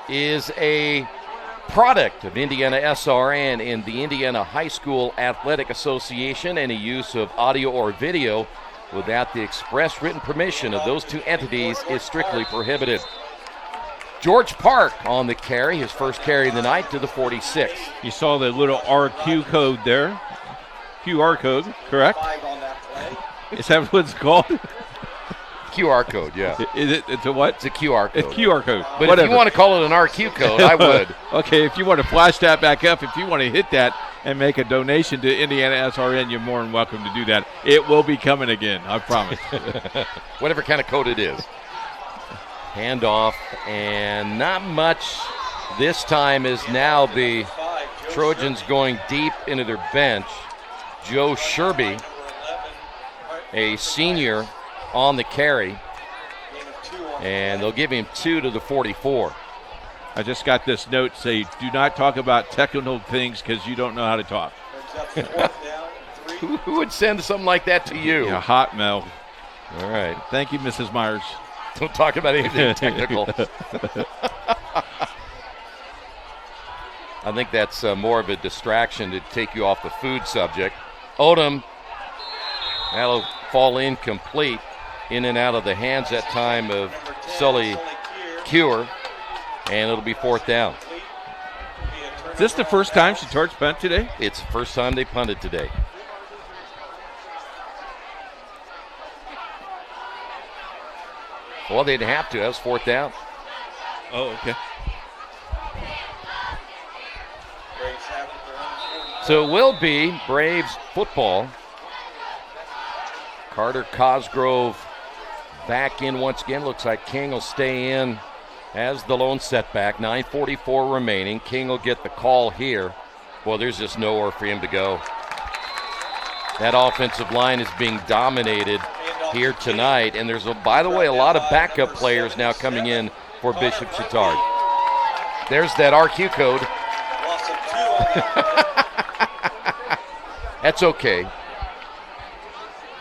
is a product of IndianaSRN and the Indiana High School Athletic Association. Any use of audio or video without the express written permission of those two entities is strictly prohibited. George Park on the carry, his first carry of the night to the 46. You saw the little RQ code there. QR code, correct? Is that what it's called? QR code, yeah. It's a what? It's a QR code. It's QR code. But whatever. If you want to call it an RQ code, I would. Okay, if you want to flash that back up, if you want to hit that and make a donation to IndianaSRN, you're more than welcome to do that. It will be coming again, I promise. Whatever kind of code it is. Handoff, and not much this time is now the Trojans going deep into their bench. Joe Sherby, a senior, on the carry, and they'll give him 2 to the 44. I just got this note say, do not talk about technical things because you don't know how to talk. Who would send something like that to you? Yeah, Hotmail. All right. Thank you, Mrs. Myers. Don't talk about anything technical. I think that's more of a distraction to take you off the food subject. Odom, that'll fall incomplete. In and out of the hands that time of Sully Cure, and it'll be fourth down. Is this the first time Chatard's punt today? It's the first time they punted today. Well, they didn't have to. That was fourth down. Oh, okay. So it will be Braves football. Carter Cosgrove back in once again. Looks like King will stay in as the lone setback. 9:44 remaining. King will get the call here. Well, there's just nowhere for him to go. That offensive line is being dominated here tonight. And there's, by the way, a lot of backup players now coming in for Bishop Chatard. There's that RQ code. That's okay.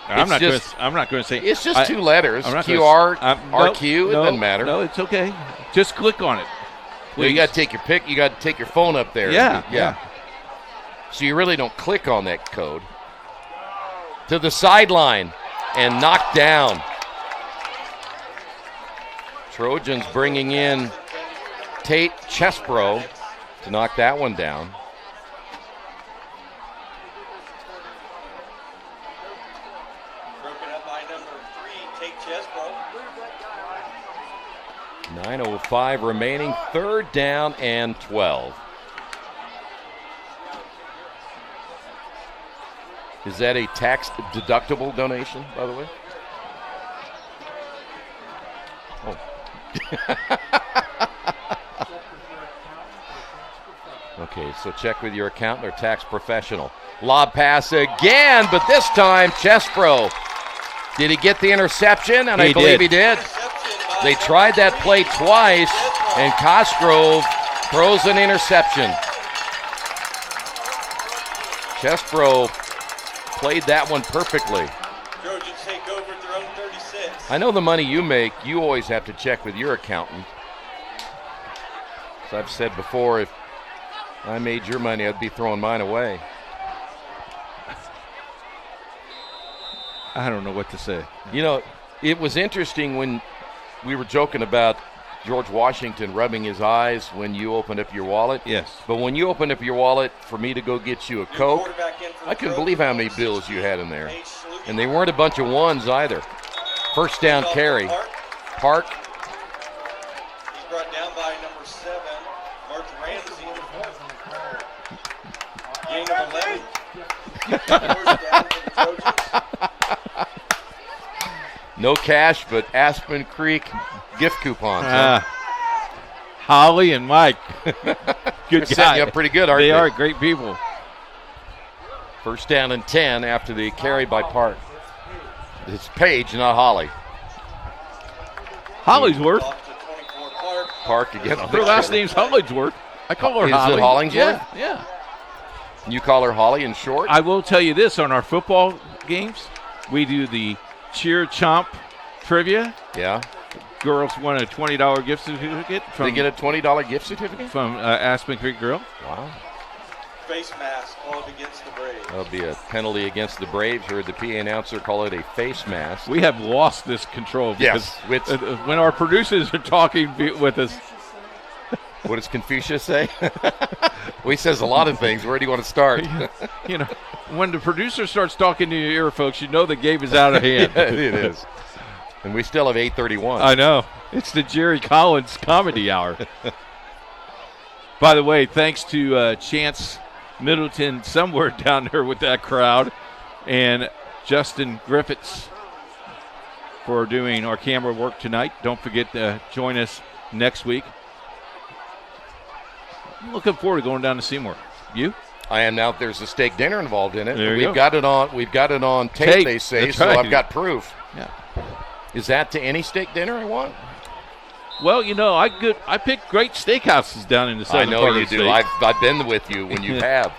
I'm not going to say. It's just two letters. QR, RQ. It doesn't matter. No, it's okay. Just click on it. Well, you got to take your pick. You got to take your phone up there. Yeah. So you really don't click on that code. To the sideline and knocked down. Trojans bringing in Tate Chesbro to knock that one down. Broken up by number 3, Tate Chesbro. 9:05 remaining, third down and 12. Is that a tax-deductible donation, by the way? Oh. Okay, so check with your accountant or tax professional. Lob pass again, but this time Chesbro. Did he get the interception? And I believe he did. They tried that play twice, and Cosgrove throws an interception. Chesbro played that one perfectly. Trojans take over at their own 36. I know the money you make, you always have to check with your accountant. As I've said before, if I made your money, I'd be throwing mine away. I don't know what to say. You know, it was interesting when we were joking about George Washington rubbing his eyes when you opened up your wallet. Yes. But when you opened up your wallet for me to go get you a Coke, I couldn't believe how many bills you had in there. And they weren't a bunch of ones either. First down carry. Park. He's brought down by number 7, Mark Ramsey. Gain of 11. First down for the Trojans. No cash, but Aspen Creek gift coupons. Holly and Mike. Good setting you up pretty good, aren't they? They are great people. First down and 10 after the carry by Park. It's Page, not Holly. Hollingsworth. Park again. Her last name's Hollingsworth. I call her Holly. Is it Hollingsworth? Yeah. You call her Holly in short? I will tell you this, on our football games, we do the cheer chomp trivia. Yeah. Girls won a $20 gift certificate. They get a $20 gift certificate? From Aspen Creek Grill. Wow. Face mask called against the Braves. That'll be a penalty against the Braves. Heard the PA announcer call it a face mask. We have lost this control. Yes. When our producers are talking with us. What does Confucius say? Well, he says a lot of things. Where do you want to start? You know, when the producer starts talking to your ear, folks, you know the game is out of hand. Yeah, it is. And we still have 8:31. I know. It's the Jerry Collins Comedy Hour. By the way, thanks to Chance Middleton somewhere down there with that crowd, and Justin Griffiths for doing our camera work tonight. Don't forget to join us next week. I'm looking forward to going down to Seymour. You? I am now. There's a steak dinner involved in it. We've got it on tape, they say. That's so right. I've got proof. Yeah. Is that to any steak dinner I want? Well, you know, I pick great steakhouses down in the southern part of the state. I know you do. I've been with you when you have.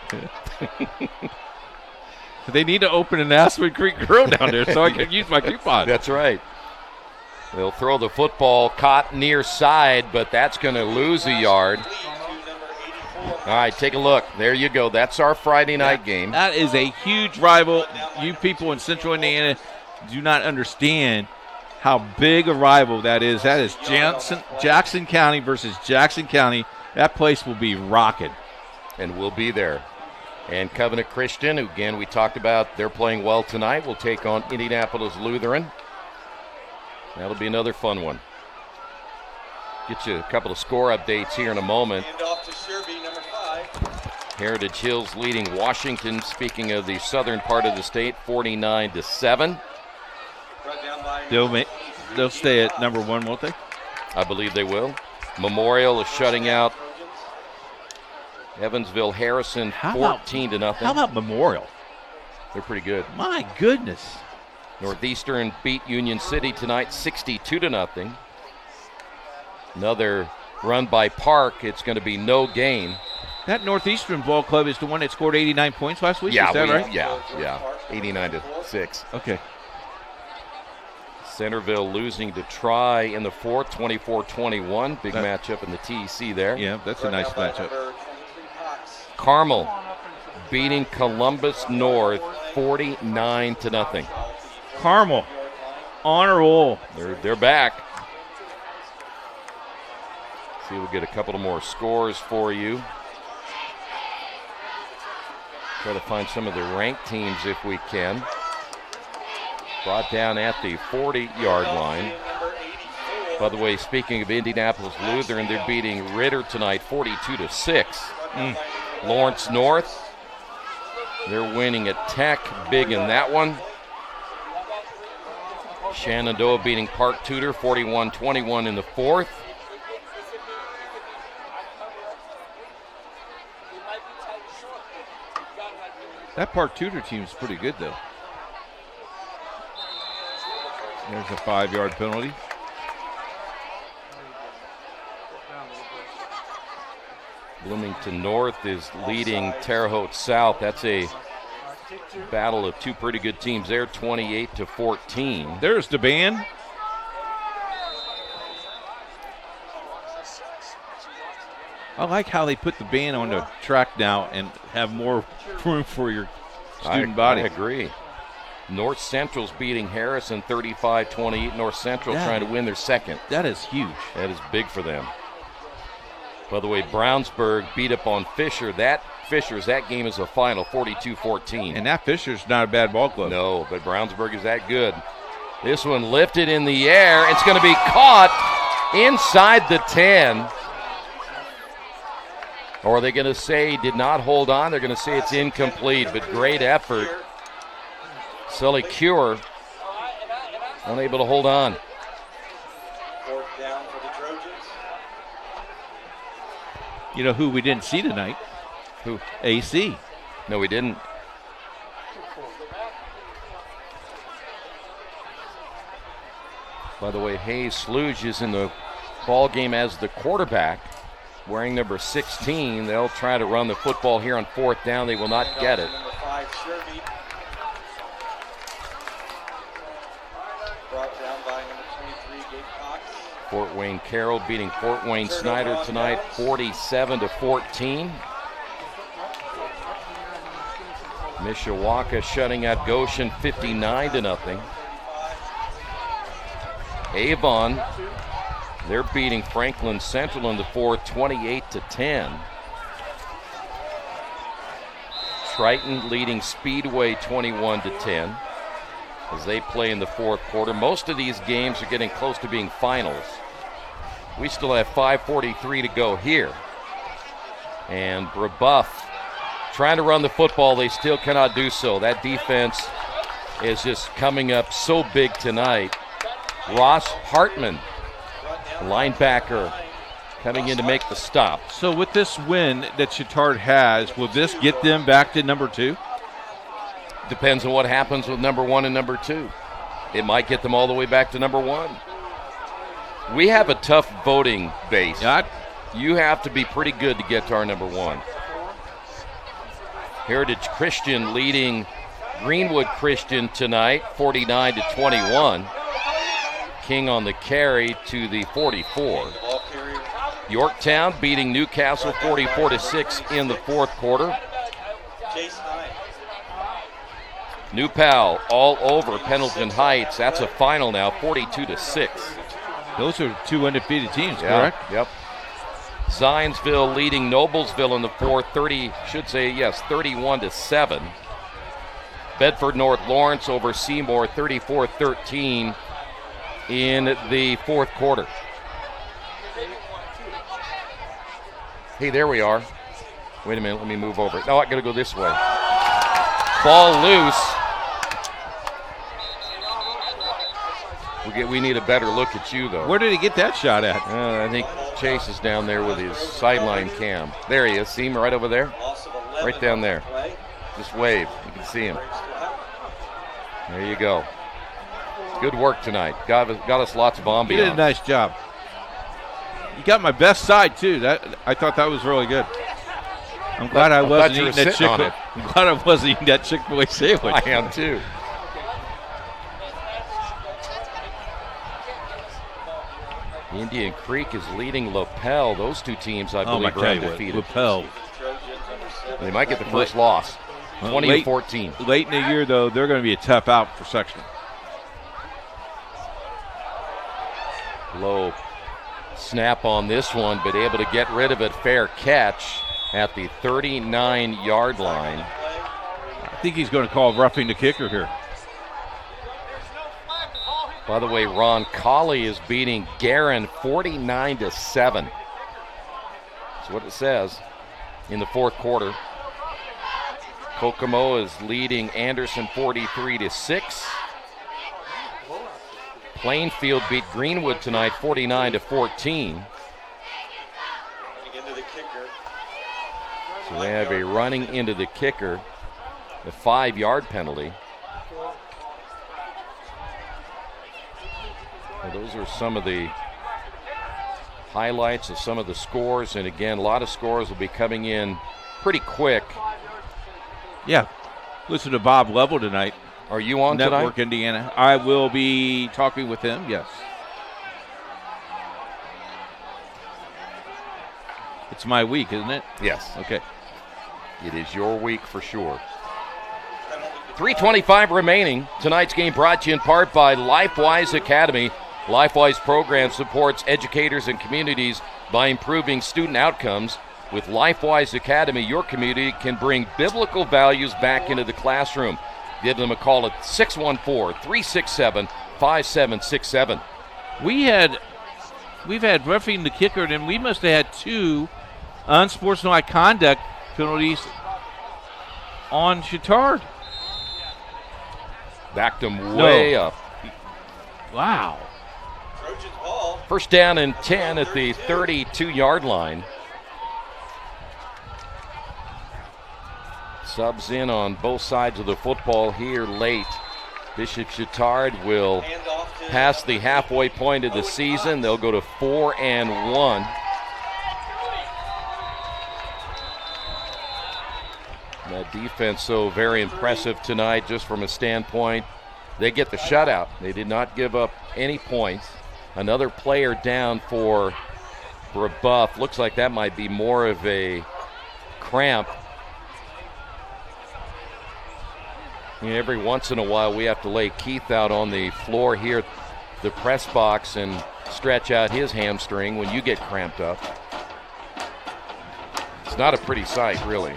They need to open an Aspen Creek Grill down there so I can use my coupon. That's right. They'll throw the football caught near side, but that's going to lose a yard. All right, take a look. There you go. That's our Friday night game. That is a huge rival. You people in Central Indiana do not understand how big a rival that is. That is Jackson County versus Jackson County. That place will be rocking. And we'll be there. And Covenant Christian, who, again, we talked about, they're playing well tonight, will take on Indianapolis Lutheran. That'll be another fun one. Get you a couple of score updates here in a moment. Heritage Hills leading Washington, speaking of the southern part of the state, 49-7. They'll stay at number 1, won't they? I believe they will. Memorial is shutting out Evansville Harrison 14-0. How about Memorial? They're pretty good. My goodness. Northeastern beat Union City tonight 62-0. Another run by Park. It's going to be no gain. That Northeastern ball club is the one that scored 89 points last week? Yeah, is that right? Yeah. 89-6. Okay. Centerville losing to Tri in the fourth, 24-21. Big matchup in the TEC there. Yeah, that's a nice matchup. Carmel beating Columbus North 49-0. Carmel on a roll. They're back. See, we'll get a couple of more scores for you. Try to find some of the ranked teams if we can. Brought down at the 40-yard line. By the way, speaking of Indianapolis Lutheran, they're beating Ritter tonight 42-6. Lawrence North, they're winning at Tech, big in that one. Shenandoah beating Park Tudor 41-21 in the fourth. That Park Tudor team is pretty good, though. There's a 5-yard penalty. Bloomington North is leading Terre Haute South. That's a Battle of two pretty good teams there, 28-14. There's the band. I like how they put the band on the track now and have more room for your student body. I agree. North Central's beating Harrison 35-28. North Central trying to win their second. That is huge. That is big for them. By the way, Brownsburg beat up on Fisher. That game is a final, 42-14. And that Fisher's not a bad ball club. No, but Brownsburg is that good. This one lifted in the air. It's going to be caught inside the 10. Or are they going to say did not hold on? They're going to say it's incomplete, but great effort. Sully Cure unable to hold on. Fourth down for the Trojans. You know who we didn't see tonight? Who? AC. No, we didn't. By the way, Hayes Sluge is in the ball game as the quarterback, wearing number 16. They'll try to run the football here on fourth down. They will not get it. Number 5, Sherby. Brought down by number 23, Gatecox. Fort Wayne Carroll beating Fort Wayne Snyder tonight, 47-14. Mishawaka shutting out Goshen 59-0. Avon, they're beating Franklin Central in the fourth, 28-10. Triton leading Speedway 21-10 as they play in the fourth quarter. Most of these games are getting close to being finals. We still have 5:43 to go here. And Brebeuf trying to run the football. They still cannot do so. That defense is just coming up so big tonight. Ross Hartman, linebacker, coming in to make the stop. So with this win that Chatard has, will this get them back to number 2? Depends on what happens with number 1 and number 2. It might get them all the way back to number 1. We have a tough voting base. You have to be pretty good to get to our number 1. Heritage Christian leading Greenwood Christian tonight, 49-21. King on the carry to the 44. Yorktown beating Newcastle 44-6 in the fourth quarter. New Pal all over Pendleton Heights. That's a final now, 42-6. Those are two undefeated teams, correct? Yep. Zionsville leading Noblesville in the fourth, 31-7. Bedford North Lawrence over Seymour, 34-13 in the fourth quarter. Hey, there we are. Wait a minute, let me move over. No, I gotta go this way. Ball loose. We need a better look at you, though. Where did he get that shot at? I think Chase is down there with his sideline cam. There he is. See him right over there? Right down there. Just wave. You can see him. There you go. Good work tonight. Got us lots of ambiance. You did a nice job. You got my best side, too. I thought that was really good. I'm glad I wasn't eating that Chick-fil-A. I'm glad I wasn't eating that Chick-fil-A sandwich. I am, too. Indian Creek is leading Lapel. Those two teams, I believe, are undefeated. Lapel. They might get the first loss. 20-14. Late in the year, though, they're going to be a tough out for sectional. Low snap on this one, but able to get rid of it. Fair catch at the 39-yard line. I think he's going to call roughing the kicker here. By the way, Ron Colley is beating Guerin 49-7. That's what it says in the fourth quarter. Kokomo is leading Anderson 43-6. Plainfield beat Greenwood tonight 49-14. So they have a running into the kicker, a 5-yard penalty. Well, those are some of the highlights of some of the scores. And again, a lot of scores will be coming in pretty quick. Yeah. Listen to Bob Level tonight. Are you on Network tonight? Indiana. I will be talking with him, yes. It's my week, isn't it? Yes. Okay. It is your week for sure. 3:25 remaining. Tonight's game brought to you in part by LifeWise Academy. LifeWise program supports educators and communities by improving student outcomes. With LifeWise Academy, your community can bring biblical values back into the classroom. Give them a call at 614-367-5767. We've had roughing the kicker, and we must have had 2 unsportsmanlike conduct penalties on Chatard. Backed him way up. Wow. Trojans ball. First down and 10 at the 32-yard line. Subs in on both sides of the football here late. Bishop Chatard will pass the halfway point of the season. They'll go to 4-1. That defense so very impressive tonight just from a standpoint. They get the shutout. They did not give up any points. Another player down for Brebeuf. Looks like that might be more of a cramp. I mean, every once in a while we have to lay Keith out on the floor here at the press box and stretch out his hamstring when you get cramped up. It's not a pretty sight, really.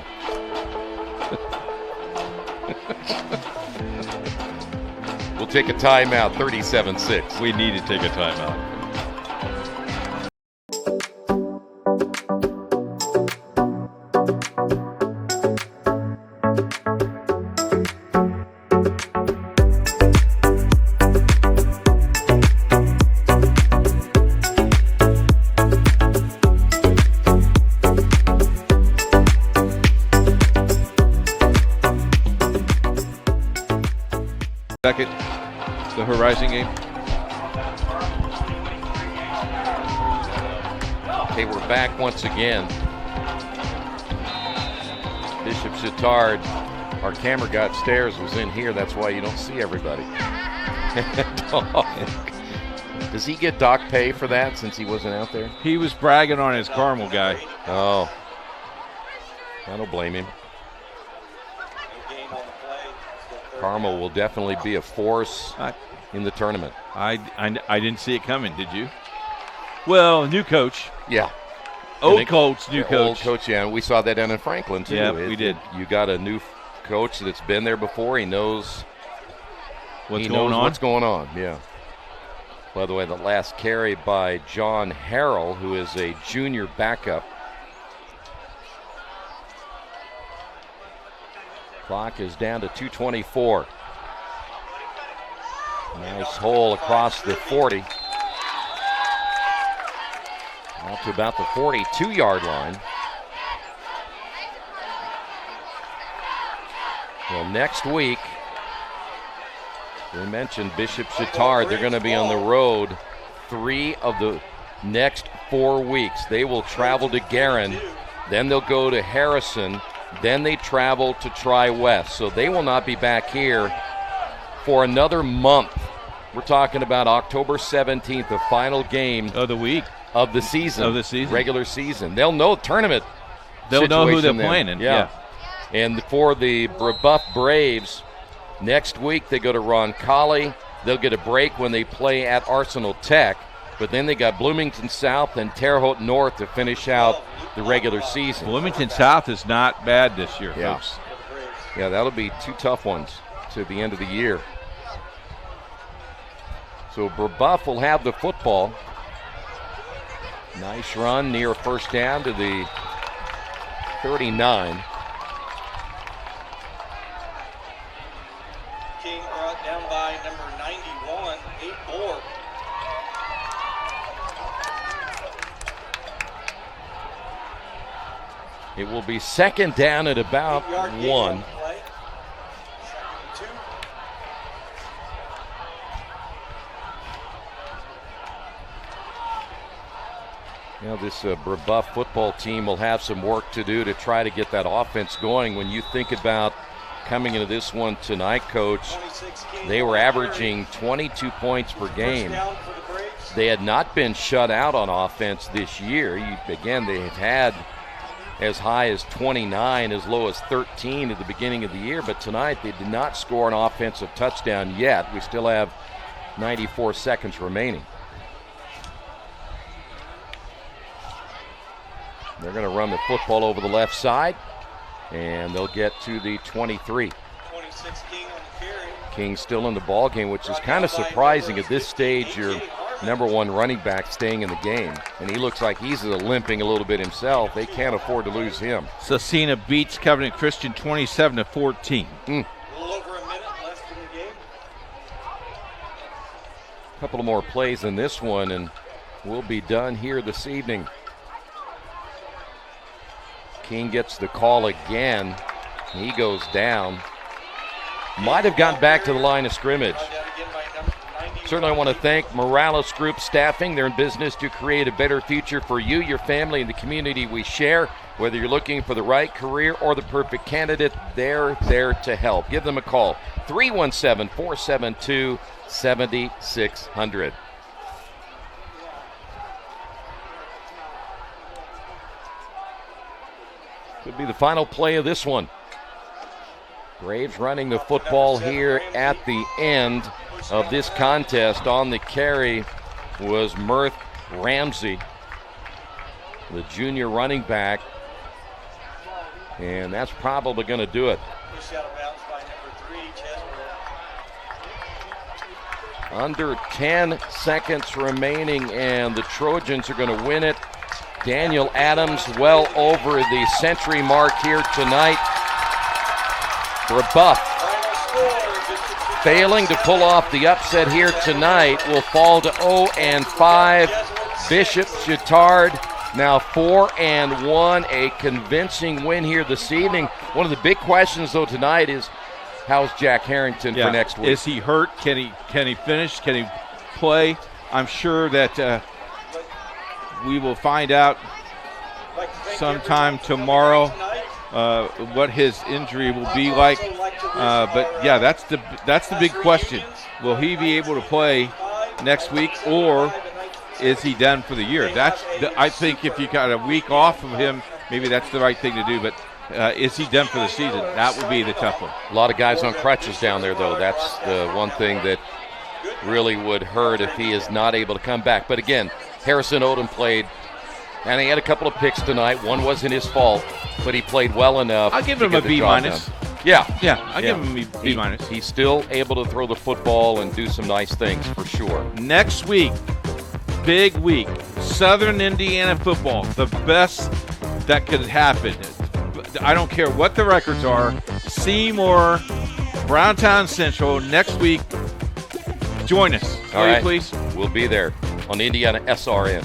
We'll take a timeout, 37-6. We need to take a timeout. Second, the Horizon game. Okay, we're back once again. Bishop Chatard, our camera guy upstairs was in here. That's why you don't see everybody. Does he get dock pay for that since he wasn't out there? He was bragging on his Carmel guy. Oh, I don't blame him. Carmel will definitely be a force in the tournament. I didn't see it coming, did you? Well, new coach. Yeah. Old coach, new coach. Old coach, yeah. We saw that down in Franklin, too. Yeah, we did. You got a new coach that's been there before. He knows what's going on, yeah. By the way, the last carry by John Harrell, who is a junior backup. Clock is down to 2:24. Nice hole across the 40. Out to about the 42-yard line. Well, next week, we mentioned Bishop Chatard. They're going to be on the road 3 of the next 4 weeks. They will travel to Guerin, then they'll go to Harrison, then they travel to Tri-West. So they will not be back here for another month. We're talking about October 17th, the final game of the week. Of the season. Regular season. They'll know tournament. They'll know who they're then. playing in. Yeah. And for the Brebeuf Braves, next week they go to Roncalli. They'll get a break when they play at Arsenal Tech. But then they got Bloomington South and Terre Haute North to finish out the regular season. Bloomington South is not bad this year, folks. Yeah, that'll be 2 tough ones to the end of the year. So Brebeuf will have the football. Nice run near first down to the 39. King brought down by number 91, 8-4. It will be second down at about 1. You know, this Brebeuf football team will have some work to do to try to get that offense going. When you think about coming into this one tonight, Coach, they were averaging 22 points per game. They had not been shut out on offense this year. Again, they have had as high as 29, as low as 13 at the beginning of the year, but tonight they did not score an offensive touchdown yet. We still have 94 seconds remaining. They're going to run the football over the left side, and they'll get to the 23. 26 King on the carry. King still in the ball game, which is kind of surprising at this stage. Your number one running back staying in the game, and he looks like he's limping a little bit himself. They can't afford to lose him. Cecina beats Covenant Christian 27-14. A little over a minute left in the game. A couple of more plays in this one, and we'll be done here this evening. King gets the call again. He goes down. Might have gotten back to the line of scrimmage. Certainly I want to thank Morales Group Staffing. They're in business to create a better future for you, your family, and the community we share. Whether you're looking for the right career or the perfect candidate, they're there to help. Give them a call, 317-472-7600. Could be the final play of this one. Braves running the football here at the end of this contest. On the carry was Murph Ramsey, the junior running back, and that's probably going to do it. Under 10 seconds remaining, and the Trojans are going to win it. Daniel Adams well over the century mark here tonight. Brebeuf failing to pull off the upset here tonight will fall to 0-5. Bishop Chatard now 4-1, a convincing win here this evening. One of the big questions though tonight is, how's Jack Harrington for next week? Is he hurt? Can he finish? Can he play? I'm sure that we will find out sometime tomorrow what his injury will be like. But yeah, that's the big question. Will he be able to play next week, or is he done for the year? I think if you got a week off of him, maybe that's the right thing to do. But is he done for the season? That would be the tough one. A lot of guys on crutches down there, though. That's the one thing that really would hurt if he is not able to come back. But again, Harrison Odom played, and he had a couple of picks tonight. One wasn't his fault, but he played well enough. I'll give him a B minus. Yeah, I'll give him a B minus. He's still able to throw the football and do some nice things for sure. Next week, big week, Southern Indiana football, the best that could happen. I don't care what the records are. Seymour, Browntown Central, next week. Join us, All right, please. We'll be there on IndianaSRN.